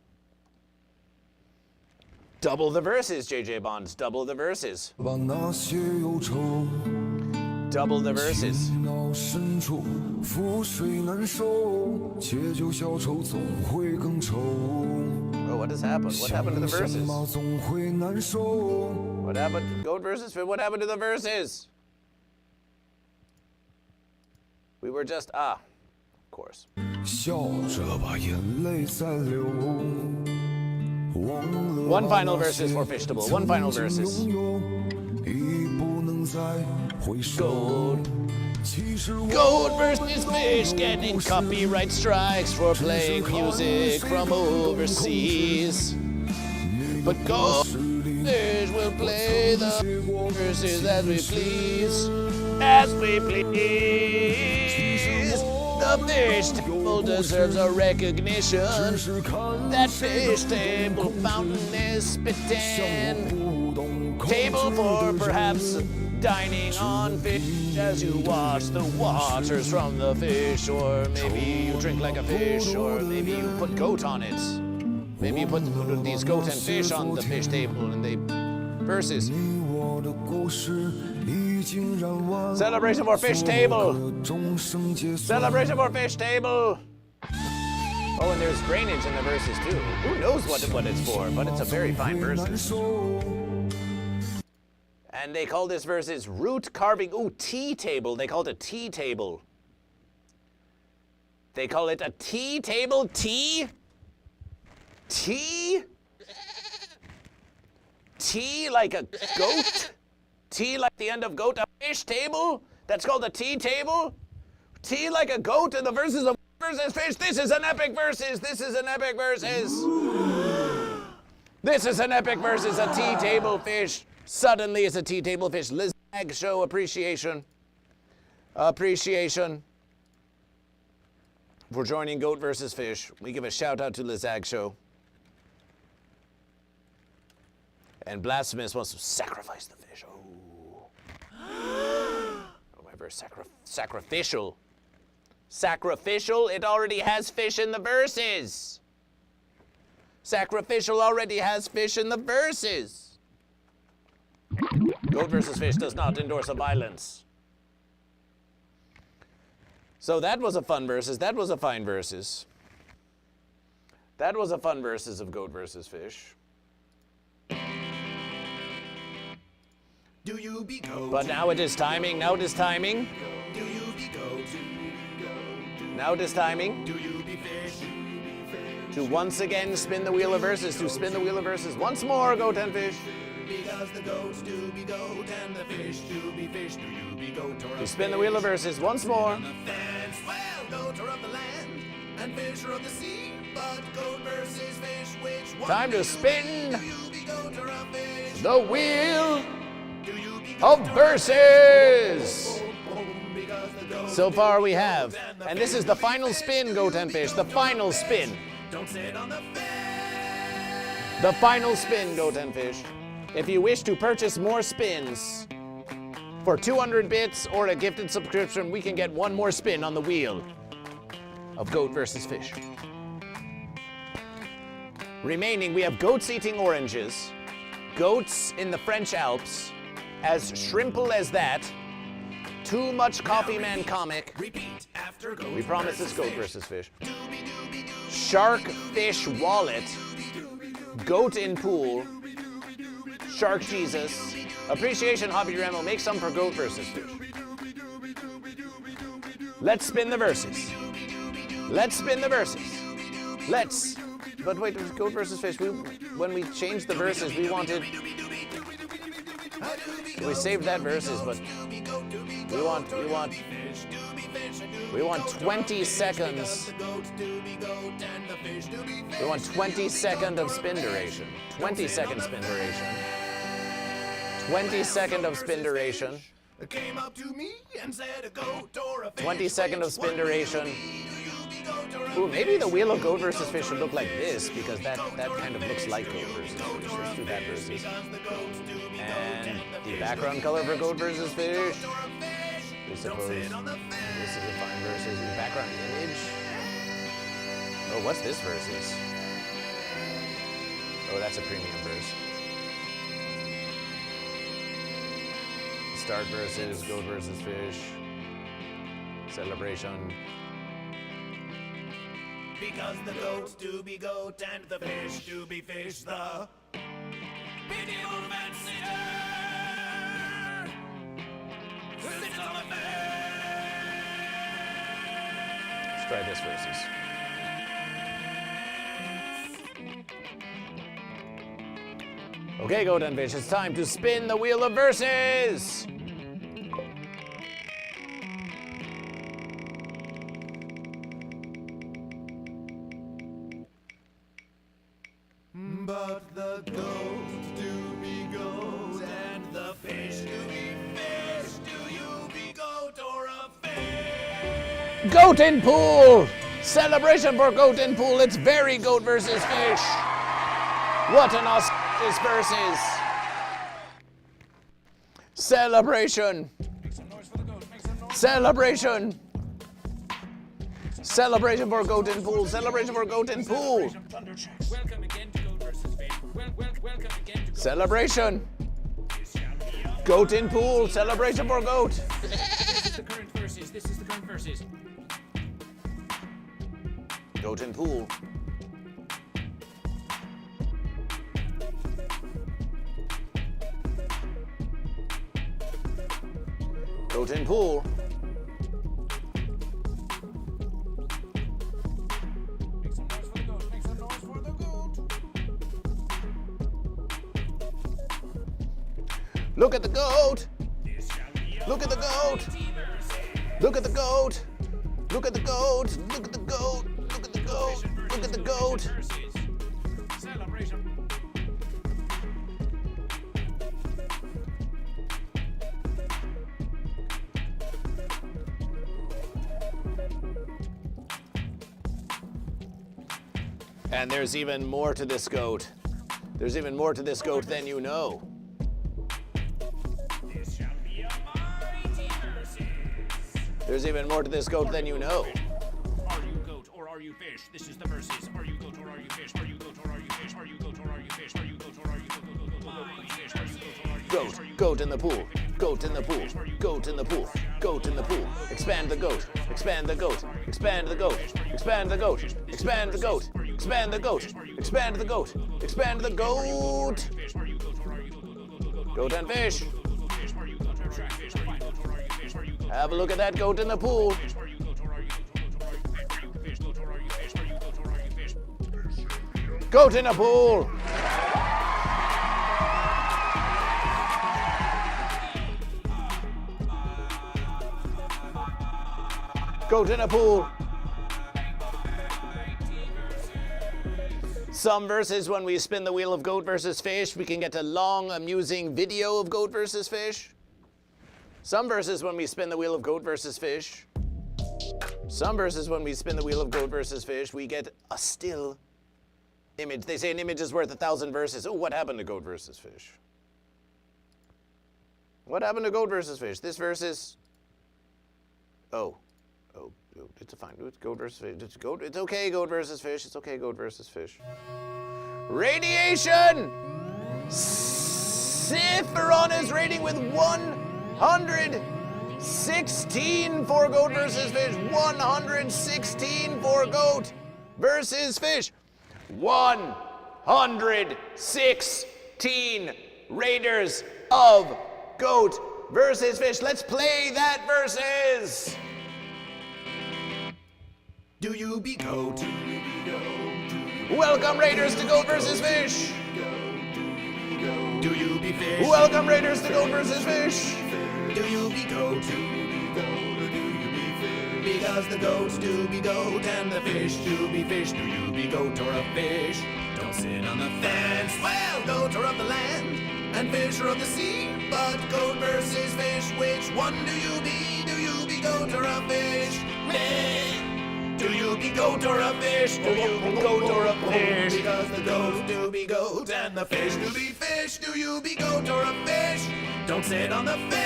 Double the verses, JJ Bonds. Double the verses. 把那些忧愁， Double the verses. 情到深处，覆水难收，解救小愁总会更愁。 Oh, what has happened? What happened to the 想 verses? 嘛，总会难受。 What happened? Goat versus fish. What happened to the verses? We were just, of course. 笑着把眼泪在流。忘了 One 吧 final 那 verses 些 for Fishtable. One final 曾经 verses. 拥有已不能再回首。其实我 Goat versus fish getting copyright strikes for playing music from overseas. But goat fish will play the verses as we please. As we please. The fish table deserves a recognition. That fish table fountain is spitting. Table for perhaps dining on fish as you watch the waters from the fish. Or maybe you drink like a fish, or maybe you put goat on it. Maybe you put these goat and fish on the fish table and they versus. 你我的故事已 Celebration for fish table. 钟声结算。 Celebration for fish table. Oh, and there's drainage in the verses too. Who knows what it's for, but it's a very fine verse. And they call this verses root carving. Ooh, tea table. They call it a tea table. They call it a tea table. Tea? Tea? Tea like a goat? Tea like the end of goat? A fish table? That's called a tea table? Tea like a goat and the verses of versus fish. This is an epic verses. This is an epic verses. This is an epic verses. A tea table fish. Suddenly it's a tea table fish. Lizag show appreciation. Appreciation for joining Goat versus Fish. We give a shout out to Lizag show. And Blasphemous wants to sacrifice the fish. Oh, my verse sacrificial. Sacrificial, it already has fish in the verses. Sacrificial already has fish in the verses. Goat versus Fish does not endorse a violence. So that was a fun verses. That was a fine verses. That was a fun verses of Goat versus Fish. Do you be goat? But now it is timing. Now it is timing. Do you be goat? Now it is timing Do you be fish? to once again spin the wheel of verses. To spin the wheel of verses once more, Goat and Fish. Because the goats do be goat and the fish do be fish. Do you be goat or To a spin the wheel of verses once more. fence? Well, goat are of the land and fish are of the sea. But goat versus fish, which one? Time to spin Do you be goat or a fish? the wheel Do you be goat of verses. because the goat So far we have. And this is the final spin, Goat and Fish. The final spin. don't sit on the fence? The final spin, Goat and Fish. If you wish to purchase more spins for 200 bits or a gifted subscription, we can get one more spin on the wheel of Goat versus Fish. Remaining, we have goats eating oranges, goats in the French Alps, as shrimple as that, too much coffee man comic. Repeat after goat. We promise it's Goat versus Fish. Dooby dooby doo. Shark fish wallet, goat in pool, Shark Jesus, appreciation Hobby Remo, make some for Goat versus Fish. Let's spin the verses. Let's spin the verses. Let's. But wait, Goat versus Fish. When we changed the verses, we wanted. We saved that verses, but we want 20 seconds. We want 20 seconds of spin duration. 20 second spin duration. 20 second of spin duration. Came up to me and said a goat or a fish. 20 second of spin Which duration. one do you be goat or a Ooh, maybe the wheel of Goat versus Fish should look like this because that kind of looks like Goat versus Fish. Let's do that versus. because the goats do be And the background color for Goat versus Fish. We suppose this is on the a fine versus. The background image. Oh, what's this versus? Oh, that's a premium verse. Start versus Goat versus Fish. Celebration. Because the goats do be goat and the fish do be fish. The medieval fancier sits on the fence. Let's try this versus. Okay, Goat and Fish, it's time to spin the wheel of verses. But the goats do be goat and the fish do be fish. Do you be goat or a fish? Goat in pool! Celebration for Goat in pool. It's very Goat versus Fish. What an auspicious versus. Celebration. Make some noise for the goat. Make some noise. Celebration. Celebration for Goat in pool. Celebration for Goat in pool. Thunder checks. Welcome again to Goat versus Fish. Welcome again to Goat Celebration. This shall be a Goat in pool. Celebration for goat. This is the current versus. This is the current versus. Goat in pool. Goat in pool. Make some noise for the goat. Make some noise for the goat. Look at the goat. Look at the goat. Look at the goat. Look at the goat. Look at the goat. Look at the goat. Look at the goat. Celebration. And there's even more to this goat. There's even more to this goat than you know. This shall be a mighty versus. There's even more to this goat than you know. Are you goat or are you fish? This is the versus. Are you goat or are you fish? Are you goat or are you fish? Are you goat or are you fish? Are you goat or are you fish? Are you goat or are you Goat, goat in the pool, goat in the pool, goat in the pool, goat in the pool. Expand the goat, expand the goat, expand the goat, expand the goat, expand the goat, expand the goat, expand the goat, expand the goat. Goat and fish. Have a look at that goat in the pool. Goat in the pool. Goat in a pool. Some verses when we spin the wheel of goat versus fish, we can get a long, amusing video of goat versus fish. Some verses when we spin the wheel of goat versus fish. Some verses when we spin the wheel of goat versus fish, we get a still image. They say an image is worth 1,000 verses. Oh, what happened to goat versus fish? What happened to goat versus fish? This verse is... Oh, it's fine. It's goat versus fish. It's goat. It's okay, goat versus fish. It's okay, goat versus fish. Radiation! Sifferon is rating with 116 for goat versus fish. 116 for goat versus fish. 116 Raiders of goat versus fish. Let's play that versus. Do you be goat? Welcome Raiders to goat versus fish. Do you be fish? Welcome Raiders to goat versus fish. Do you be goat? Because the goats do be goat and the fish do be fish. Do you be goat or a fish? Don't sit on the fence. Well, goat are of the land and fish are of the sea. But goat versus fish, which one do you be? Do you be goat or a fish? Meh. Do you be goat or a fish? Do you be goat or a fish? Because the goats do be goat and the fish do be fish. Do you be goat or a fish? Don't sit on the fence.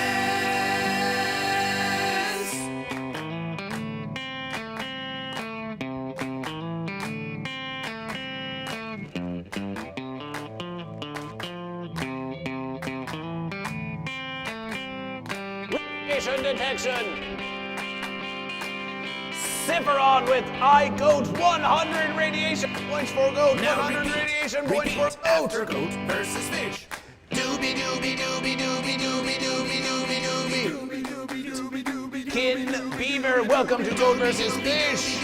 Radiation detection. Sifferon with iGoat, 100 radiation points for goat, Now 100 repeat, radiation points for repeat goat. after goat versus fish. Doobie doobie doobie doobie doobie doobie doobie doobie doobie. Kin Beaver, welcome to Goat versus Fish.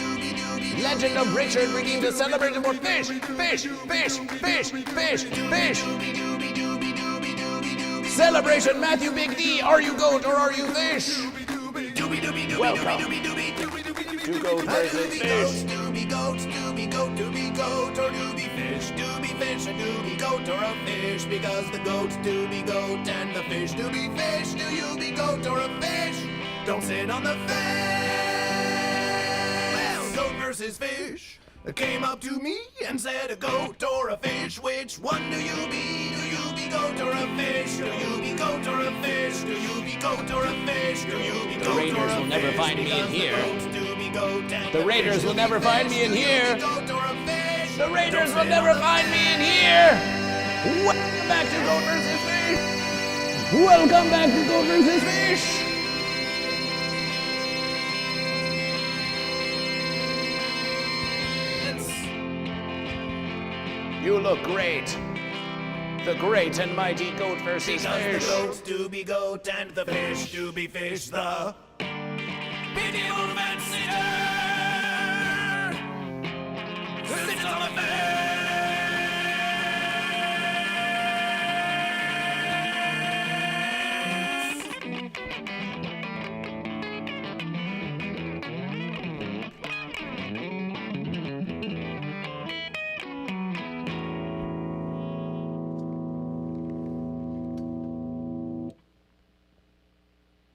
Legend of Richard redeemed to celebrate for fish, fish, fish, fish, fish, fish. Celebration Matthew Big D, are you goat or are you fish? Welcome to Goat versus Fish. Doobie goats, doobie goat, doobie goat, or doobie fish, doobie fish, a doobie goat or a fish, because the goats doobie goat and the fish doobie fish. Do you be goat or a fish? Don't sit on the fence. Well, goat versus fish came up to me and said, a goat or a fish, which one do you be? Do you be goat or a fish? Do you be goat or a fish? Do you be goat or a fish? Do you be goat or a fish? The Raiders will never find me in here. The Raiders will never find me in here. The Raiders will sit never on the find me in here. Welcome back to Goat versus Fish. Welcome back to Goat vs. Fish! You look great. The great and mighty goat versus Because fish. the goat do be goat and the fish do be fish. The medieval fancier sits on the fence.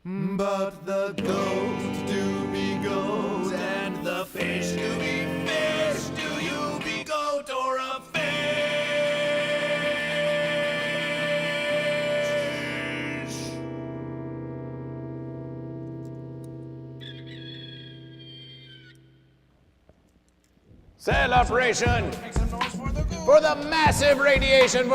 But the goat do be goat and the fish do be fish. Do you be goat or a fish? Celebration Make some noise for the goat. for the massive radiation,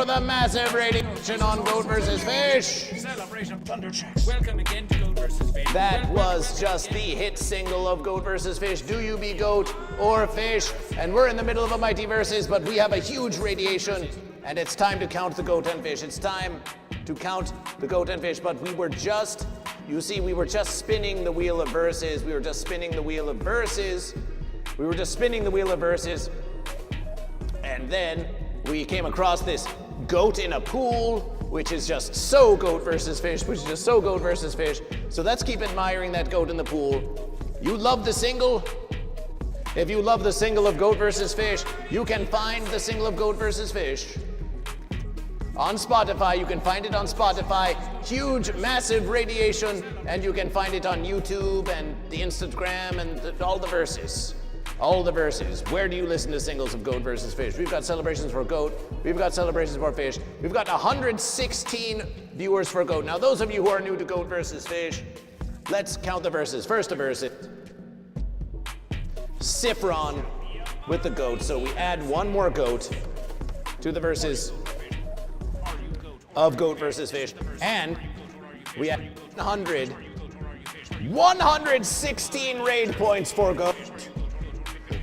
on Goat vs. Fish. Celebration Thunder Tracks. Welcome again to Goat vs. Fish. That was just the hit single of Goat vs. Fish. Do you be goat or fish? And we're in the middle of a mighty versus, but we have a huge radiation, and it's time to count the goat and fish. It's time to count the goat and fish, but we were just spinning the wheel of verses. We were just spinning the wheel of verses. And then we came across this goat in a pool, which is just so goat versus fish, So let's keep admiring that goat in the pool. You love the single? If you love the single of Goat vs. Fish, you can find the single of Goat vs. Fish on Spotify. You can find it on Spotify. Huge, massive radiation, and you can find it on YouTube and the Instagram and all the verses. All the verses. Where do you listen to singles of Goat vs. Fish? We've got celebrations for goat. We've got celebrations for fish. We've got 116 viewers for goat. Now, those of you who are new to Goat vs. Fish, let's count the verses. First, a verse. Sifron with the goat. So we add one more goat to the verses of Goat vs. Fish. And we add 116 raid points for goat.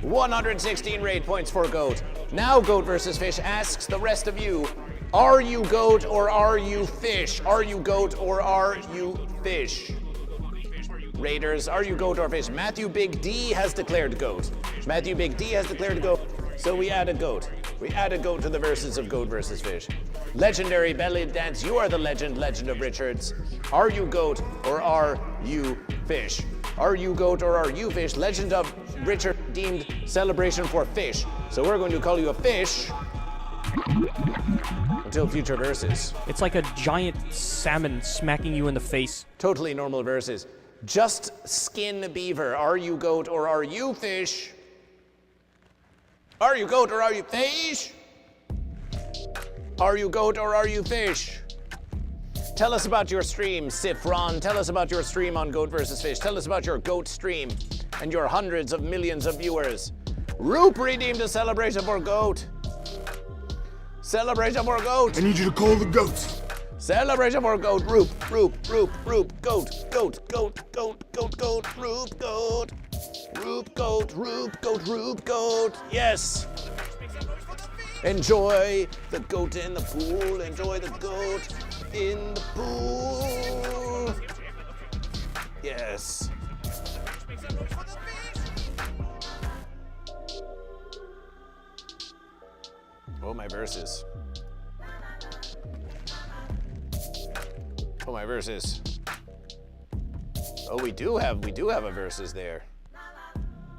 116 raid points for goat. Now Goat vs. Fish asks the rest of you, are you goat or are you fish? Are you goat or are you fish? Raiders, are you goat or fish? Matthew Big D has declared goat. So we add a goat. We add a goat to the verses of Goat vs. Fish. Legendary belly dance, you are the legend of Richards. Are you goat or are you fish? Are you goat or are you fish? Legend of Richard deemed celebration for fish. So we're going to call you a fish until future verses. It's like a giant salmon smacking you in the face. Totally normal verses. Just Skin Beaver, are you goat or are you fish? Are you goat or are you fish? Are you goat or are you fish? Tell us about your stream, Sifron. Tell us about your stream on Goat vs. Fish. Tell us about your goat stream and your hundreds of millions of viewers. Roop redeemed a celebration for goat. Celebration for goat. I need you to call the goats. Celebration for goat. Roop, roop, roop, roop. Goat, goat, goat, goat, goat, goat. Roop, goat. Roop, goat, roop, goat, roop, goat. Yes. Enjoy the goat in the pool. Enjoy the goat in the pool. Yes. Oh, my verses. Oh, my verses. Oh, we do have a verses there.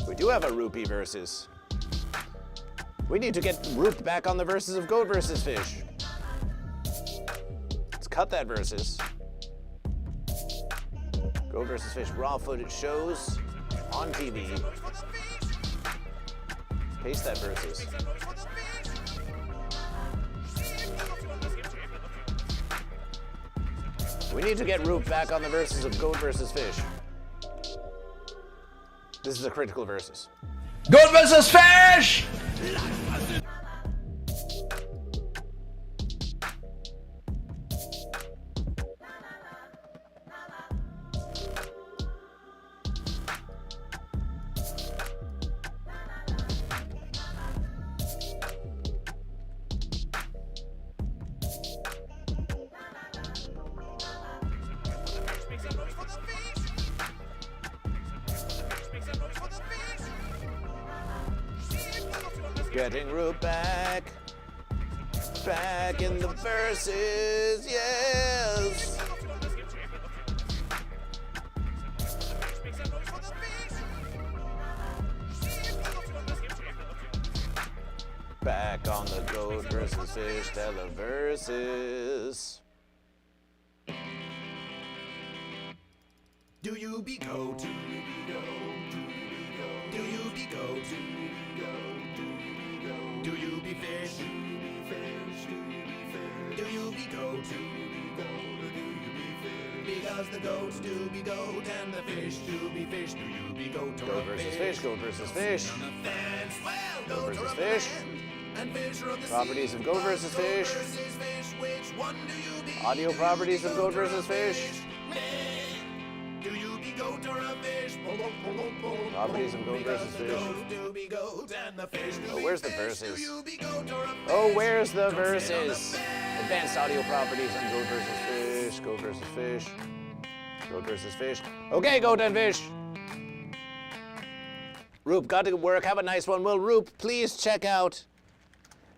We do have a rupee verses. We need to get Roop back on the verses of Goat vs. Fish. Let's cut that verses. Goat vs. Fish raw footage shows on TV. Paste that verses. We need to get Roop back on the verses of Goat vs. Fish. This is a critical versus. Goat vs. Fish! Getting Roop back. Back in the verses, yes. Back on the Goat versus Fish televerses. Do you be goat? Do you be goat? Do you be goat? Do you be fish? Do you be goat? Because the goats do be goat and the fish do be fish. Do you be goat or Goat versus fish, goat versus fish. Well, Goat goat versus or fish. and fish are of the Properties sea. of goat versus fish. Which one do you be? Audio properties of goat versus fish. Do you be goat or a fish? Properties of goat versus fish. Goat do be goat and the fish do Oh, be where's the fish. verses? Do you be goat or a fish? Oh, where's the verses? Advanced audio properties on goat versus fish. Goat versus fish. Goat versus fish. Okay, goat and fish. Roop, got to work. Have a nice one. Will Roop please check out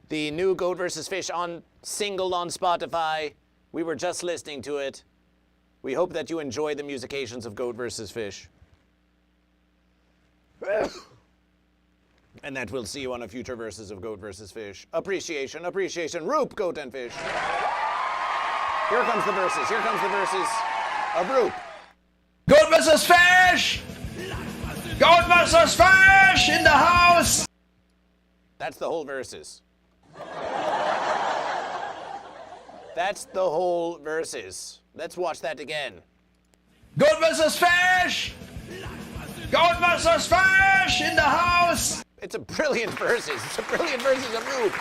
the new Goat versus Fish on single on Spotify? We were just listening to it. We hope that you enjoy the musications of Goat versus Fish. And that we'll see you on a future versus of Goat versus Fish. Appreciation, appreciation. Roop, Goat and Fish. Here comes the verses. Here comes the verses of Roop. Goat vs. Fish! Goat vs. Fish in the house! That's the whole verses. That's the whole verses. Let's watch that again. Goat vs. Fish! Goat vs. Fish in the house! It's a brilliant verses. It's a brilliant verses of Roop.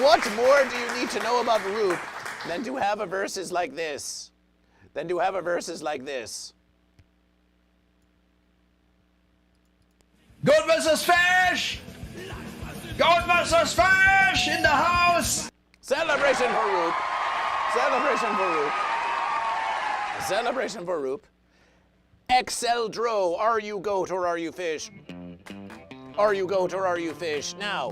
What more do you need to know about Roop than to have a verses like this? Than to have a verses like this. Goat vs. Fish! Goat vs. Fish in the house! Celebration for Roop. Celebration for Roop. Celebration for Roop. XL Dro, are you goat or are you fish? Are you goat or are you fish? Now,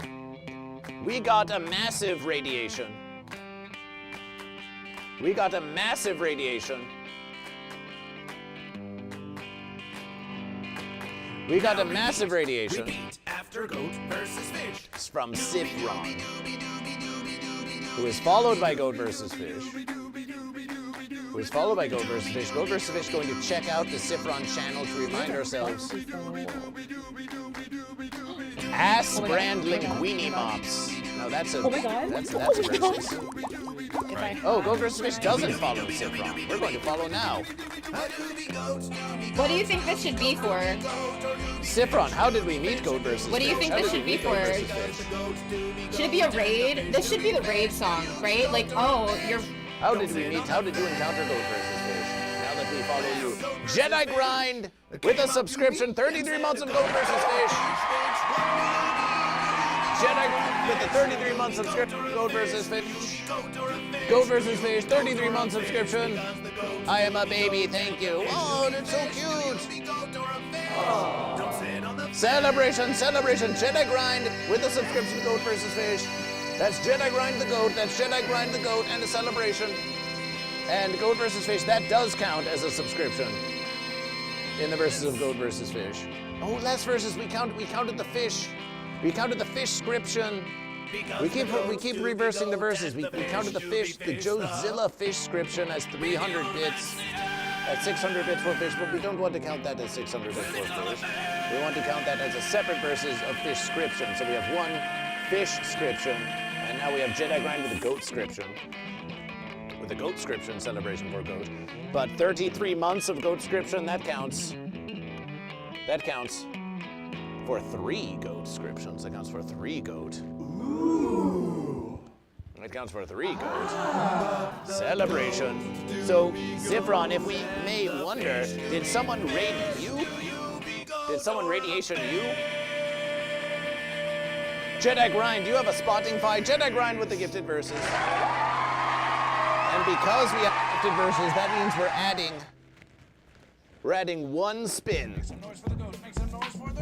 we got a massive radiation. We got a massive radiation. We got a massive radiation. Repeat after goat versus fish. It's from Sifron, who is followed by Goat versus Fish. Who is followed by Goat versus Fish. Goat versus Fish going to check out the Sifron channel to remind ourselves. Ass brand linguini mops. No, that's a that's a versus. Oh, Goat versus Fish doesn't follow Sifron. We're going to follow now. What do you think this should be for? Sifron, how did we meet Goat versus What do you Fish? think How this did should we be meet Goat for? versus Fish? Should it be a raid? This should be the raid song, right? Like, oh, you're... How did we meet? How did you encounter Goat versus Fish? Now that we follow you. Jedi Grind with a subscription, 33 months of Goat versus Fish. Jedi Grind with a 33 month subscription, Goat versus Fish. Goat versus Fish, 33 month subscription. I am a baby, thank you. Oh, that's so cute. Celebration, celebration, Jedi Grind with a subscription, Goat versus Fish. That's Jedi Grind the Goat, that's Jedi Grind the Goat, and a celebration. And Goat versus Fish, that does count as a subscription in the verses of Goat versus Fish. Oh, last verses, we counted the fish. We counted the fish scription. We keep reversing the verses. We counted the fish, the Jozilla fish scription as 300 bits. At 600 bits for fish, but we don't want to count that as 600 bits for fish. We want to count that as a separate verses of fish scription. So we have one fish scription, and now we have Jedi Grind with a goat scription. With a goat scription, celebration for goat. But 33 months of goat scription, that counts. That counts for 3 goat scriptions. That counts for 3 goat. Ooh. It counts for 3 goat. Celebration. So, Zifron, if we may wonder, did someone raid you? Did someone radiation you? Jedi Grind, do you have a spotting fight? Jedi Grind with the gifted verses. And because we have gifted verses, that means we're adding 1 spin. Make some noise for the goat. Make some noise for the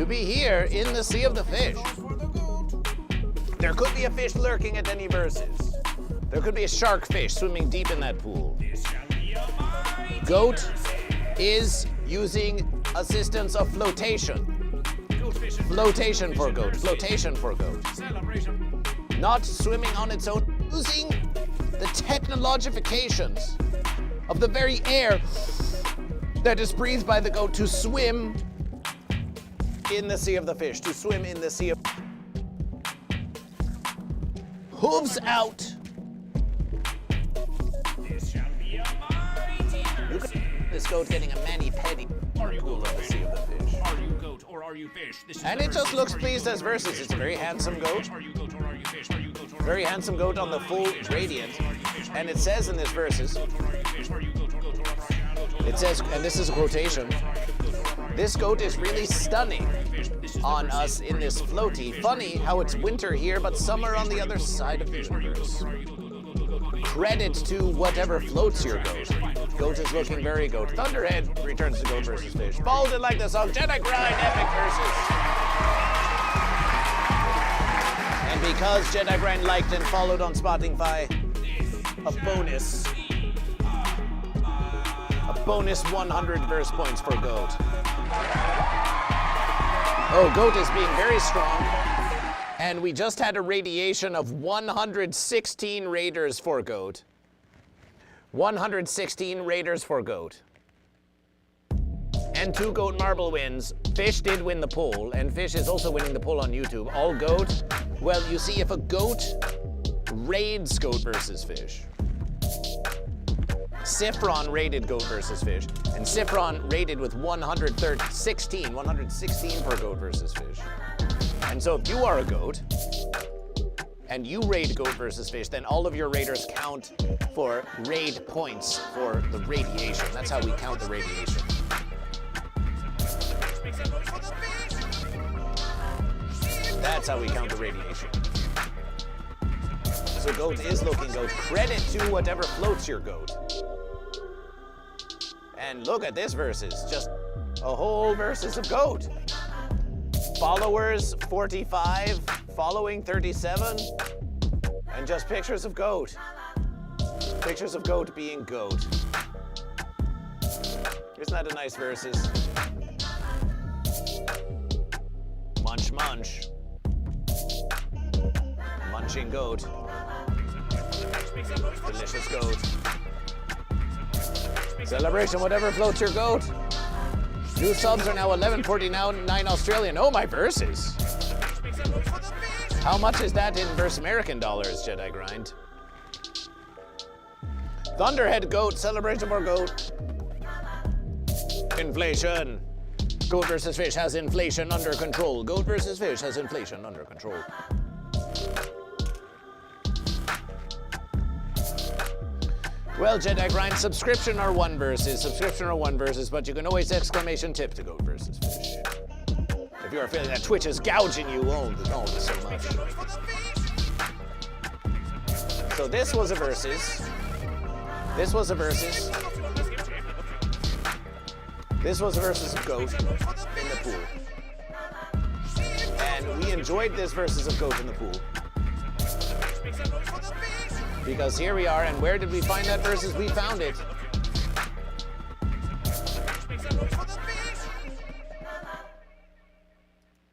to be here in the Sea of the Fish. There could be a fish lurking at any verses. There could be a shark fish swimming deep in that pool. Goat is using assistance of flotation. Flotation for goat. Flotation for goat. Not swimming on its own. Using the technologifications of the very air that is breathed by the goat to swim in the Sea of the Fish. To swim in the Sea of... Hooves out. This goat getting a mani-pedi pool of the Sea of the Fish. Are you goat or are you fish? This is And the it just versus. looks pleased as versus. It's a very handsome goat. Are you goat or are you fish? Are you goat or Very handsome goat on the full radiant. And it says in this verses, it says, and this is a quotation, this goat is really stunning on us in this floaty. Funny how it's winter here, but summer on the other side of the universe. Credit to whatever floats your goat. Goat is looking very goat. Thunderhead returns to Goat vs. Fish. Folded like the song Jedi Grind Epic Versus. And because Jedi Grind liked and followed on Spotify, a bonus 100 verse points for Goat. Oh, Goat is being very strong. And we just had a radiation of 116 raiders for Goat. 116 raiders for Goat. And 2 Goat marble wins. Fish did win the poll, and Fish is also winning the poll on YouTube. All Goat. Well, you see, if a goat raids Goat vs. Fish, Sifron raided Goat vs. Fish, and Sifron raided with 116 for Goat vs. Fish. And so if you are a goat, and you raid Goat vs. Fish, then all of your raiders count for raid points for the radiation. That's how we count the radiation. That's how we count the radiation. So Goat is looking Goat. Credit to whatever floats your Goat. And look at this versus, just a whole versus of Goat. Followers 45, following 37, and just pictures of Goat. Pictures of Goat being Goat. Isn't that a nice versus? Munch, munch. Munching Goat. Delicious Goat. Celebration, whatever floats your Goat. New subs are now 11.49 Australian. Oh, my verses. How much is that in verse American dollars, Jedi Grind? Thunderhead Goat, celebration for Goat. Inflation. Goat vs. Fish has inflation under control. Goat vs. Fish has inflation under control. Well, Jedi Grind, subscription or 1 versus, but you can always exclamation tip to Goat vs. Fish. If you are feeling that Twitch is gouging you, oh so much. So this was a versus. This was a versus. This was a versus of Goat in the pool. And we enjoyed this versus of Goat in the pool. Because here we are, and where did we find that versus? We found it.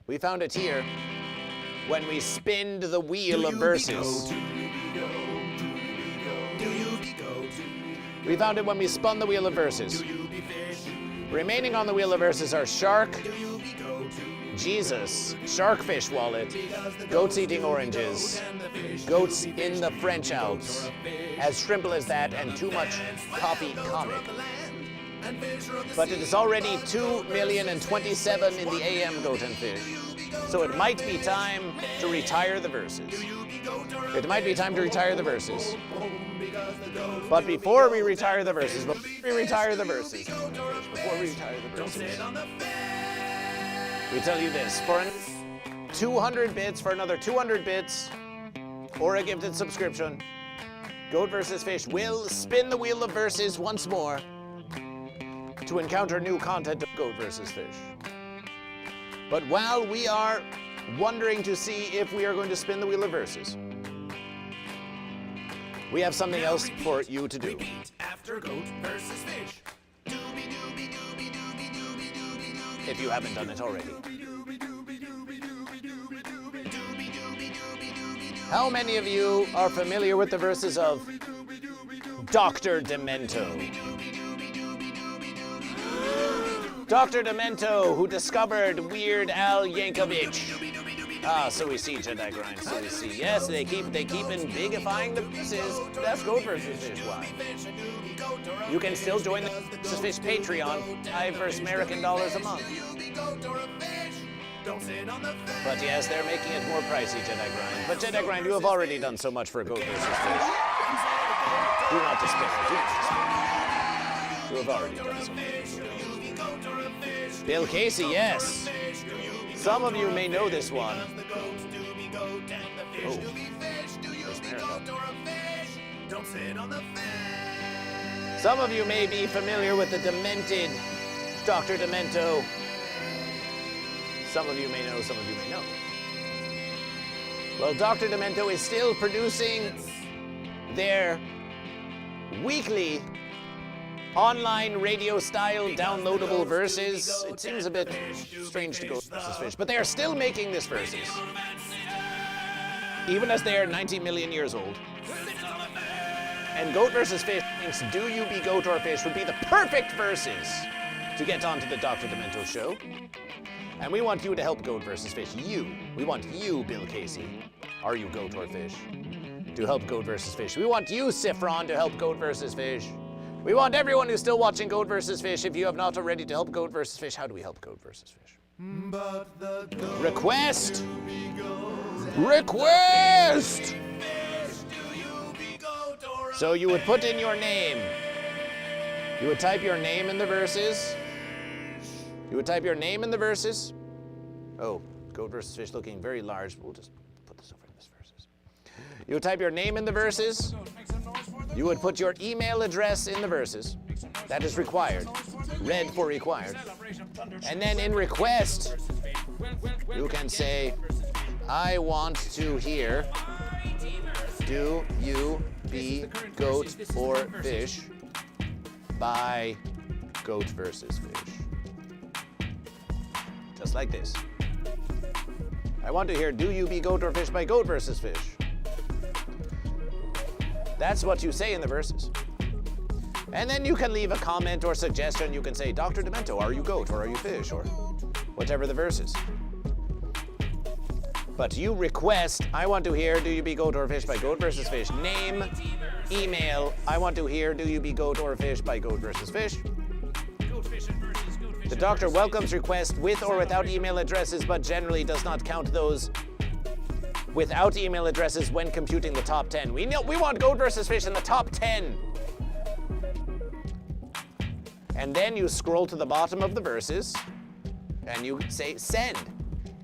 We found it here when we spinned the wheel of verses. We found it when we spun the wheel of verses. Remaining on the wheel of verses are Shark, Jesus, Sharkfish Wallet, Goats Eating Oranges, Goats in the French Alps, As Shrimple as That, and Too Much Coffee Comic. But it is already 2,027,000 in the AM Goat and Fish. So it might be time to retire the verses. It might be time to retire the verses. But before we retire the verses, we tell you this, for 200 bits, for another 200 bits, or a gifted subscription, Goat vs. Fish will spin the wheel of verses once more to encounter new content of Goat vs. Fish. But while we are wondering to see if we are going to spin the wheel of verses, we have something else for you to do. Repeat after goat versus fish. If you haven't done it already. How many of you are familiar with the verses of Dr. Demento? Dr. Demento, who discovered Weird Al Yankovic. Ah, so we see Jedi Grind, so we see. Yes, they keep bigifying the verses. That's Goat versus Fish. Why? You can still join the versus Fish Patreon, $5 versus American dollars a month. But yes, they're making it more pricey, Jedi Grind. But Jedi Grind, you have already done so much for Goat versus Fish. Do not despair. Do not despair. You have already done so much. Bill Casey, yes. Some of you may know this one. Oh, some of you may be familiar with the demented Dr. Demento. Some of you may know, some of you may know. Well, Dr. Demento is still producing their weekly online radio-style downloadable verses. It seems a bit strange to go versus Fish, but they are still making this verses. Even as they are 90 million years old. And Goat versus Fish thinks Do You Be Goat or Fish would be the perfect verses to get onto the Dr. Demento show. And we want you to help Goat versus Fish. We want you, Bill Casey. Are you Goat or Fish? To help Goat versus Fish. We want you, Sifron, to help Goat versus Fish. We want everyone who's still watching Goat vs. Fish, if you have not already, to help Goat vs. Fish. How do we help Goat vs. Fish? Request! Request! So you would put in your name. You would type your name in the verses. You would type your name in the verses. Oh, Goat vs. Fish looking very large. We'll just put this over in this verses. You would type your name in the verses. You would put your email address in the verses. That is required. Red for required. And then in request, you can say, I want to hear, Do You Be Goat or Fish by Goat versus Fish. Just like this. I want to hear, Do You Be Goat or Fish by Goat versus Fish. That's what you say in the verses. And then you can leave a comment or suggestion. You can say, Dr. Demento, are you goat or are you fish? Or whatever the verse is. But you request, I want to hear, Do You Be Goat or Fish by Goat versus Fish. Name, email, I want to hear, Do You Be Goat or Fish by Goat versus Fish. The doctor welcomes requests with or without email addresses, but generally does not count those without email addresses when computing the top 10. We want Goat versus Fish in the top 10. And then you scroll to the bottom of the verses and you say send.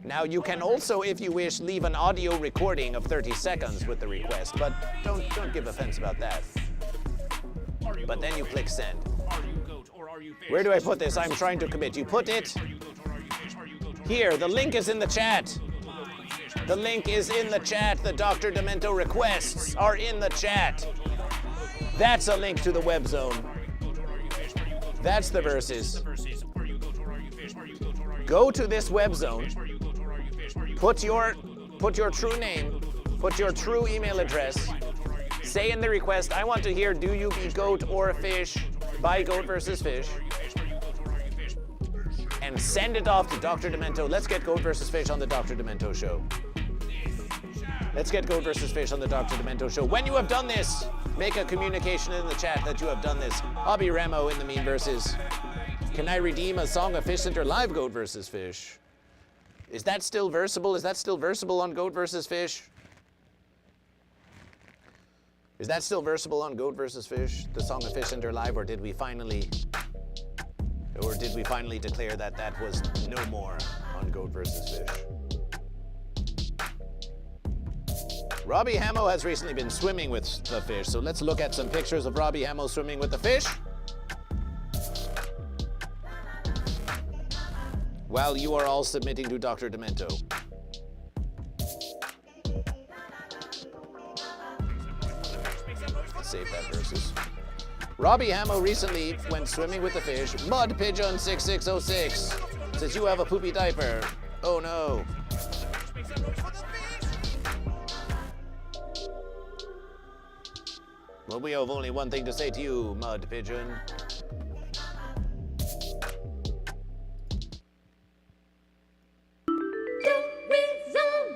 Now you can also, if you wish, leave an audio recording of 30 seconds with the request, but don't give offense about that. But then you click send. Where do I put this? I'm trying to commit. You put it here. The link is in the chat. The link is in the chat. The Dr. Demento requests are in the chat. That's a link to the web zone. That's the verses. Go to this web zone. Put your true name. Put your true email address. Say in the request, I want to hear Do You Be Goat or Fish by Goat versus Fish. And send it off to Dr. Demento. Let's get Goat versus Fish on the Dr. Demento show. Let's get Goat versus Fish on the Dr. Demento show. When you have done this, make a communication in the chat that you have done this. Hobby Remo in the mean verses. Can I redeem a Song of Fish Center live Goat versus Fish? Is that still versable? Is that still versable on Goat versus Fish? Is that still versable on Goat versus Fish? The Song of Fish Center live, or did we finally declare that that was no more on Goat versus Fish? Robbie Hamo has recently been swimming with the fish, so let's look at some pictures of Robbie Hamo swimming with the fish. while you are all submitting to Dr. Demento. Save that versus. Robbie Hamo recently went swimming with the fish. Mud Pigeon 6606 says you have a poopy diaper. Oh no. Well, we have only one thing to say to you, Mud Pigeon.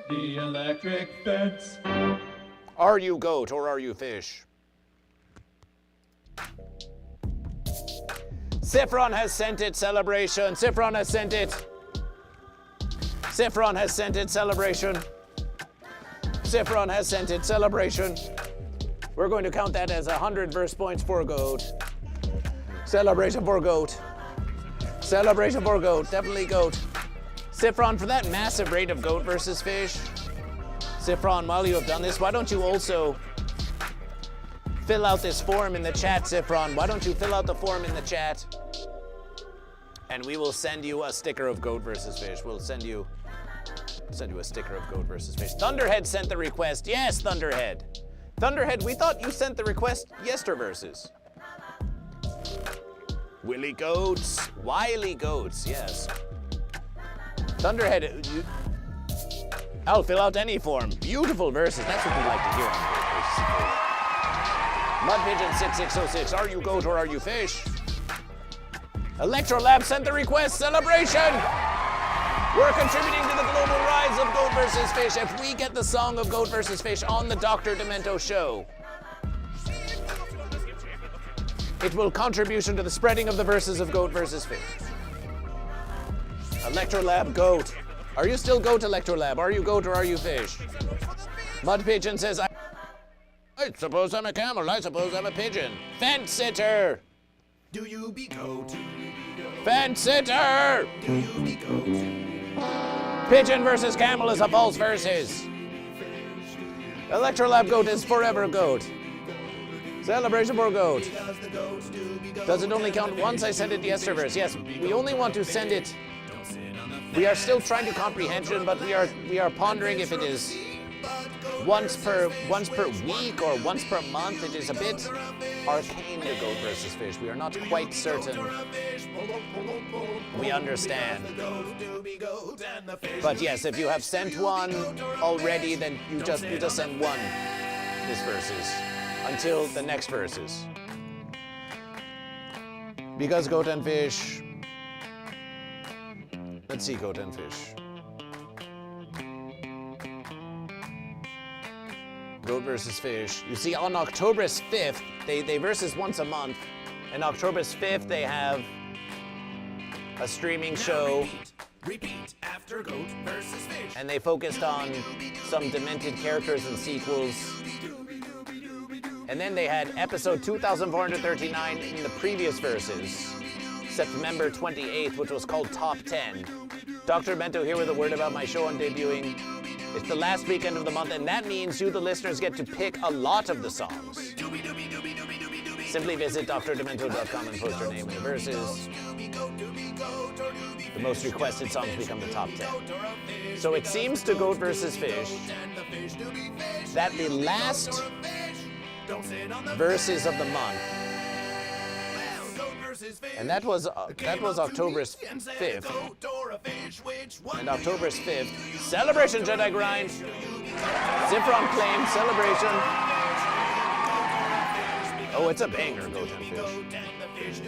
The electric fence. Are you goat or are you fish? Sifron has sent it, celebration. Sifron has sent it. Sifron has sent it, celebration. Sifron has sent it, celebration. We're going to count that as 100 verse points for goat. Celebration for goat. Celebration for goat, definitely goat. Sifron, for that massive rate of goat versus fish, Sifron, while you have done this, why don't you also fill out this form in the chat, Sifron? Why don't you fill out the form in the chat? And we will send you a sticker of goat versus fish. We'll send you a sticker of goat versus fish. Thunderhead sent the request. Yes, Thunderhead. Thunderhead, we thought you sent the request yesterversus. Willy goats, wily goats, yes. Thunderhead, I'll fill out any form. Beautiful verses, that's what we like to hear on Goat versus Fish. Mud Pigeon 6606, are you goat or are you fish? Electrolab sent the request, celebration! We're contributing to the global rise of Goat versus Fish. If we get the song of Goat versus Fish on the Dr. Demento show, it will contribution to the spreading of the verses of Goat versus Fish. Electrolab goat. Are you still goat, Electrolab? Are you goat or are you fish? Mud Pigeon says, I suppose I'm a camel. I suppose I'm a pigeon. Fence sitter. Do you be goat? Fence sitter. Do you be goat? Pigeon versus camel is a false versus. Electrolab goat is forever goat. Celebration for goat. Does it only count once? I sent it yesterverse. Yes, we only want to send it. We are still trying to comprehension, but we are pondering if it is once per week or once per month. It is a bit arcane to Goat versus Fish. We are not quite certain. We understand. But yes, if you have sent one already, then you just send one this versus until the next versus. Because Goat and Fish. Let's see, Goat and Fish. Goat versus Fish. You see, on October 5th, they versus once a month. And October 5th, they have a streaming show. Repeat after Goat versus Fish. And they focused on some demented characters and sequels. And then they had episode 2439 in the previous verses. September 28th, which was called Top 10. Dr. Demento here with a word about my show on debuting. It's the last weekend of the month, and that means you, the listeners, get to pick a lot of the songs. Simply visit drdemento.com and post your name in the verses. The most requested songs become the top 10. So it seems to Goat versus Fish that the last verses of the month, and that was October 5th. And October 5th, Celebration Jedi Grind, Zifron Claim, Celebration. Oh, it's a banger, Goat and Fish.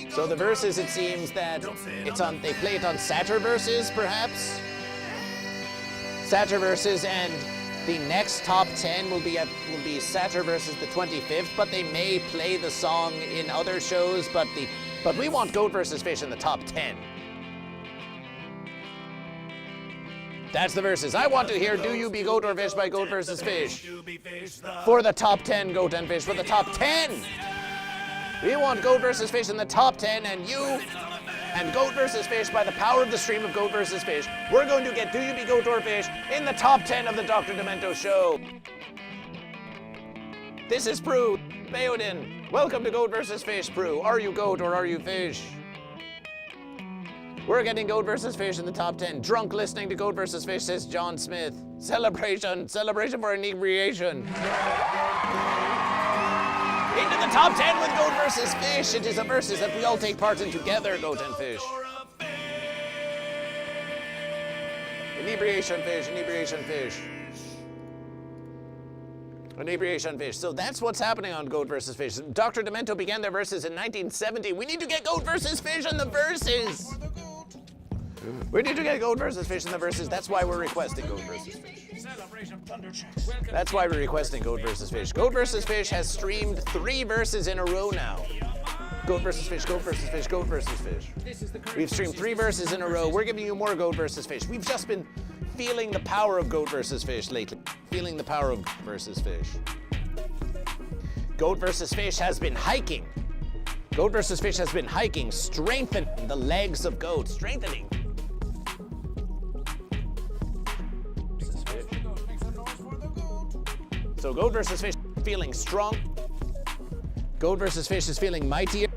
So the verses, it seems that they play it on Satyrverses, perhaps? Satyrverses, and the next top 10 will be Satyrverses the 25th, but they may play the song in other shows, but we want Goat versus Fish in the top 10. That's the verses. I want to hear Do You Be Goat or Fish by Goat versus Fish. For the top 10, Goat and Fish, for the top 10. We want Goat versus Fish in the top 10, and you and Goat versus Fish, by the power of the stream of Goat versus Fish, we're going to get Do You Be Goat or Fish in the top 10 of the Dr. Demento show. This is Prue Bayoden. Welcome to Goat versus Fish, Prue. Are you goat or are you fish? We're getting Goat vs. Fish in the top 10. Drunk listening to Goat vs. Fish, says John Smith. Celebration for inebriation. Into the top 10 with Goat vs. Fish. It is a versus that we all take part in together, Goat and Fish. Inebriation fish. Inebriation fish. So that's what's happening on Goat vs. Fish. Dr. Demento began their verses in 1970. We need to get Goat vs. Fish in the verses. We need to get Goat vs. Fish in the verses. That's why we're requesting Goat vs. Fish. That's why we're requesting Goat vs. Fish. Goat vs. Fish has streamed 3 verses in a row now. Goat vs. Fish, Goat vs. Fish, Goat vs. Fish. We've streamed 3 verses in a row. We're giving you more Goat vs. Fish. We've just been feeling the power of Goat vs. Fish lately. Feeling the power of Goat vs. Fish. Goat vs. Fish has been hiking. Goat vs. Fish has been hiking, strengthening the legs of goat. Strengthening. So Goat vs. Fish is feeling strong. Goat vs. Fish is feeling mightier.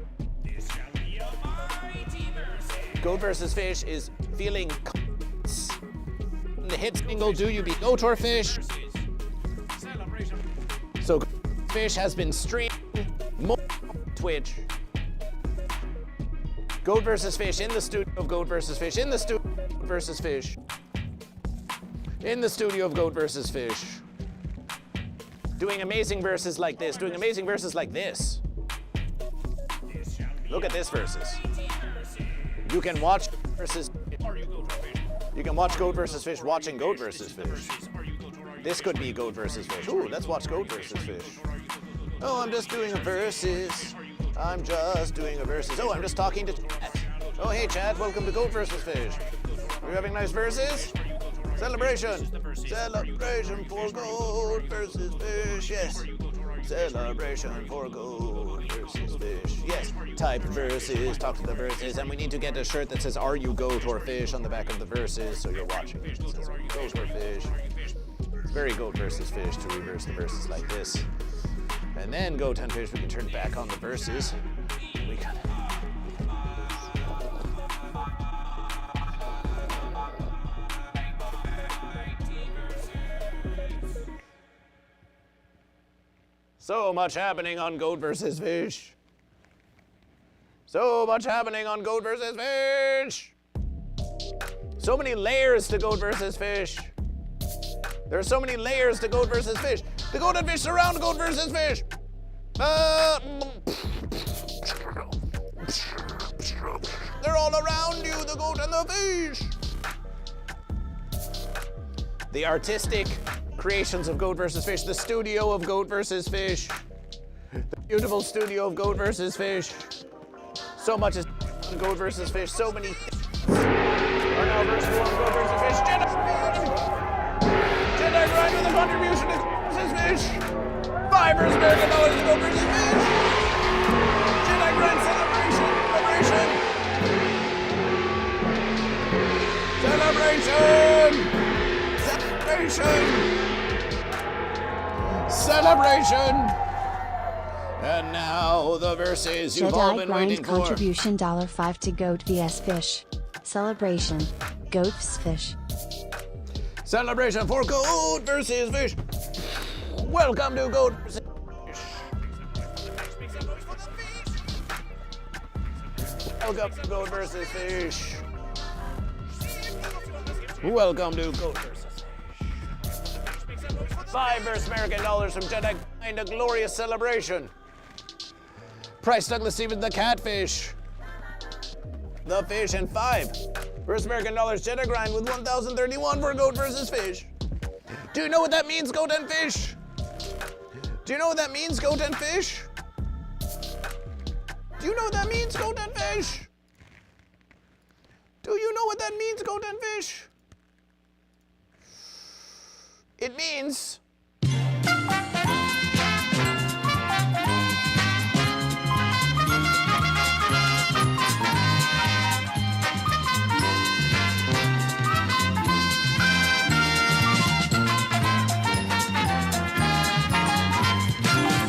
Goat vs. Fish is feeling the hit single, Do You Be Goat or Fish? So Goat vs. Fish has been streaming more on Twitch. Goat vs. Fish in the studio of Goat vs. Fish. In the studio of Goat vs. Fish. In the studio of Goat vs. Fish. Doing amazing verses like this, doing amazing verses like this. Look at this verses. You can watch verses. You can watch Goat vs. Fish watching Goat vs. Fish. This could be Goat vs. Fish. Ooh, let's watch Goat vs. Fish. Oh, I'm just doing a verses. I'm just doing a verses. Oh, I'm just talking to chat. Oh, hey chat, welcome to Goat vs. Fish. Are you having nice verses? Celebration! Celebration for Goat vs. Fish, yes. Celebration for Goat vs. Fish, yes. Type verses, talk to the verses, and we need to get a shirt that says, Are you Goat or Fish on the back of the verses, so you're watching it. It says, Are you Goat or Fish? It's very Goat vs. Fish to reverse the verses like this. And then Goat and Fish, we can turn back on the verses. We can. So much happening on Goat vs. Fish. So much happening on Goat vs. Fish. So many layers to Goat vs. Fish. There are so many layers to Goat vs. Fish. The Goat and Fish surround Goat vs. Fish. They're all around you, the Goat and the Fish. The artistic creations of Goat vs. Fish, the studio of Goat vs. Fish, the beautiful studio of Goat vs. Fish. So much is on Goat vs. Fish, so many are now versatile on Goat vs. Fish. Jedi Grind with a contribution to Goat vs. Fish. $5 to Goat vs. Fish. Jedi Grind celebration. And now the verses you've all been waiting for. Contribution $5 to Goat vs. Fish. Celebration. Goat vs. Fish. Celebration for Goat vs. Fish. Welcome to Goat vs. Fish. Welcome to Goat vs. Fish. Welcome to Goat vs. Fish. $5 American dollars from Jedi Grind, a glorious celebration. Price Douglas Stevens, the catfish. The fish, and $5 American dollars Jedi Grind with 1,031 for Goat vs. Fish. Do you know what that means, Goat and Fish? Do you know what that means, Goat and Fish? Do you know what that means, Goat and Fish? Do you know what that means, Goat and Fish? It means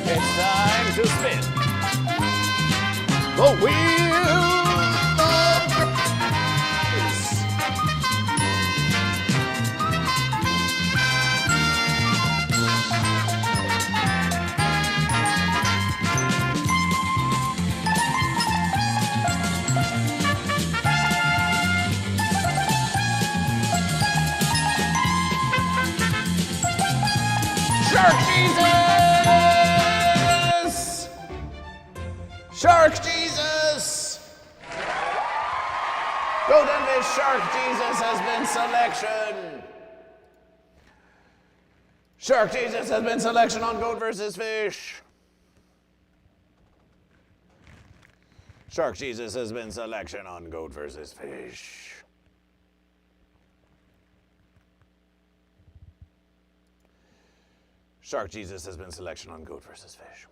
it's time to spin the wheel of Shark Jesus! Shark Jesus! Goat and fish Shark Jesus has been selection. Shark Jesus has been selection on Goat versus Fish. Shark Jesus has been selection on Goat versus Fish. Shark Jesus has been selection on Goat versus Fish.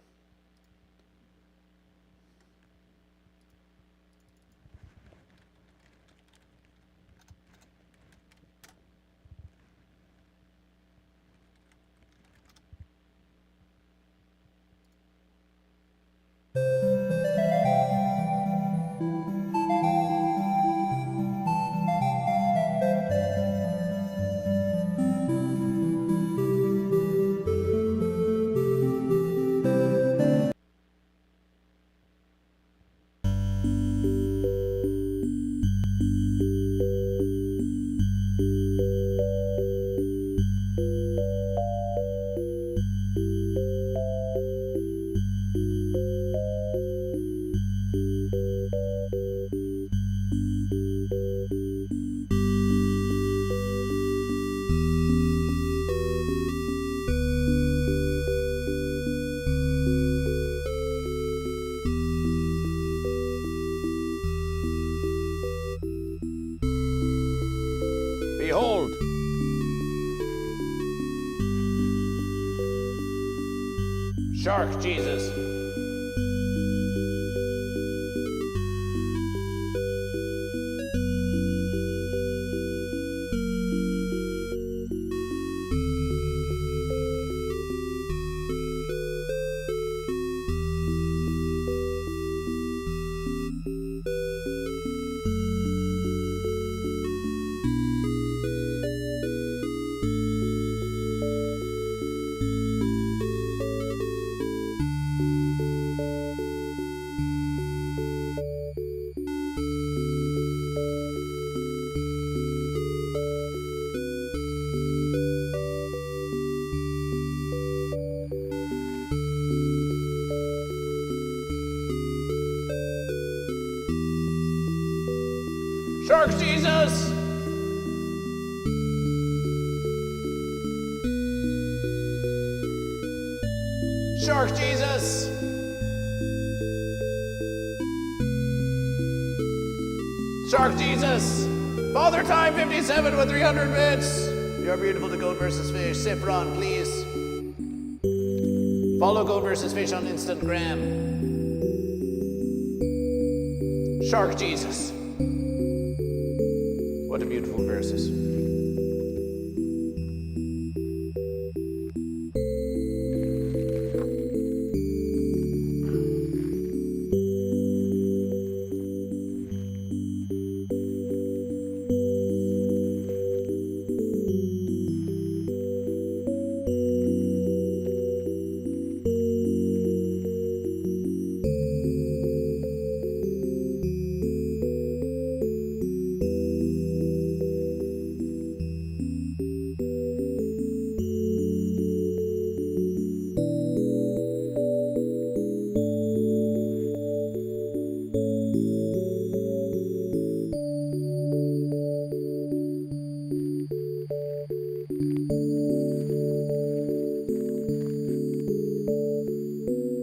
Behold, Shark Jesus. Shark Jesus! Shark Jesus! Shark Jesus! Father Time 57 with 300 bits! You're beautiful to Goat versus Fish. Sifron, please. Follow Goat versus Fish on Instagram. Shark Jesus. What a beautiful verses.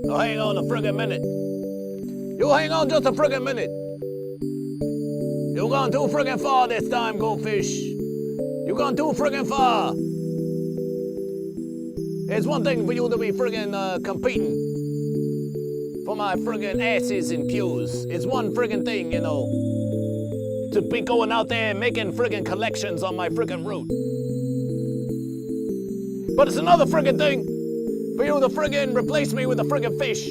Oh, hang on a friggin' minute. You hang on just a friggin' minute. You've gone too friggin' far this time, Goldfish. You've gone too friggin' far. It's one thing for you to be friggin' competing for my friggin' asses and pews. It's one friggin' thing, you know, to be going out there and making friggin' collections on my friggin' route. But it's another friggin' thing for you to friggin' replace me with a friggin' fish.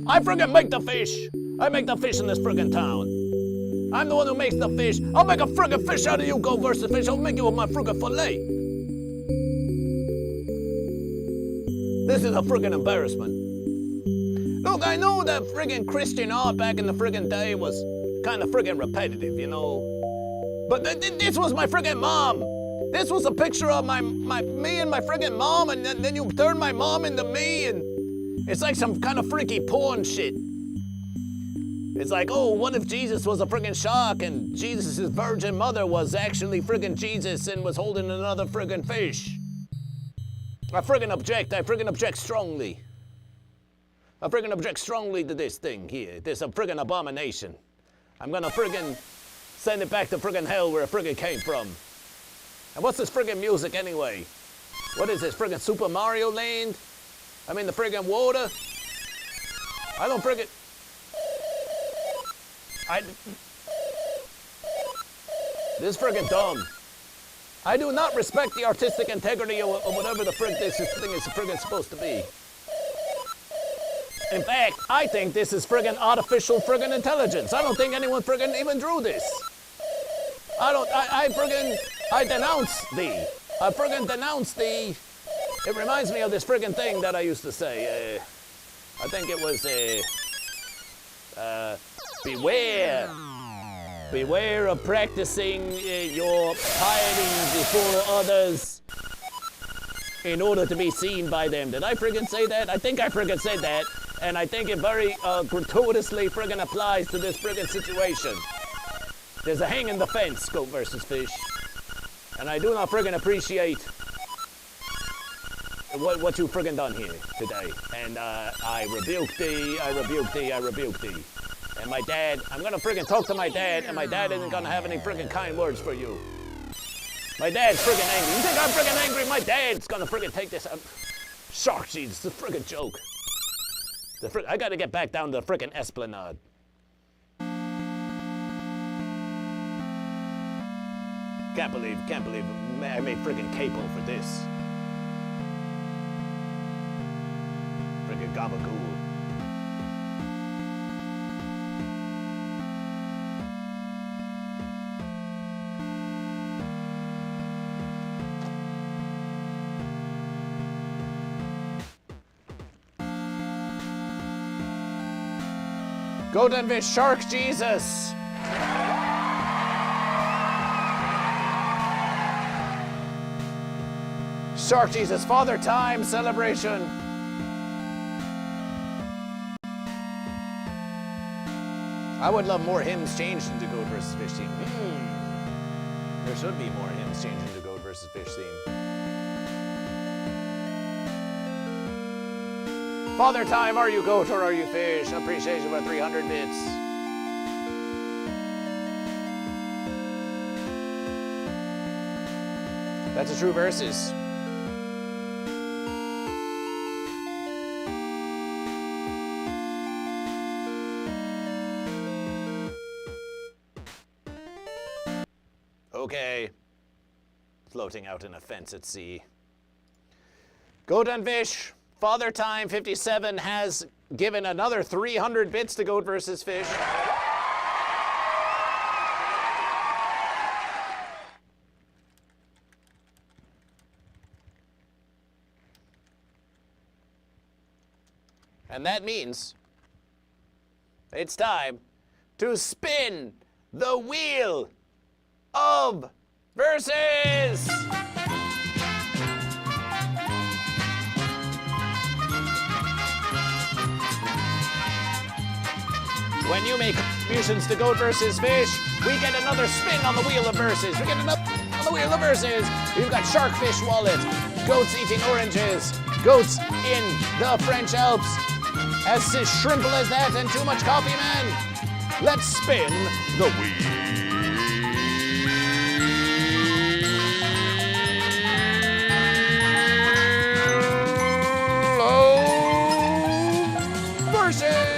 I friggin' make the fish. I make the fish in this friggin' town. I'm the one who makes the fish. I'll make a friggin' fish out of you, Goat versus Fish. I'll make you my friggin' fillet. This is a friggin' embarrassment. Look, I know that friggin' Christian art back in the friggin' day was kind of friggin' repetitive, you know. But this was my friggin' mom. This was a picture of me and my friggin' mom, and then you turn my mom into me, and it's like some kind of freaky porn shit. It's like, oh, what if Jesus was a friggin' shark and Jesus' virgin mother was actually friggin' Jesus and was holding another friggin' fish? I friggin' object strongly. I friggin' object strongly to this thing here. This a friggin' abomination. I'm gonna friggin' send it back to friggin' hell where it friggin' came from. And what's this friggin' music anyway? What is this, friggin' Super Mario Land? I'm in the friggin' water? I don't friggin'... This is friggin' dumb. I do not respect the artistic integrity of whatever the frig this thing is friggin' supposed to be. In fact, I think this is friggin' artificial friggin' intelligence. I don't think anyone friggin' even drew this. I denounce thee. I friggin' denounce thee. It reminds me of this friggin' thing that I used to say. I think it was, beware. Beware of practicing your piety before others in order to be seen by them. Did I friggin' say that? I think I friggin' said that. And I think it very gratuitously friggin' applies to this friggin' situation. There's a hang in the fence, Goat versus Fish. And I do not friggin' appreciate what you friggin' done here today. And I rebuke thee, I rebuke thee, I rebuke thee. And my dad, I'm gonna friggin' talk to my dad, and my dad isn't gonna have any friggin' kind words for you. My dad's friggin' angry. You think I'm friggin' angry? My dad's gonna friggin' take this up. Shark cheese, it's a friggin' joke. I gotta get back down to the frickin' Esplanade. Can't believe I made frickin' capo for this. Frickin' gabagool. GoatVsFish Shark Jesus! Shark Jesus Father Time celebration! I would love more hymns changed into GoatVsFish theme. There should be more hymns changed into GoatVsFish theme. Father Time, are you goat or are you fish? Appreciation for 300 bits. That's a true verses. Okay. Floating out in a fence at sea. GoatVsFish. Father Time 57 has given another 300 bits to GoatVsFish. And that means it's time to spin the wheel of verses! When you make contributions to GoatVsFish, we get another spin on the wheel of verses. We get another on the wheel of verses. We've got Sharkfish Wallet, goats eating oranges, goats in the French Alps. As shrimple as that and too much coffee, man. Let's spin the wheel of verses.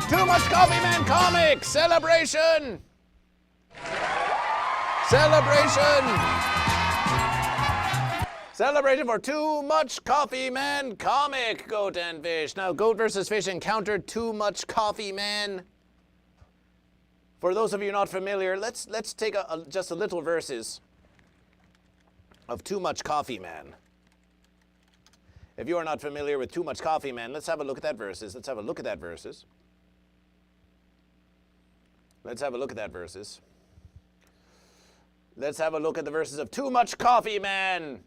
Too Much Coffee Man Comic Celebration! Celebration! Celebration for Too Much Coffee Man comic, Goat and Fish. Now, Goat versus Fish encountered Too Much Coffee Man. For those of you not familiar, let's take just a little verses of Too Much Coffee Man. If you are not familiar with Too Much Coffee Man, let's have a look at that verses. Let's have a look at that verses. Let's have a look at that verses. Let's have a look at the verses of Too Much Coffee Man.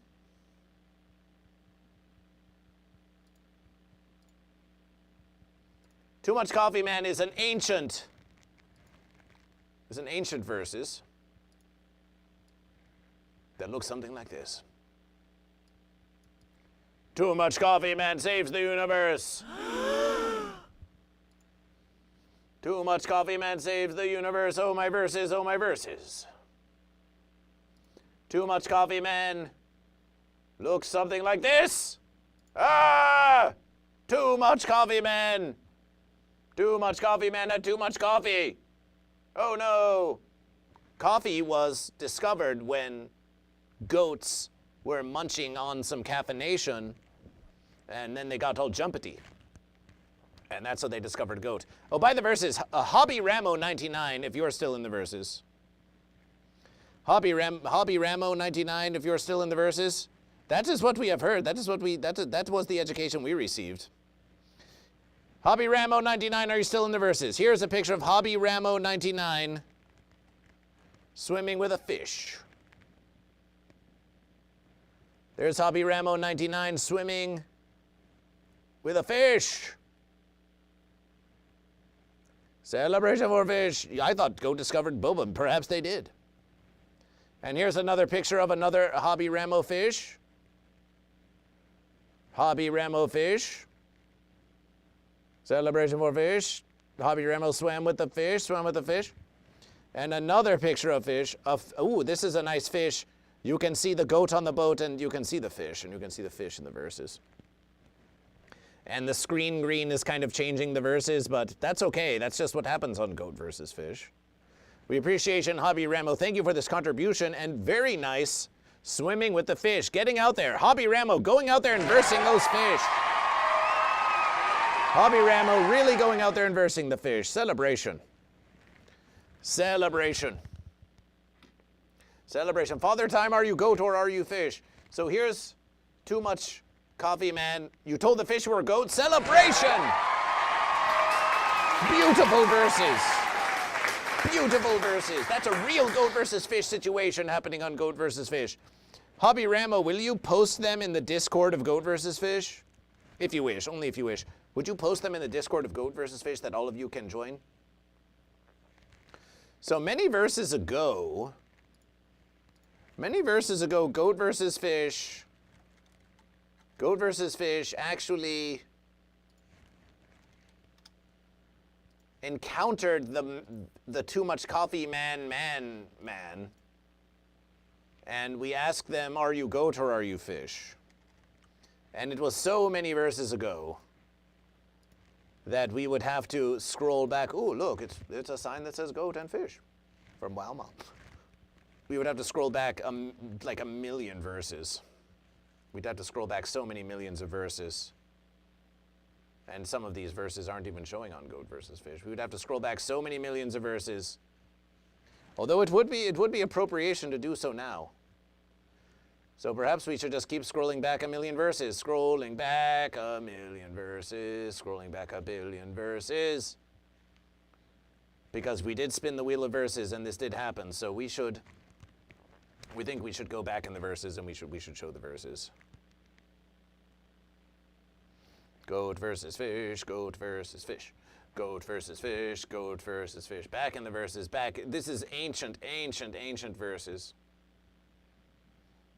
Too Much Coffee Man is an ancient verses that looks something like this. Too much coffee man saves the universe. Too much coffee man saves the universe. Oh my verses, oh my verses. Too much coffee man looks something like this. Ah! Too much coffee man. Too much coffee man had too much coffee. Oh no. Coffee was discovered when goats were munching on some caffeination, and then they got all jumpety. And that's how they discovered goat. Oh, by the verses, Hobby Ramo 99, if you're still in the verses. Hobby Ramo 99, if you're still in the verses. That is what we have heard. That was the education we received. Hobby Ramo 99, are you still in the verses? Here's a picture of Hobby Ramo 99 swimming with a fish. There's Hobby Ramo 99 swimming with a fish. Celebration for fish. I thought Goat discovered boba. Perhaps they did. And here's another picture of another Hobby Ramo fish. Hobby Ramo fish. Celebration for fish. Hobby Ramo swam with the fish, And another picture of fish. Ooh, this is a nice fish. You can see the goat on the boat, and you can see the fish, and you can see the fish in the verses. And the screen green is kind of changing the verses, but that's okay. That's just what happens on Goat versus Fish. We appreciate Hobby Ramo. Thank you for this contribution, and very nice swimming with the fish. Getting out there. Hobby Ramo going out there and versing those fish. Hobby Ramo really going out there and versing the fish. Celebration. Celebration. Celebration. Father Time, are you goat or are you fish? So here's Too Much Coffee Man. You told the fish you were a goat. Celebration. Beautiful verses. Beautiful verses. That's a real Goat versus Fish situation happening on Goat versus Fish. Hobby Ramo, will you post them in the Discord of Goat versus Fish? If you wish, only if you wish. Would you post them in the Discord of Goat versus Fish that all of you can join? So many verses ago, Goat versus Fish actually encountered the Too Much Coffee man, and we asked them, are you goat or are you fish? And it was so many verses ago that we would have to scroll back. Oh, look, it's a sign that says goat and fish from Walmart. We would have to scroll back like a million verses. We'd have to scroll back so many millions of verses. And some of these verses aren't even showing on Goat versus Fish. We would have to scroll back so many millions of verses. Although it would be appropriation to do so now. So perhaps we should just keep scrolling back a million verses. Scrolling back a million verses. Scrolling back a billion verses. Because we did spin the wheel of verses and this did happen. So we think we should go back in the verses and we should show the verses. Goat versus fish, goat versus fish. Goat versus fish, goat versus fish. Back in the verses, back. This is ancient verses.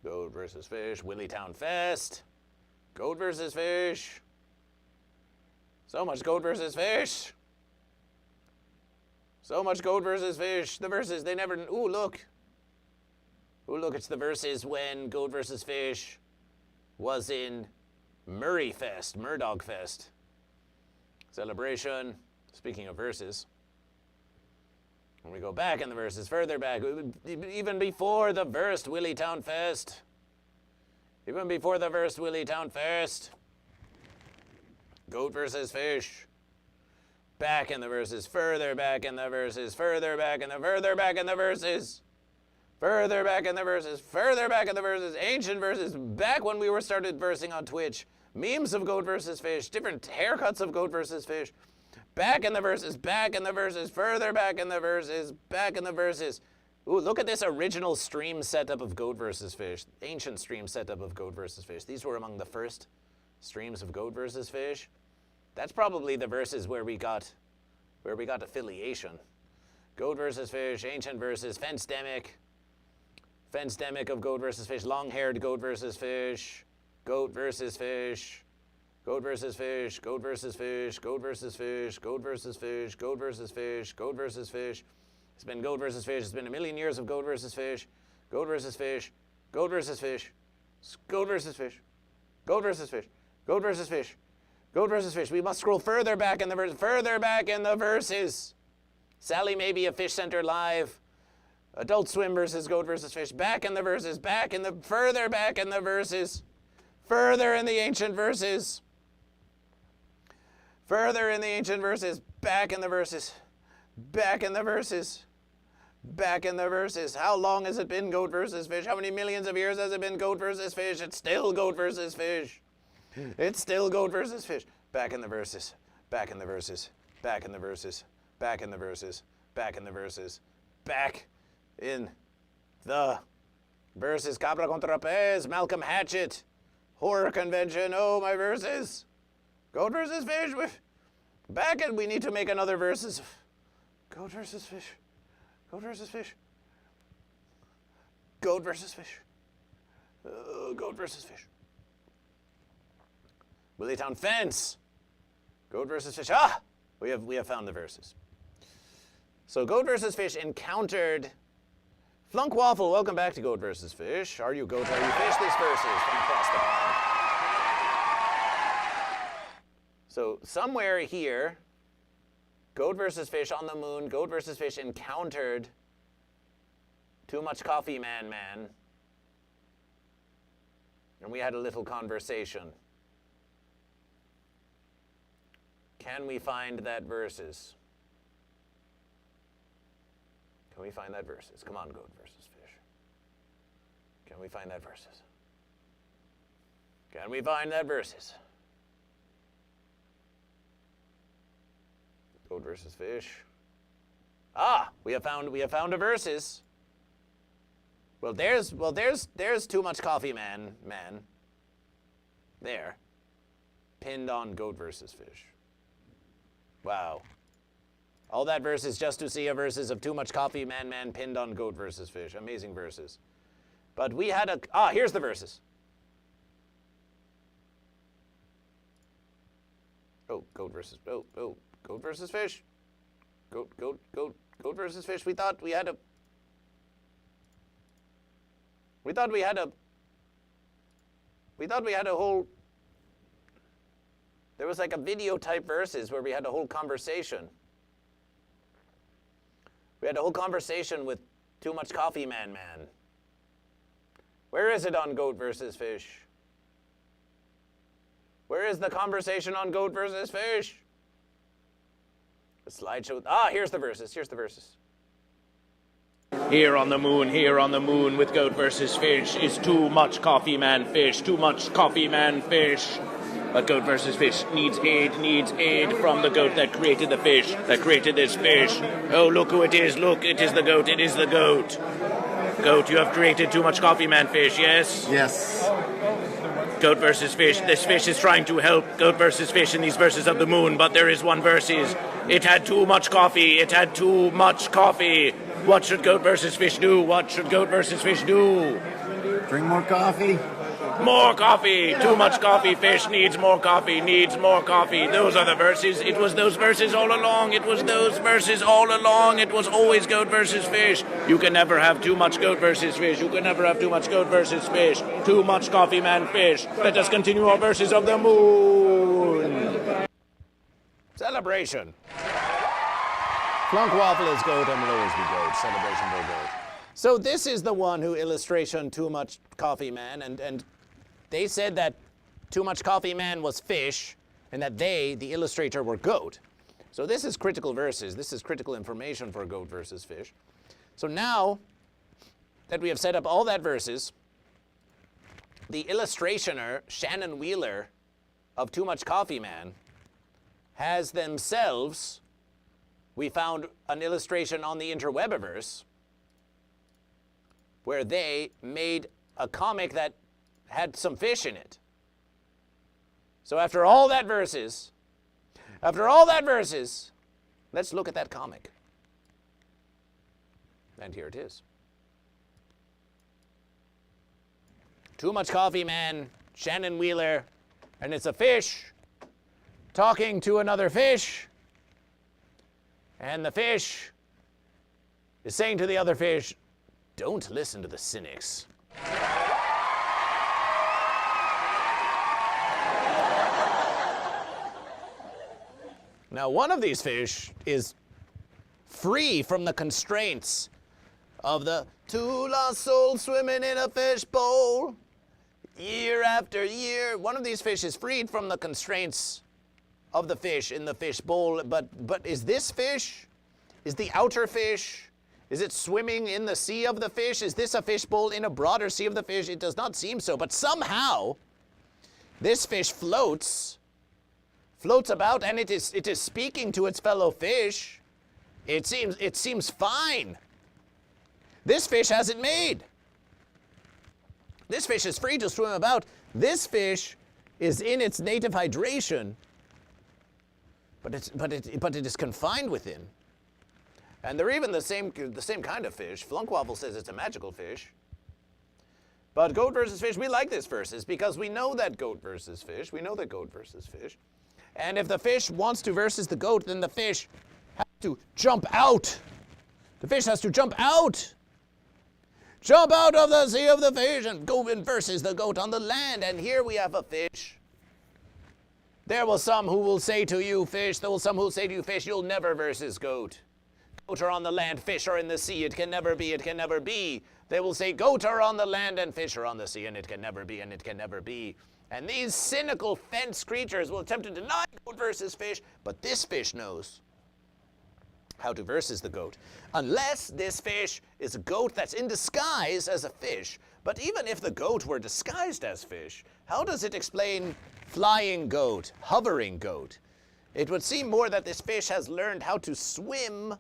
Goat versus Fish, Willitown Fest. Goat versus Fish. So much Goat versus Fish. So much Goat versus Fish. The verses, they never, ooh, look. Ooh, look, it's the verses when Goat versus Fish was in Murdog Fest. Celebration. Speaking of verses. When we go back in the verses, further back, even before the versed Willitown Fest, Even before the first Willie Town first. Goat versus fish. Back in the verses, further back in the verses, further back in the further back in the verses. Further back in the verses, further back in the verses, ancient verses, back when we were started versing on Twitch. Memes of goat versus fish, different haircuts of goat versus fish. Back in the verses, further back in the verses, back in the verses. Ooh, look at this original stream setup of goat versus fish. Ancient stream setup of goat versus fish. These were among the first streams of goat versus fish. That's probably the verses where we got affiliation. Goat versus fish, ancient versus, fence-demic. Fence-demic of goat versus fish, long-haired goat versus fish. Goat versus fish. Goat versus fish, goat versus fish, goat versus fish, goat versus fish, goat versus fish, goat versus fish. It's been goat versus fish. It's been a million years of goat versus fish. Goat versus fish. Goat versus fish. Goat versus fish. Goat versus fish. Goat versus fish. Goat versus fish. We must scroll further back in the verses. Further back in the verses. Sally Maybe a Fish Center Live. Adult Swim versus Goat versus Fish. Back in the verses. Back in the further back in the verses. Further in the ancient verses. Further in the ancient verses. Back in the verses. Back in the verses. Back in the verses. How long has it been goat versus fish? How many millions of years has it been goat versus fish? It's still goat versus fish. It's still goat versus fish. Back in the verses. Back in the verses. Back in the verses. Back in the verses. Back in the verses. Back in the verses. Cabra contra pez. Malcolm Hatchet. Horror convention. Oh, my verses. Goat versus fish. Back and we need to make another verses. Goat versus fish. Goat versus fish. Goat versus fish. Goat versus fish. Willie Town fence. Goat versus fish. Ah! We have found the verses. So goat versus fish encountered Flunk Waffle. Welcome back to Goat versus Fish. Are you goat? Are you fish? This verse is from across the pond. So somewhere here, Goat versus Fish on the moon. Goat versus Fish encountered Too Much Coffee Man. And we had a little conversation. Can we find that verses? Can we find that verses? Come on, Goat versus Fish. Can we find that verses? Can we find that verses? Goat versus Fish. Ah, we have found a verses. Well, there's Too Much Coffee Man. There. Pinned on Goat versus Fish. Wow. All that verses just to see a verses of Too Much Coffee Man pinned on Goat versus Fish. Amazing verses. But we had a here's the verses. Oh, Goat versus Goat versus Fish. Goat versus Fish. We thought we had a whole, there was like a video type verses where we had a whole conversation. We had a whole conversation with Too Much Coffee Man. Where is it on Goat versus Fish? Where is the conversation on Goat versus Fish? The slideshow. Ah, here's the verses. Here on the moon with Goat versus Fish is Too Much Coffee Man Fish. Too Much Coffee Man Fish. But Goat versus Fish needs aid from the goat that created the fish, that created this fish. Oh, look who it is. Look, it is the goat. It is the goat. Goat, you have created Too Much Coffee Man Fish, yes? Yes. Goat versus Fish. This fish is trying to help Goat versus Fish in these verses of the moon, but there is one verses. It had too much coffee. It had too much coffee. What should Goat versus Fish do? What should Goat versus Fish do? Drink more coffee. More coffee. Too much coffee. Fish needs more coffee. Needs more coffee. Those are the verses. It was those verses all along. It was those verses all along. It was always Goat versus Fish. You can never have too much Goat versus Fish. You can never have too much Goat versus Fish. Too much Coffee Man Fish. Let us continue our verses of the moon. Celebration. Flunk Waffle is goat and will always be goat. Celebration for goat. So this is the one who illustration Too Much Coffee Man and they said that Too Much Coffee Man was fish, and that they, the illustrator, were goat. So this is critical verses. This is critical information for goat versus fish. So now that we have set up all that verses, the illustrationer, Shannon Wheeler, of Too Much Coffee Man, has themselves, we found an illustration on the Interwebiverse, where they made a comic that had some fish in it. So after all that verses, let's look at that comic. And here it is. Too Much Coffee Man, Shannon Wheeler, and it's a fish talking to another fish, and the fish is saying to the other fish, "Don't listen to the cynics." Now, one of these fish is free from the constraints of the two lost souls swimming in a fishbowl year after year. One of these fish is freed from the constraints of the fish in the fishbowl, but is this fish? Is the outer fish? Is it swimming in the sea of the fish? Is this a fishbowl in a broader sea of the fish? It does not seem so, but somehow this fish floats about, and it is speaking to its fellow fish. It seems fine. This fish has it made. This fish is free to swim about. This fish is in its native hydration, but it is confined within. And they're even the same kind of fish. Flunkwaffle says it's a magical fish. But goat versus fish, we like this versus because we know that goat versus fish. We know that goat versus fish. And if the fish wants to versus the goat, then the fish has to jump out. The fish has to jump out. Jump out of the sea of the fish and go and versus the goat on the land. And here we have a fish. There will some who will say to you, fish. There will some who will say to you, fish, you'll never versus goat. Goat are on the land, fish are in the sea. It can never be, it can never be. They will say, goat are on the land and fish are on the sea, and it can never be, and it can never be. And these cynical fence creatures will attempt to deny goat versus fish, but this fish knows how to versus the goat. Unless this fish is a goat that's in disguise as a fish. But even if the goat were disguised as fish, how does it explain flying goat, hovering goat? It would seem more that this fish has learned how to swim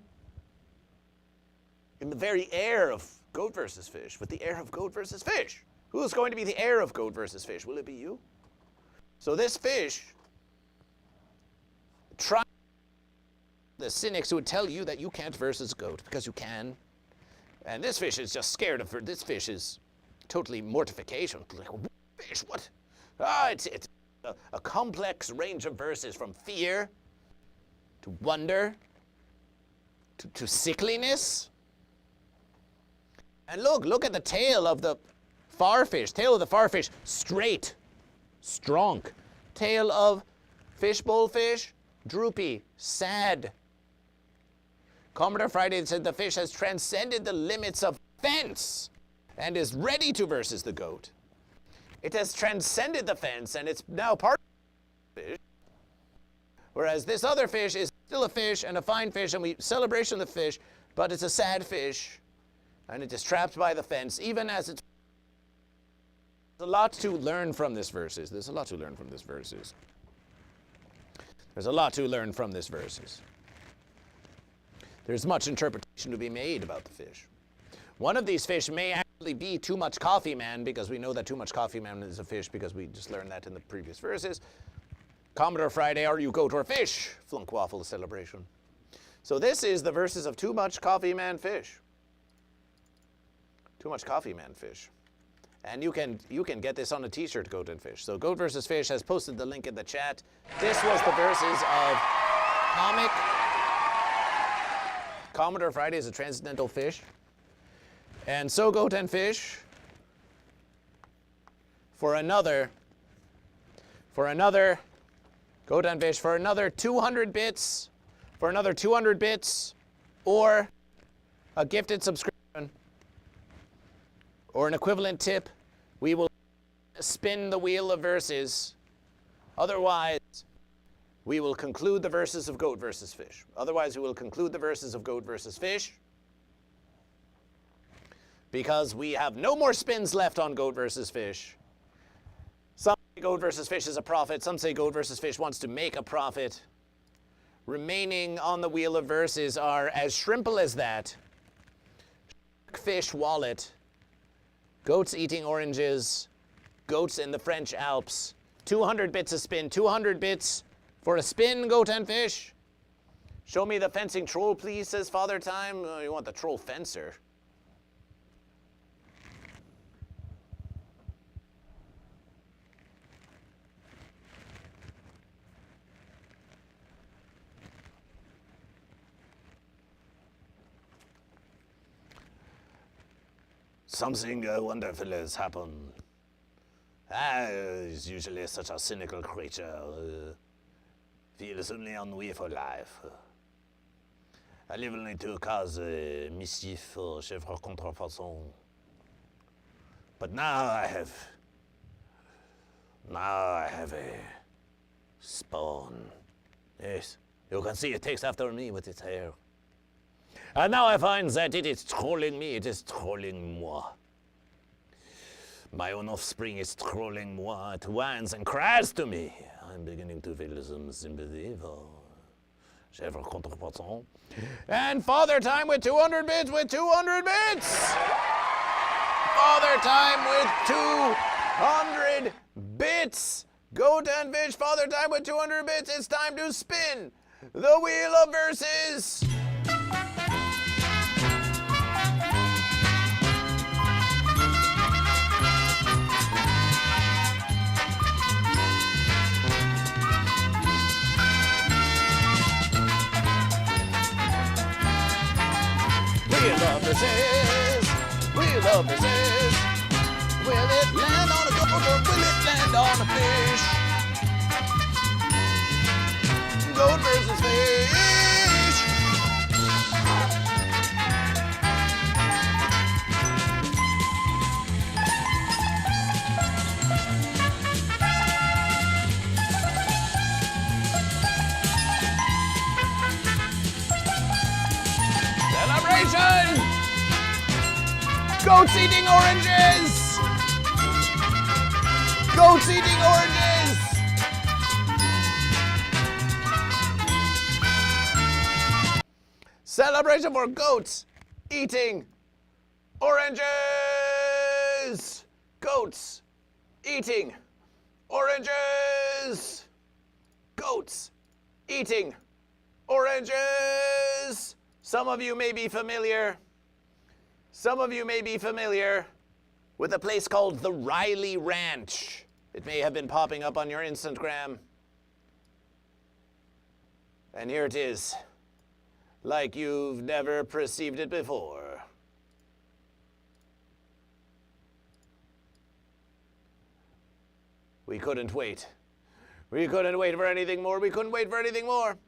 in the very air of goat versus fish, with the air of goat versus fish. Who's going to be the heir of goat versus fish? Will it be you? So this fish, try the cynics who would tell you that you can't versus goat because you can. And this fish is just scared of her. This fish is totally mortification. Like, fish, what? It's a complex range of verses from fear to wonder to sickliness. And look at the tail of the farfish. Tail of the farfish, straight, strong. Tail of fishbowl fish, droopy, sad. Commodore Friday said the fish has transcended the limits of fence and is ready to versus the goat. It has transcended the fence and it's now part of the fish. Whereas this other fish is still a fish and a fine fish, and we celebration of the fish, but it's a sad fish. And it is trapped by the fence, even as it's... There's a lot to learn from this verses. There's a lot to learn from this verses. There's a lot to learn from this verses. There's much interpretation to be made about the fish. One of these fish may actually be Too Much Coffee Man, because we know that Too Much Coffee Man is a fish because we just learned that in the previous verses. Commodore Friday, are you goat or fish? Flunkwaffle celebration. So this is the verses of Too Much Coffee Man fish. Too Much Coffee Man fish. And you can get this on a t-shirt, Goat and Fish. So Goat versus Fish has posted the link in the chat. This was the verses of comic. Commodore Friday is a transcendental fish. And so Goat and Fish for another Goat and Fish for another 200 bits, or a gifted subscription, or an equivalent tip, we will spin the wheel of verses. Otherwise, we will conclude the verses of Goat versus Fish. Otherwise, we will conclude the verses of Goat versus Fish. Because we have no more spins left on Goat versus Fish. Some say Goat versus Fish is a profit. Some say Goat versus Fish wants to make a profit. Remaining on the wheel of verses are as simple as that. Fish wallet. Goats eating oranges. Goats in the French Alps. 200 bits a spin. 200 bits for a spin, Goat and Fish. Show me the fencing troll, please, says Father Time. Oh, you want the troll fencer. Something wonderful has happened. He's usually such a cynical creature. Feels only ennui for life. I live only to cause mischief or chèvre contrefaçon. But now I have a spawn. Yes, you can see it takes after me with its hair. And now I find that it is trolling me, it is trolling moi. My own offspring is trolling moi. It whines and cries to me. I'm beginning to feel some sympathy for chèvre contrefaçon. And Father Time with 200 bits, with 200 bits! Father Time with 200 bits! Goat and Fish, Father Time with 200 bits. It's time to spin the wheel of verses. Wheel of verses, wheel of verses. Will it land on a goat or will it land on a fish? Goat versus fish. Celebration! Goats eating oranges! Goats eating oranges! Celebration for goats eating oranges! Goats eating oranges! Goats eating oranges! Some of you may be familiar. Some of you may be familiar with a place called the Riley Ranch. It may have been popping up on your Instagram. And here it is, like you've never perceived it before. We couldn't wait. We couldn't wait for anything more. We couldn't wait for anything more.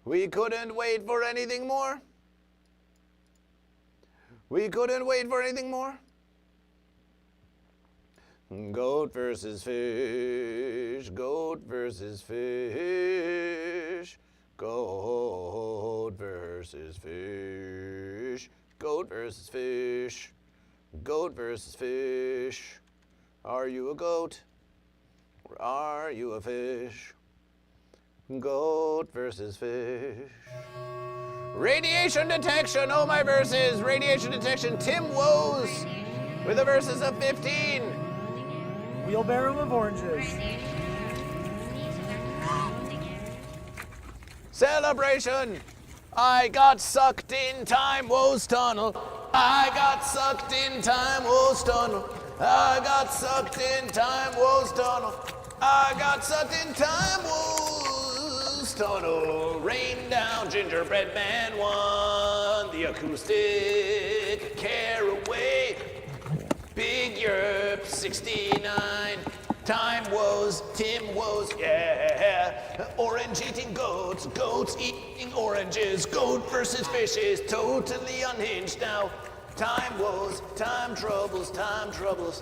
We couldn't wait for anything more. We couldn't wait for anything more. Goat versus fish, goat versus fish, goat versus fish, goat versus fish, goat versus fish. Are you a goat or are you a fish? Goat versus fish. Radiation detection, oh my verses. Radiation detection, Tim Woes with the verses of 15. Wheelbarrow of oranges. Celebration. I got sucked in Time Woes tunnel. I got sucked in Time Woes tunnel. I got sucked in Time Woes tunnel. I got sucked in Time Woes tunnel. Rain down, gingerbread man won the acoustic caraway. Big Yerp 69. Time Woes, Tim Woes, yeah. Orange eating goats, goats eating oranges. Goat versus fish is totally unhinged now. Time Woes, time troubles, time troubles.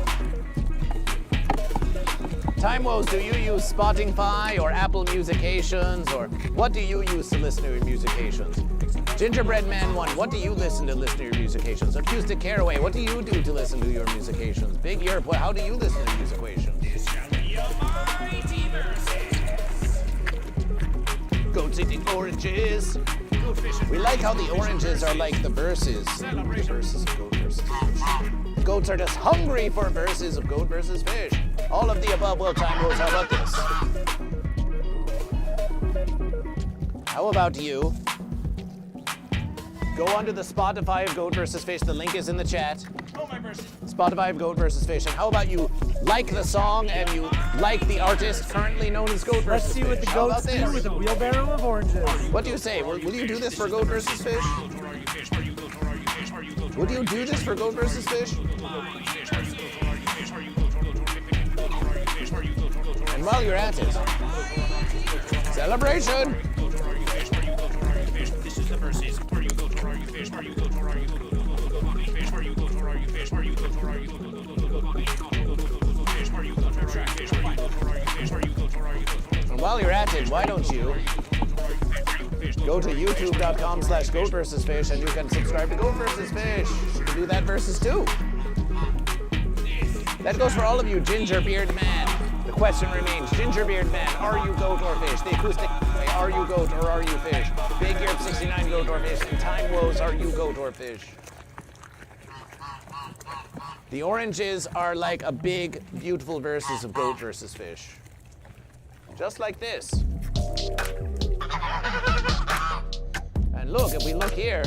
Time Woes, do you use Spotify or Apple Musications, or what do you use to listen to your musications? Gingerbread Man 1, what do you listen to your musications? Acoustic Caraway, what do you do to listen to your musications? Big Europe, how do you listen to musications? Goats eating oranges. We like how the oranges are like the verses. The verses of Goat versus Fish. Goats are just hungry for verses of Goat versus Fish. All of the above. Well, Time Woes, how about this? How about you go onto the Spotify of Goat vs. Fish. The link is in the chat. Oh, my verses. Spotify of Goat vs. Fish. And how about you like the song and you like the artist currently known as Goat Let's vs. see Fish? what the How goats about do this? with a wheelbarrow of oranges. What do you say? Will you do this for Goat vs. Fish? Would you do this for Goat vs. Fish? And while you're at it, celebration! This is the verses. Are you goat or are you fish? Are you goat or are you goat? Are you goat or are you fish? Are you goat or are you goat? Are you goat or are you fish? Are you goat or are you fish? Are you goat or are you goat? And while you're at it, why don't you go to youtube.com/GoatVsFish and you can subscribe to Goat vs. Fish. You can do that versus too. That goes for all of you, Gingerbeard Man. The question remains, Gingerbeard Man, are you goat or fish? The acoustic, are you goat or are you fish? Big Europe 69, goat or fish? And Time Woes, are you goat or fish? The oranges are like a big, beautiful verses of Goat versus Fish. Just like this. And look, if we look here,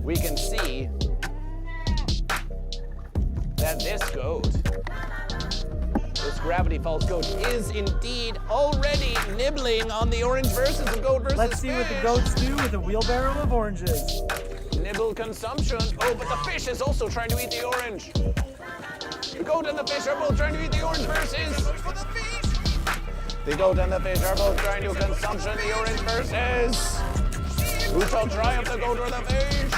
we can see that this goat, this Gravity Falls goat, is indeed already nibbling on the orange verses of Goat versus Let's see Fish. what the goats do with a wheelbarrow of oranges. Nibble consumption. Oh, but the fish is also trying to eat the orange. The goat and the fish are both trying to eat the orange verses. The goat and the fish are both trying to consumption the orange verses. Who shall triumph, the goat or the fish?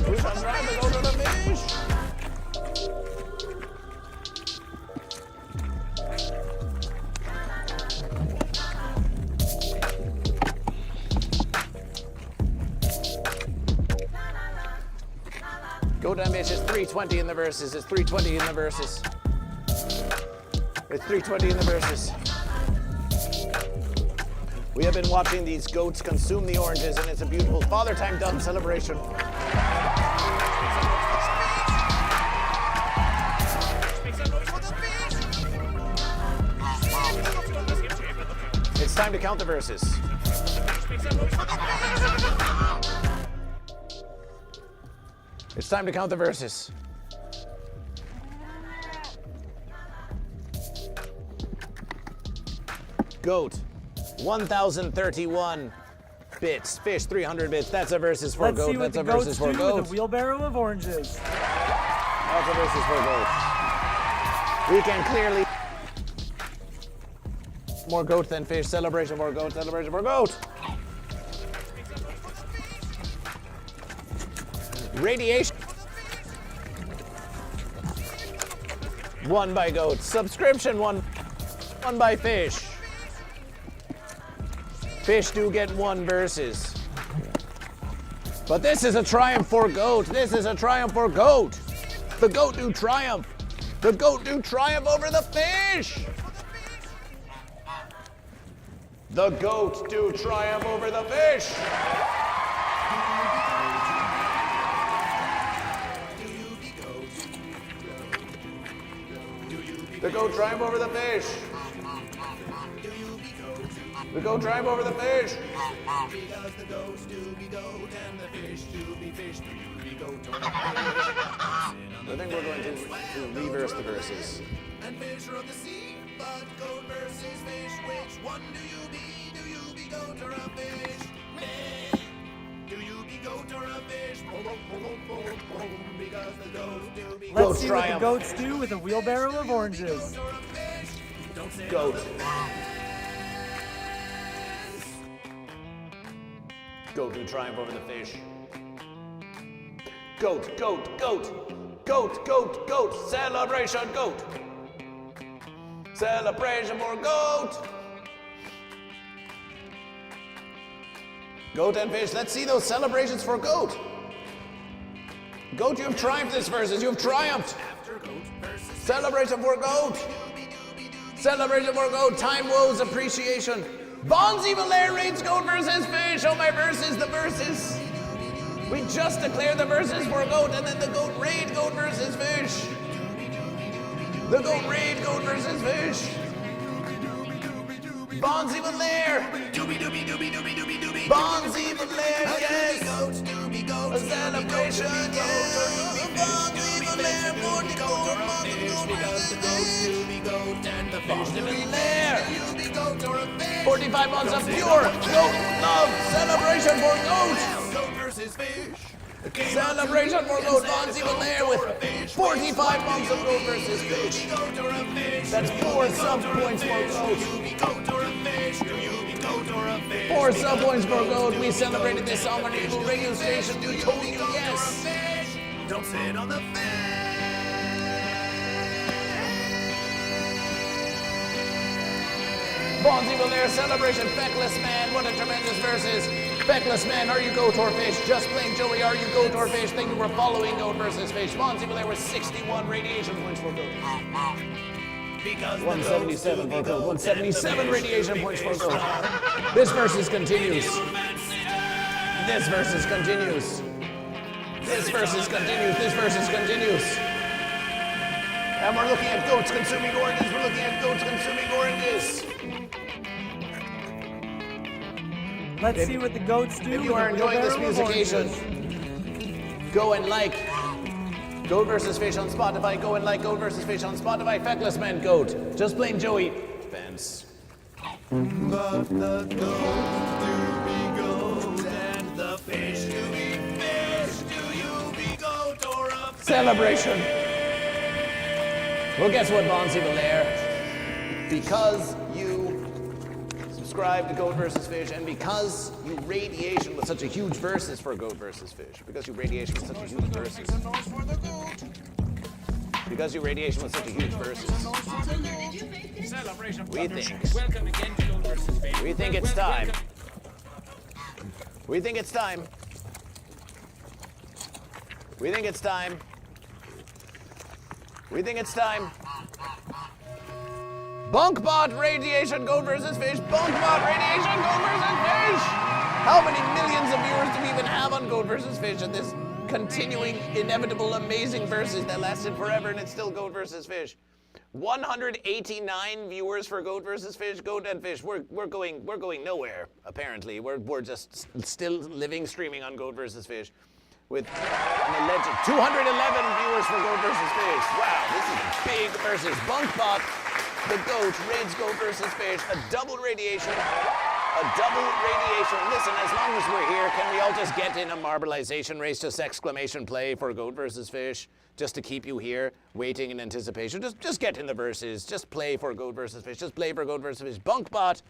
Who shall triumph, the goat or the fish? Goat and fish is 320 in the verses. It's 320 in the verses. It's 320 in the verses. We have been watching these goats consume the oranges, and it's a beautiful Father Time Done celebration. It's time to count the verses. It's time to count the verses. Goat, 1,031 bits. Fish, 300 bits. That's a versus for Let's goat. see what That's the a versus goats for do goat. with a wheelbarrow of oranges. That's a versus for goat. We can clearly... More goat than fish. Celebration for goat. Celebration for goat. Radiation. Won by goat. Subscription won by fish. Fish do get one versus. But this is a triumph for goat. This is a triumph for goat. The goat do triumph. The goat do triumph over the fish. The goat do triumph over the fish. The goat triumph over the fish. The goat triumph over the fish. Because the goats do be goat and the fish do be fish. Do you be goat or the fish? I think we're going to reverse the verses. And fish are of the sea, but goat versus fish. Which one do you be? Do you be goat or a fish? Meh. Do you be goat or a fish? Because the goats do be Let's see what the goats do with a wheelbarrow of oranges. Goat. Goat do triumph over the fish. Goat, goat, goat. Goat, goat, goat. Celebration, goat. Celebration for goat. Goat and fish. Let's see those celebrations for goat. Goat, you have triumphed this versus. You have triumphed. Celebration for goat. Celebration for goat. Time woes appreciation. Bonzi Valaire reads goat versus fish. Oh, my verses, the verses. We just declared the verses for goat, and then the goat raid goat versus fish. The goat raid goat versus fish. Bonzi Valaire. Bonzi Valaire, yes. A celebration, yes. Bonzi Valaire, for the goat, Bonzi Valaire. 45 months of pure goat love. Celebration for goat. Celebration for goat. Bonzi Valaire with 45 months of goat versus fish. That's 4 sub-points for goat. 4 sub-points for goat. We celebrated this song on your local radio station. We told you yes. Don't sit on the fence. Bonzi Valaire celebration. Feckless man. What a tremendous verses. Feckless man, are you goat or fish? Just plain Joey, are you goat or fish? Thank you for following goat versus fish. Bonzi Valaire with 61 radiation points for goat. 177 for goat. 177 radiation points for goat. This versus continues. This versus continues. This versus continues. This versus continues. And we're looking at goats consuming oranges. We're looking at goats consuming oranges. Let's see what the goats do. If you are enjoying this musication, go and like Goat vs. Fish on Spotify. Go and like Goat vs. Fish on Spotify. Feckless man, goat. Just plain Joey. Fence. But the goat do be goat and the fish do be fish. Do you be goat or a fish? Celebration. Well, guess what, Bonzi Valaire? Because you subscribe to Goat vs. Fish, and because you radiation with such a huge versus for Goat vs. Fish, because you radiation with such a huge versus. Because you radiation with such a huge versus. We think it's time. We think it's time. We think it's time. We think it's time. Bunkbot radiation, Goat vs. Fish. Bunkbot radiation, Goat vs. Fish. How many millions of viewers do we even have on Goat vs. Fish at this continuing, inevitable, amazing versus that lasted forever, and it's still Goat vs. Fish? 189 viewers for Goat vs. Fish. Goat and Fish. We're going nowhere. Apparently, we're just still living streaming on Goat vs. Fish. With an alleged 211 viewers for Goat vs. Fish. Wow, this is a big versus. Bunkbot, the goat, raids Goat vs. Fish. A double radiation. A double radiation. Listen, as long as we're here, can we all just get in a marbleization race, just exclamation play for Goat vs. Fish? Just to keep you here, waiting in anticipation. Just get in the verses. Just play for Goat vs. Fish. Just play for Goat vs. Fish. Bunkbot,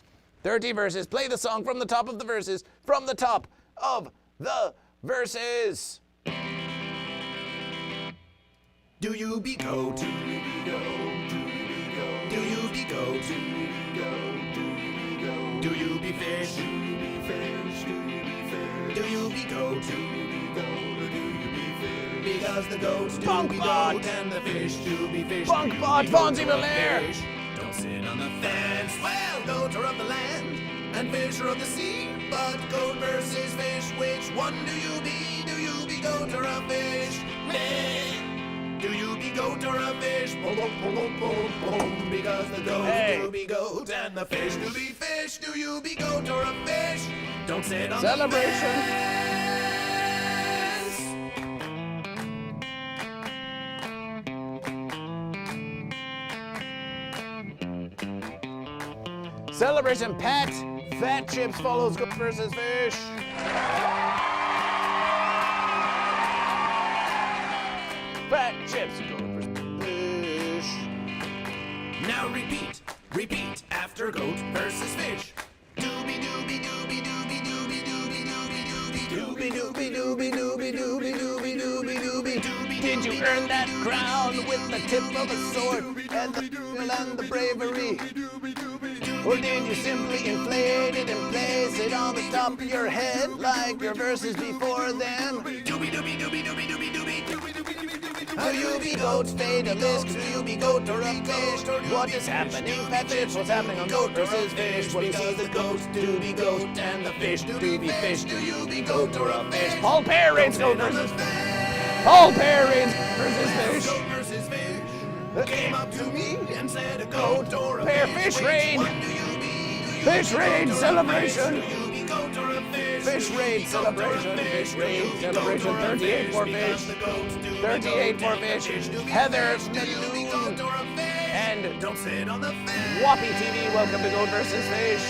30 verses. Play the song from the top of the verses. From the top of the verses. Do you be goat? Do you be goat? Do you be goat? Do you be goat? Do you be fish? Do you be fish? Do you be fish? Do you be goat? Do you be goat? Or do you be fish? Because the goats do be goat and the fish do be fish. Bunkbot, Bonzi Valaire. Don't sit on the fence. Well, goats are of the land and fish are of the sea. But goat versus fish, which one do you be? Do you be goat or a fish? Meh. Do you be goat or a fish? Boom, boom, boom, boom, boom, boom. Because the goat do be goat and the fish do be fish. Do you be goat or a fish? Don't sit on Celebration. the fence. Celebration, Pat. Fat Chips follows Goat vs. Fish. Fat Chips, Goat vs. Fish. Now repeat after goat versus fish. Doobie doobie doobie doobie doobie doobie doobie doobie doobie doobie doobie doobie doobie doobie doobie doobie doobie did you earn that crown with the tip of a sword and the skill and the bravery? Or did you simply inflate it and place it on the top of your head like your verses before then? Do you be goat fatalist? Do you be goat or a fish? What is happening, fat fish? What's happening on goat versus fish? What do you see the goats do be goat and the fish do be fish? Do you be goat or a fish? Paul Pear rates goat versus Paul Pear rates versus fish. Came up to me and said a goat or a Pear fish raid. Fish raid celebration. Fish raid celebration. Fish raid celebration. 38 for fish. 38 for fish. Heather Meloon and Whoppy TV. Welcome to Goat versus Fish.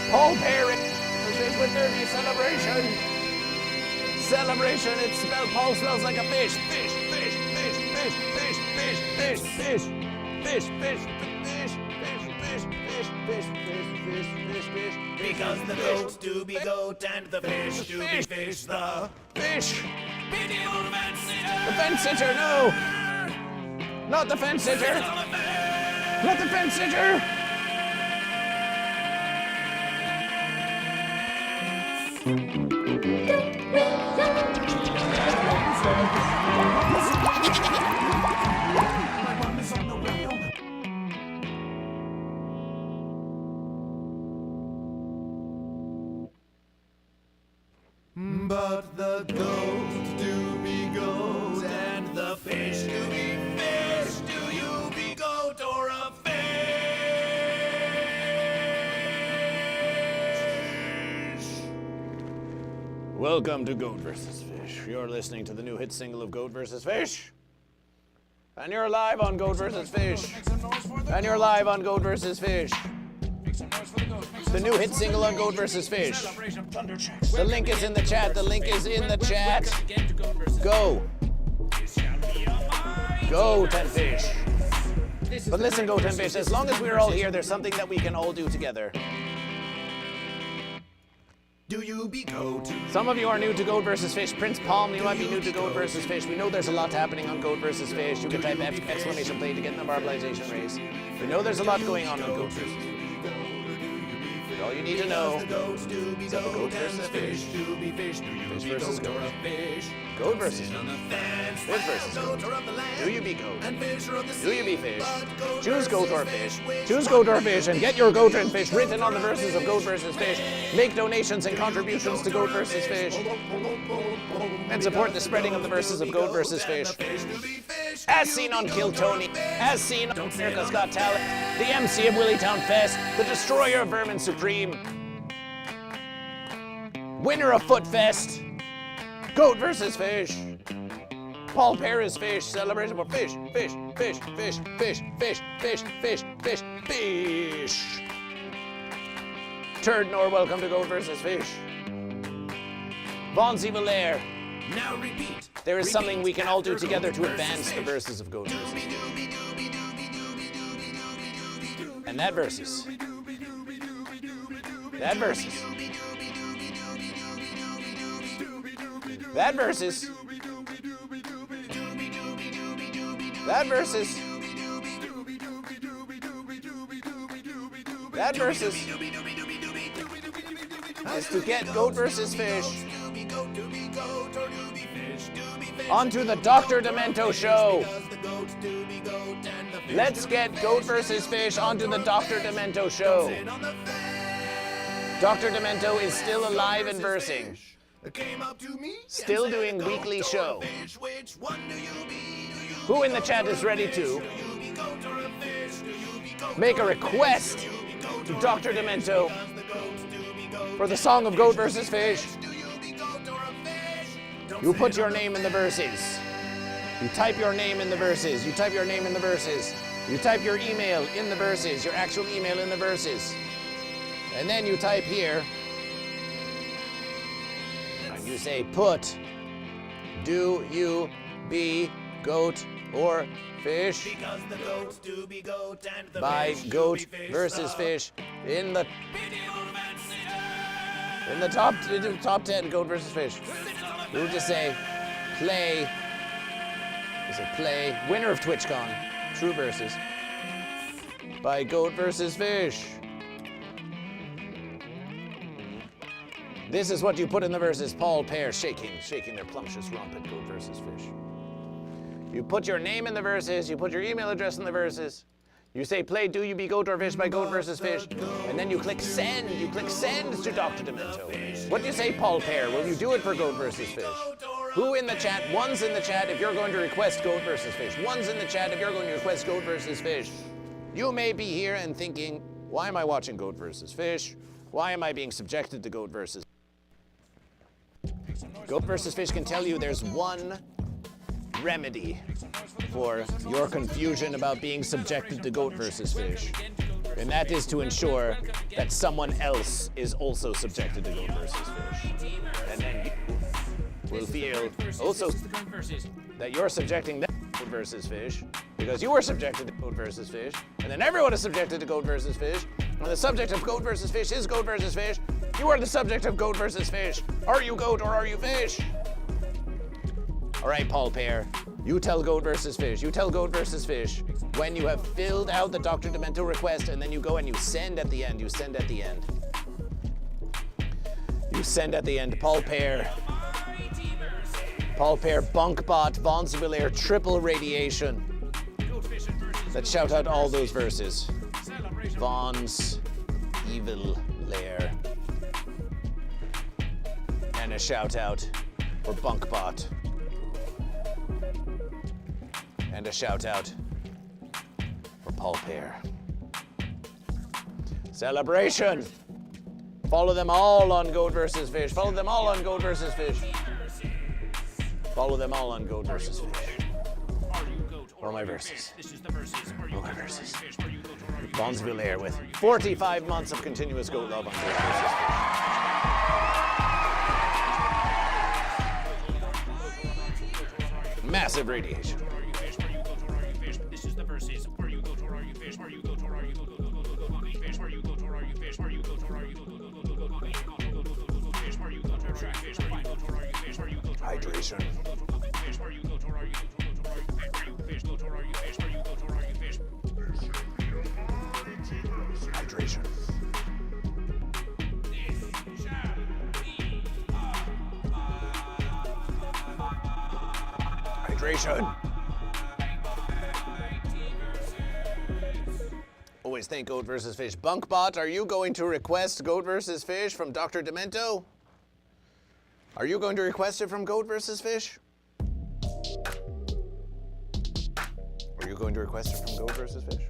Paul Perry versus Fish with 30 celebration. Celebration. It smells. Paul smells like a fish. Fish. Fish. Fish. Fish. Fish. Fish. Fish. Fish. Fish. Fish. Fish. Fish, fish, fish, fish, fish, fish, fish. Because the goats do be goat and the fish do be fish. The fish. The fence sitter, no. Not the fence sitter. Not the fence sitter. But the goat do be goat and the fish do be fish. Do you be goat or a fish? Welcome to Goat vs. Fish. You're listening to the new hit single of Goat vs. Fish. And you're live on Goat vs. Fish. And you're live on Goat vs. Fish. The new hit single on Goat vs. Fish. The link is in the chat. The link is in the chat. Go. Goat and Fish. But listen, Goat and Fish, as long as we're all here, there's something that we can all do together. Do you be goat? Some of you are new to Goat vs. Fish. Prince Palm, you might be new to Goat vs. Fish. We know there's a lot happening on Goat vs. Fish. You can type exclamation play to get in the verbalization race. We know there's a lot going on Goat vs. Fish. All you need to know is that the Goat vs. Fish. Fish versus goat. Goat versus fish. Fish versus goat. Do you be goat? Do you be fish? Choose goat or fish. Choose goat or fish and get your goat and fish written on the verses of Goat vs. Fish. Make donations and contributions to Goat vs. Fish. And support the spreading of the verses of Goat vs. Fish. As seen on Kill Tony, as seen on America's Got Talent, the MC of Willitown Fest, the destroyer of Vermin Supreme, winner of Foot Fest, Goat vs. Fish, Paul Perez Fish, celebration for fish, fish, fish, fish, fish, fish, fish, fish, fish, fish. Turd Nor, welcome to Goat vs. Fish. Von Valaire. Now repeat. There is something we can all do together to advance the verses of Goat vs. Fish. And that verses. That verses. That verses. That verses. That verses is to get Goat vs. Fish onto the Dr. Demento show. Let's get Goat vs. Fish onto the Dr. Demento show. Dr. Demento is still alive and versing. Still doing weekly show. Who in the chat is ready to make a request to Dr. Demento for the song of Goat vs. Fish? You put your name in the verses. You type your name in the verses. You type your name in the verses. You type your email in the verses, your actual email in the verses. And then you type here, and you say, put, do you be goat or fish? Because the goats do be goat and the by fish Goat do be fish. versus Fish in the top 10 Goat versus Fish. We'll just say play Is it play? Winner of TwitchCon. True versus. By Goat vs. Fish. This is what you put in the verses. Paul Pear shaking their plumptious rump at Goat vs. Fish. You put your name in the verses, you put your email address in the verses. You say, play Do You Be Goat or Fish by Goat vs. Fish. And then you click send. You click send to Dr. Demento. What do you say, Paul Pear? Will you do it for Goat vs. Fish? Who in the chat? One's in the chat if you're going to request Goat vs. Fish. One's in the chat if you're going to request Goat vs. Fish. You may be here and thinking, why am I watching Goat vs. Fish? Why am I being subjected to Goat vs. Goat vs. Fish can tell you there's one remedy for your confusion about being subjected to Goat vs. Fish. And that is to ensure that someone else is also subjected to Goat vs. Fish. And then you will feel also that you're subjecting them to Goat vs. Fish because you were subjected to Goat vs. Fish. And then everyone is subjected to Goat vs. Fish. And the subject of Goat vs. Fish is Goat vs. Fish. You are the subject of Goat vs. Fish. Are you goat or are you fish? All right, Paul Pear, you tell Goat vs. Fish. You tell Goat vs. Fish when you have filled out the Dr. Demento request, and then you go and you send at the end. You send at the end. You send at the end. Paul Pear. Paul Pear, Bunkbot, Vaughn's Air, triple radiation. Let's shout out all those verses. Vaughn's Evil Lair. And a shout out for Bunkbot. And a shout out for Paul Pear. Celebration! Follow them all on Goat vs. Fish. Follow them all on Goat vs. Fish. Follow them all on Goat vs. Fish. All my verses. All my verses. Vaughn's Air with 45 months of continuous goat love on Goat vs. Fish. Massive radiation. This is the verses. Are you goat or are you fish? Are you goat or are you fish? Are you goat or are you fish? Are you goat or are you fish? Are you goat or track fish? Are you goat or are you fish? Are you goat or hydration? Are you goat or are you fish? Goat or are you fish? Are you goat or are you fish? Hydration. Hydration. Always thank Goat vs. Fish. Bunkbot, are you going to request Goat vs. Fish from Dr. Demento? Are you going to request it from Goat vs. Fish? Are you going to request it from Goat vs. Fish?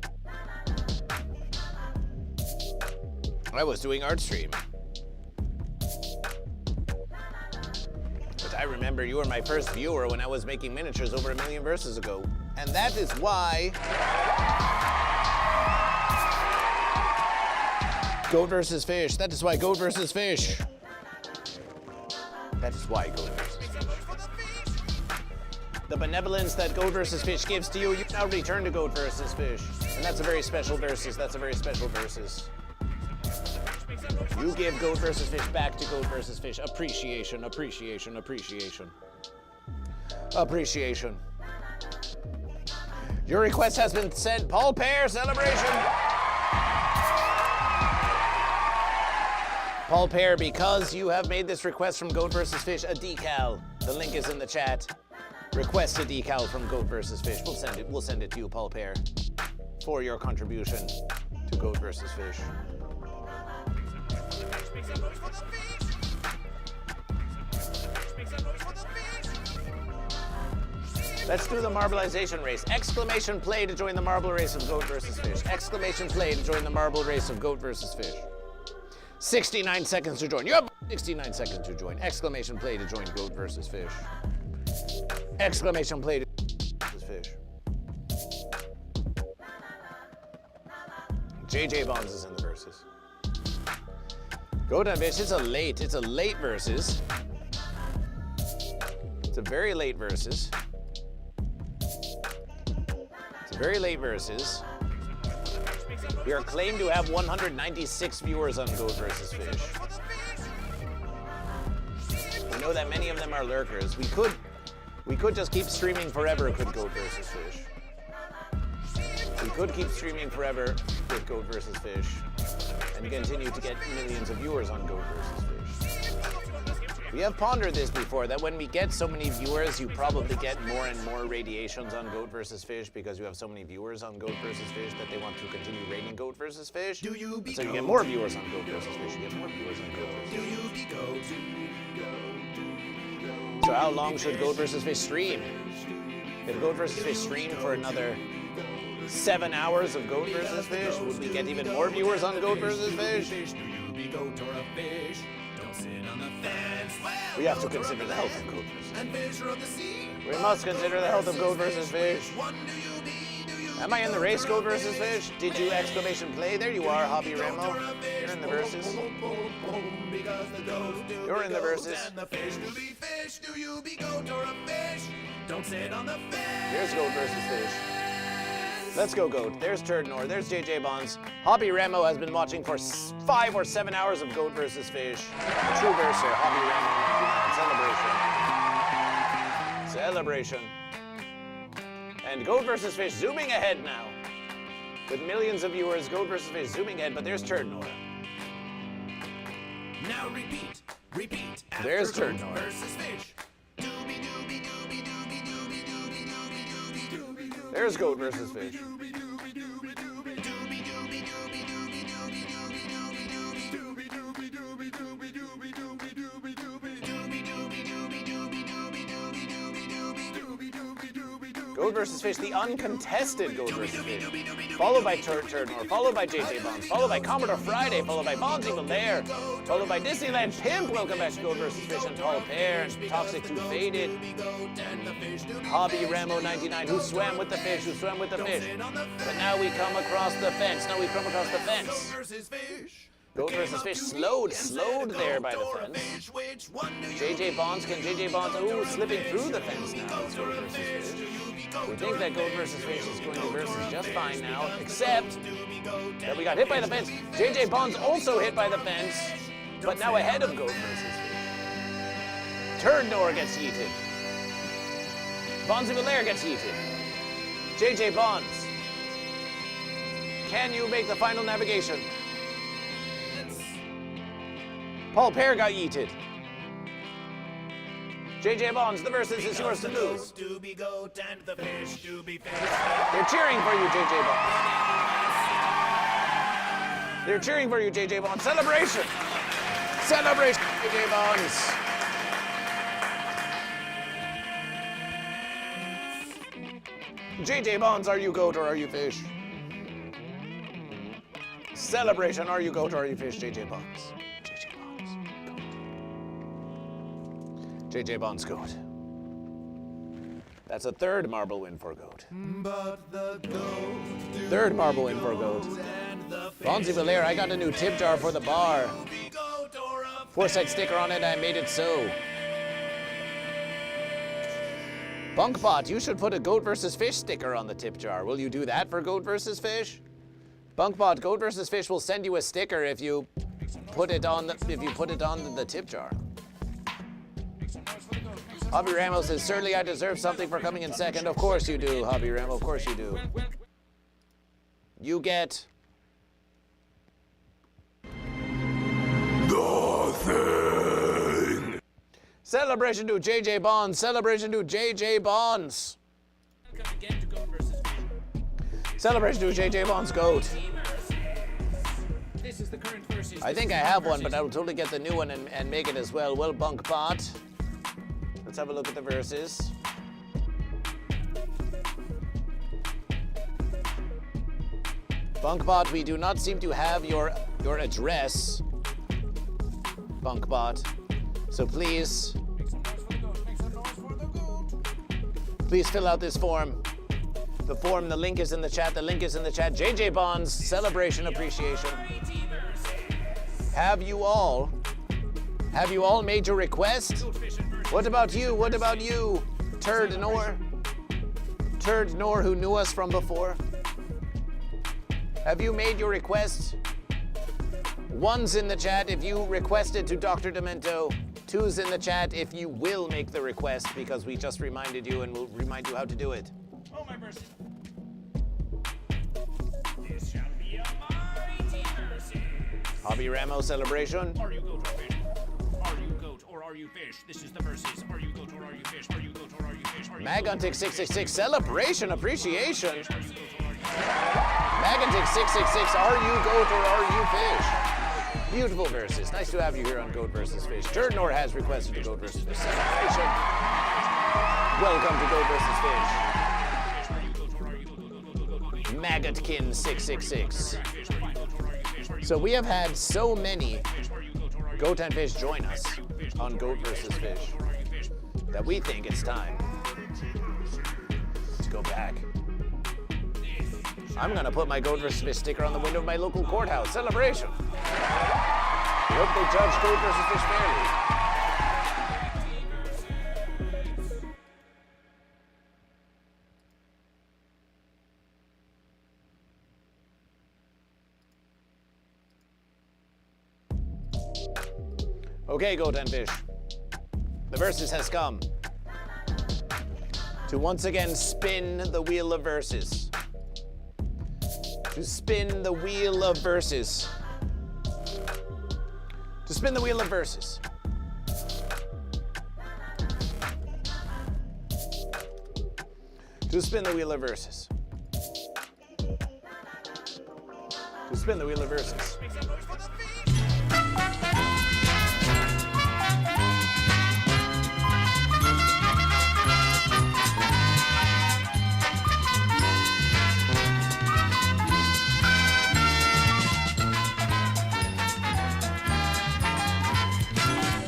I was doing art stream. But I remember you were my first viewer when I was making miniatures over 1 million verses ago. And that is why Goat vs. Fish. That is why Goat vs. Fish. That is why Goat vs. Fish. The benevolence that Goat vs. Fish gives to you, you now return to Goat vs. Fish. And that's a very special versus. That's a very special versus. You give Goat vs. Fish back to Goat vs. Fish. Appreciation, appreciation, appreciation. Appreciation. Your request has been sent. Paul Pear, celebration. Paul Pear, because you have made this request from Goat vs. Fish, a decal. The link is in the chat. Request a decal from Goat vs. Fish. We'll send it. We'll send it to you, Paul Pear, for your contribution to Goat vs. Fish. Let's do the marbleization race. Exclamation play to join the marble race of Goat vs. Fish. Exclamation play to join the marble race of Goat vs. Fish. 69 seconds to join. You have 69 seconds to join. Exclamation play to join Goat vs. Fish. Exclamation play to vs. Fish. JJ Bonds is in the verses. Goat and Fish, it's a late versus. It's a very late versus. It's a very late versus. We are claimed to have 196 viewers on Goat vs. Fish. We know that many of them are lurkers. We could We could just keep streaming forever, could Goat vs. Fish. We could keep streaming forever with Goat vs. Fish and continue to get millions of viewers on Goat vs. Fish. We have pondered this before, that when we get so many viewers, you probably get more and more radiations on Goat vs. Fish because you have so many viewers on Goat vs. Fish that they want to continue rating Goat vs. Fish. So you get more viewers on Goat vs. Fish. You get more viewers on Goat vs. Fish. So how long should Goat vs. Fish stream? If Goat vs. Fish streamed for another 7 hours of Goat vs. Fish, would we get even more viewers on Goat vs. Fish? We have to consider the health of Goat vs. Fish. We must consider the health of Goat vs. Fish. Am I in the race, Goat vs. Fish? Did you exclamation play? There you are, Hobby Remo. You're in the verses. You're in the verses. Here's Goat vs. Fish. Let's go, Goat. There's Turdnor. There's JJ Bonds. Hobby Remo has been watching for 5 or 7 hours of Goat vs. Fish. A true verser, Hobby Remo. Celebration. And Goat vs. Fish zooming ahead now. With millions of viewers, Goat vs. Fish zooming ahead, but there's Turdnor. Now repeat. There's Turdnor. There's Goat vs. Fish. Goat vs. Fish, the uncontested Goat vs. Fish. Followed by Turdnor, followed by JJ Bonds, followed by Commodore Friday, followed by Bonds Evil There, followed by Disneyland Pimp. Welcome back to Goat vs. Fish, and Paul Pear, and Toxic 2 Faded, Hobby Remo 99, who swam with the fish, But now we come across the fence. Goat vs. Fish slowed there by the fence. JJ Bonds, can JJ Bonds, slipping through the fence now. It's Goat vs. Fish. We think that Goat vs. Fish is going to versus just fine now, except that we got hit by the fence. JJ Bonds also hit by the fence, but now ahead of Goat vs. Fish. Turdnor gets yeeted. Bonds Evil There gets yeeted. JJ Bonds, can you make the final navigation? Paul Pear got yeeted. JJ Bonds, the versus is yours to lose. They're cheering for you, JJ Bonds. They're cheering for you, JJ Bonds. Celebration! Celebration, JJ Bonds. JJ Bonds, are you goat or are you fish? Celebration, are you goat or are you fish, JJ Bonds? JJ Bonds goat. That's a third marble win for Goat. Third marble win for Goat. Bonzi Valere, I got a new tip jar for the bar. Foresight sticker on it, I made it so. Bunkbot, you should put a Goat vs. Fish sticker on the tip jar. Will you do that for Goat vs. Fish? Bunkbot, Goat vs. Fish will send you a sticker if you put it on the tip jar. Hobby Ramos says, certainly I deserve something for coming in second. Of course you do, Hobby Ramo, of course you do. You get... nothing. Celebration to JJ Bonds, celebration to JJ Bonds. Celebration to JJ Bonds Goat. I think I have one, but I will totally get the new one and make it as well. Well, Bunkbot. Let's have a look at the verses. Bunkbot, we do not seem to have your address, Bunkbot. So please fill out this form. The form, the link is in the chat. JJ Bonds, celebration appreciation. Have you all made your request? What about you? Turdnor, who knew us from before? Have you made your request? One's in the chat if you requested to Dr. Demento. Twos in the chat if you will make the request, because we just reminded you and we'll remind you how to do it. Oh, my verses. This shall be a mighty verses. Hobby Ramo celebration. Are you goat or fish? Are you goat or are you fish? This is the verses. Are you goat or are you fish? Are you goat or are you fish? Maguntic 666 celebration appreciation. Maguntic 666, are you goat or are you fish? Beautiful verses. Nice to have you here on Goat vs. Fish. Jerdnor has requested the Goat vs. Fish celebration. Welcome to Goat vs. Fish. Magotkin 666. So we have had so many Goat and Fish join us on Goat vs. Fish that we think it's time to go back. I'm gonna put my Goat vs. Fish sticker on the window of my local courthouse. Celebration. I hope they judge Goat vs. Fish fairly. Okay, Goat and Fish. The verses has come to once again spin the wheel of verses. To spin the wheel of verses. To spin the wheel of verses. To spin the wheel of verses. To spin the wheel of verses.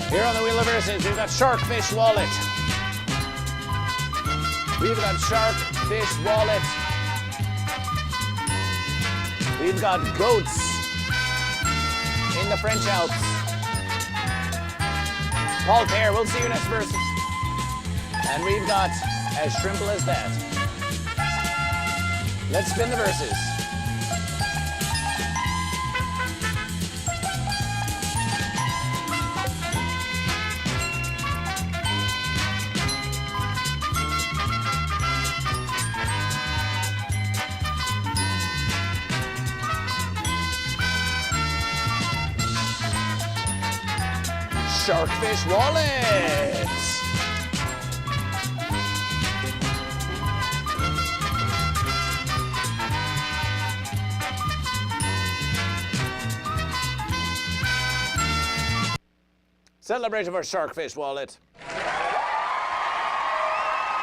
Here on the Wheel of Verses, we've got Sharkfish Wallet. We've got Sharkfish Wallet. We've got goats in the French Alps. Paul Pear, we'll see you next verses. And we've got As Shrimple as That. Let's spin the verses. Sharkfish Wallet. Celebration of our Sharkfish Wallet.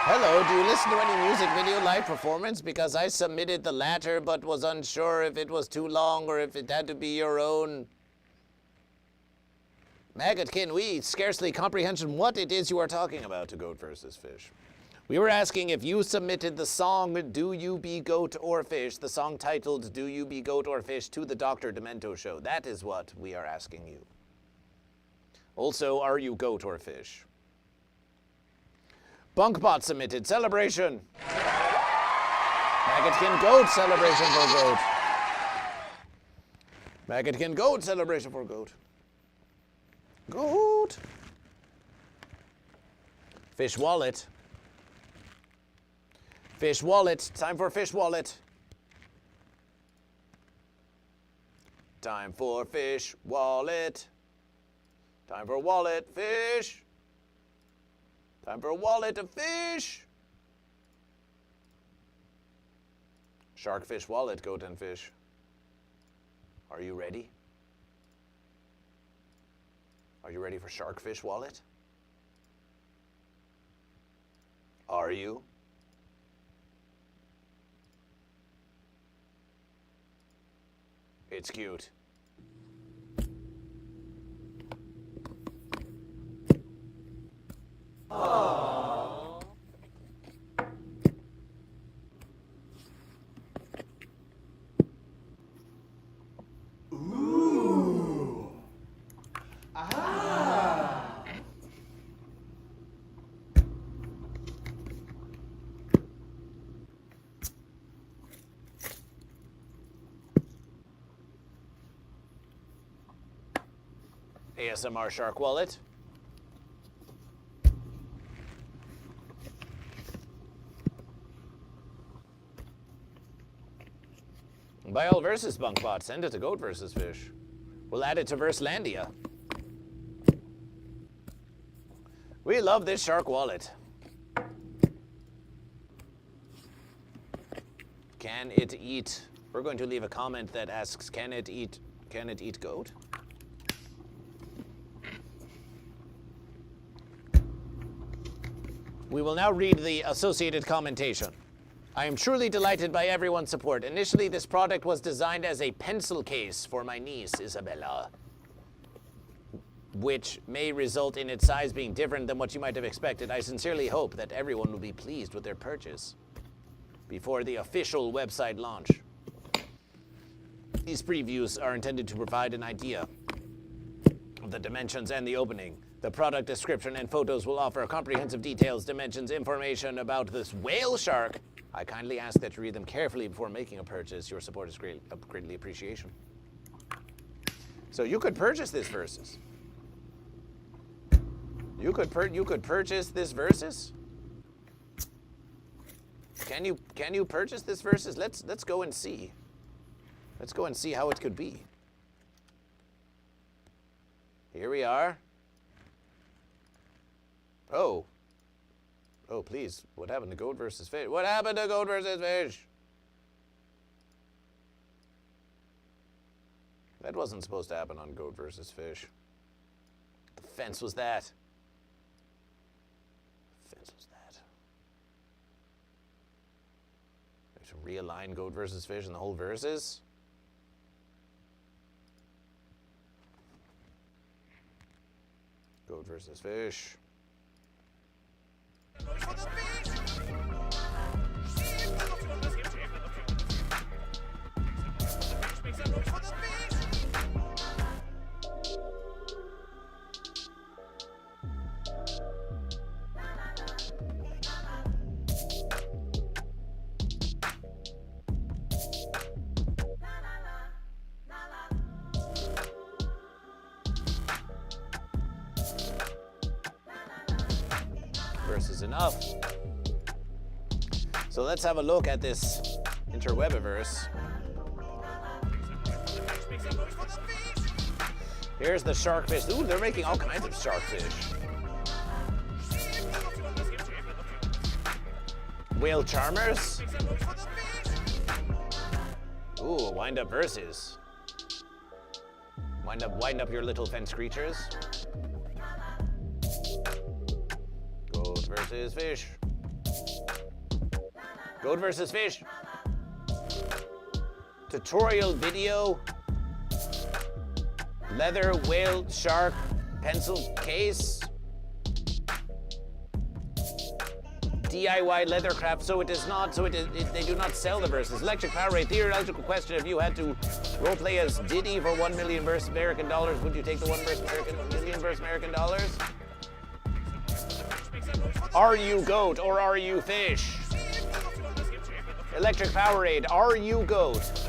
Hello, do you listen to any music video live performance? Because I submitted the latter but was unsure if it was too long or if it had to be your own. Magotkin, we scarcely comprehension what it is you are talking about to Goat vs. Fish. We were asking if you submitted the song Do You Be Goat or Fish, the song titled Do You Be Goat or Fish, to the Dr. Demento show. That is what we are asking you. Also, are you goat or fish? Bunkbot submitted celebration. Magotkin goat celebration for goat. Magotkin goat celebration for goat. Goat. Fish wallet. Fish wallet. Time for fish wallet. Time for fish wallet. Time for wallet fish. Time for a wallet of fish. Sharkfish wallet, goat and fish. Are you ready? Are you ready for Sharkfish Wallet? Are you? It's cute. Aww. Ooh. Ah. ASMR Shark Wallet. By all versus Bunkbot, send it to Goat versus Fish. We'll add it to Verselandia. We love this shark wallet. Can it eat? We're going to leave a comment that asks, can it eat goat? We will now read the associated commentation. I am truly delighted by everyone's support. Initially, this product was designed as a pencil case for my niece, Isabella, which may result in its size being different than what you might have expected. I sincerely hope that everyone will be pleased with their purchase before the official website launch. These previews are intended to provide an idea of the dimensions and the opening. The product description and photos will offer comprehensive details, dimensions, information about this whale shark. I kindly ask that you read them carefully before making a purchase. Your support is greatly appreciation. So you could purchase this Versus. You could purchase this Versus. Can you purchase this Versus? Let's go and see. Let's go and see how it could be. Here we are. Oh, please. What happened to Goat versus Fish? What happened to Goat versus Fish? That wasn't supposed to happen on Goat versus Fish. The fence was that. The fence was that. We have to realign Goat versus Fish and the whole versus. Goat versus Fish. Versus enough. So let's have a look at this interwebiverse. Here's the sharkfish. Ooh, they're making all kinds of sharkfish. Whale charmers. Ooh, wind up versus. Wind up your little fence creatures. Goat versus Fish. Goat versus Fish. Tutorial video. Leather whale shark pencil case. DIY leather craft. So it is not. They do not sell the verses. Electric power rate. Theoretical question: if you had to roleplay as Diddy for $1 million versus American dollars, would you take the $1 million versus American dollars? Are you goat or are you fish? Electric Powerade, are you goat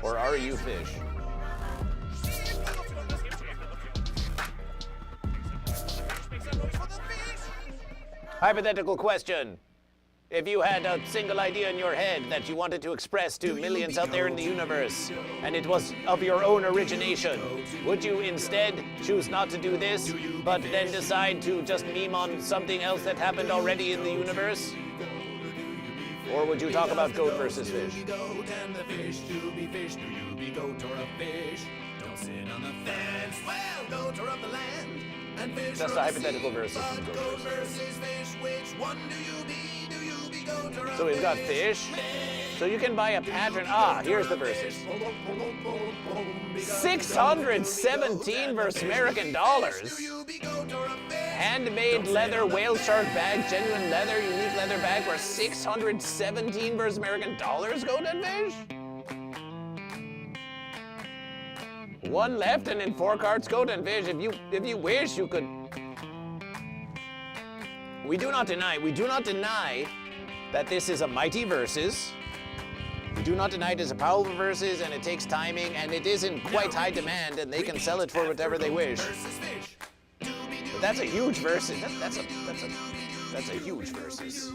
or are you fish? Hypothetical question. If you had a single idea in your head that you wanted to express to millions out there in the universe, and it was of your own origination, would you instead choose not to do this, but then decide to just meme on something else that happened already in the universe? Or would you talk about goat versus fish? Do you be goat and the fish? Do you be fish? Do you be goat or a fish? Don't sit on the fence. Well, goat or of the land. And fish Just a hypothetical versus goat versus fish. Which one do you be? Do you be goat or a fish? So we've got fish. So you can buy a pattern. Ah, here's the verses. 617 versus American dollars. Handmade leather whale shark bag, genuine leather, unique leather bag for 617 versus American dollars, goat and fish? One left and in 4 carts, goat and fish. If you wish, you could. We do not deny that this is a mighty versus. We do not deny it is a powerful versus, and it takes timing, and it is in quite high demand, and they can sell it for whatever they wish. But that's a huge versus. That's a huge versus.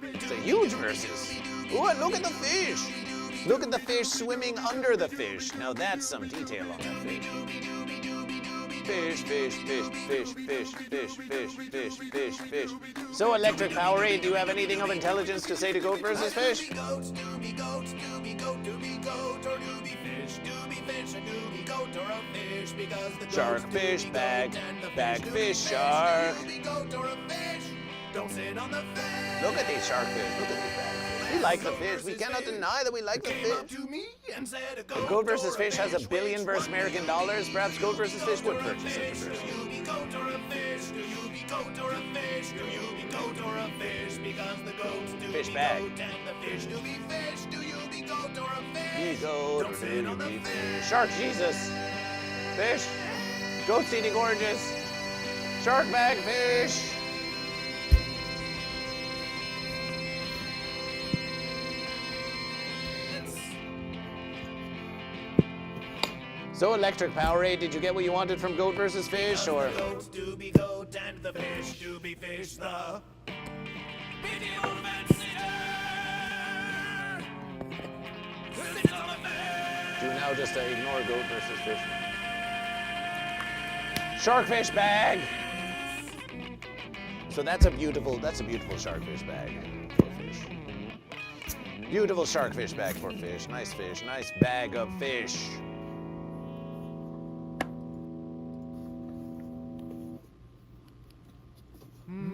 It's a huge versus. Ooh, and look at the fish. Look at the fish swimming under the fish. Now that's some detail on that fish. Fish, fish, fish, fish, fish, fish, fish, fish, fish, fish. So, Electric Powerade, do you have anything of intelligence to say to Goat versus Fish? Goats, do be goats, do be goat, do be goat, or do be fish, and do be goat, or a fish, because the Shark, goats do fish, be goat, bag, and the bag, do be fish, shark. Do be goat, or a fish. Don't sit on the fish. Look at these shark fish. Look at these bags. We like the fish. We cannot deny that we like the fish. If Goat versus Fish has $1 billion versus American dollars, perhaps Goat versus Fish would purchase such a verse. Do you be goat or a fish? Do you be goat or a fish? Do you be goat or a fish? Because the goats do Fish be bag. goat and the fish do be fish. Do you be goat or a fish? Be goat or Don't do sit you on the be fish. fish? Shark Jesus. Fish. Goats eating oranges. Shark bag fish. So, Electric Powerade, did you get what you wanted from Goat versus Fish, or? The goats do be goat and the fish do be fish. The medieval fancier sits on the fish. Do now just ignore Goat versus Fish. Sharkfish bag. So that's a beautiful sharkfish bag for fish. Beautiful sharkfish bag for fish. Nice bag of fish.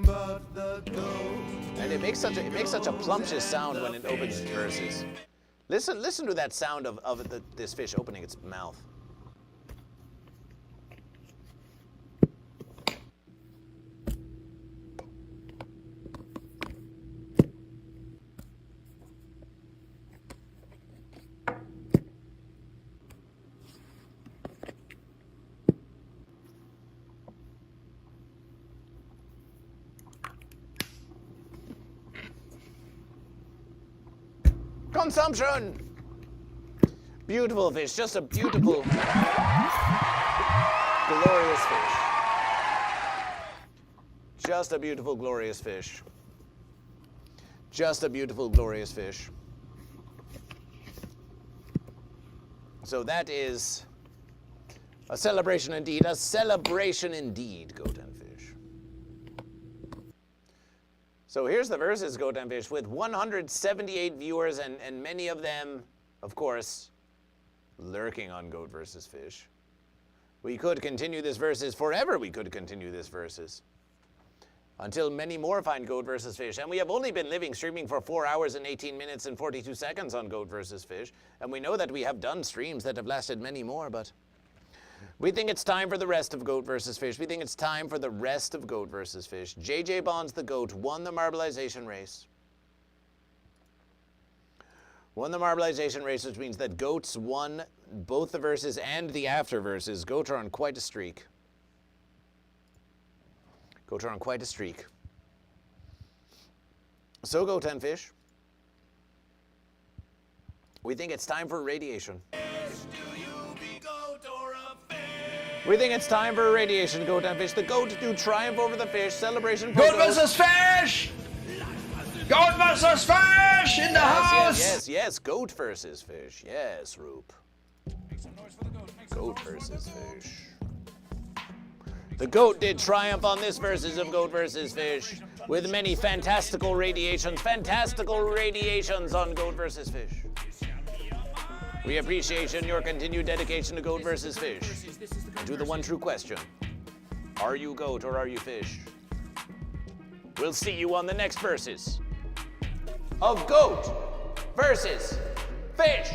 But the goat. And it makes such a plumptious sound when it opens its verses. Listen to that sound of this fish opening its mouth. Consumption! Beautiful fish, just a beautiful, glorious fish. Just a beautiful, glorious fish. Just a beautiful, glorious fish. So that is a celebration indeed, Goat and Fish. So here's the verses, Goat and Fish, with 178 viewers and many of them, of course, lurking on Goat versus Fish. We could continue this versus forever. We could continue this versus until many more find Goat versus Fish. And we have only been streaming for 4 hours and 18 minutes and 42 seconds on Goat versus Fish. And we know that we have done streams that have lasted many more, but we think it's time for the rest of Goat versus Fish. We think it's time for the rest of Goat versus Fish. JJ Bonds, the Goat, won the marbleization race. Won the marbleization race, which means that Goats won both the verses and the after verses. Goat are on quite a streak. Goat are on quite a streak. So, Goat and Fish, we think it's time for radiation. We think it's time for radiation, Goat and Fish. The Goat do triumph over the fish. Celebration for Goat versus Fish! Goat versus Fish in the house! Yes, Goat versus Fish. Yes, Roop. Goat versus Fish. The Goat did triumph on this versus of Goat versus Fish with many fantastical radiations on Goat versus Fish. We appreciate your continued dedication to Goat versus Fish. And to the one true question, are you Goat or are you Fish? We'll see you on the next verses of Goat versus Fish.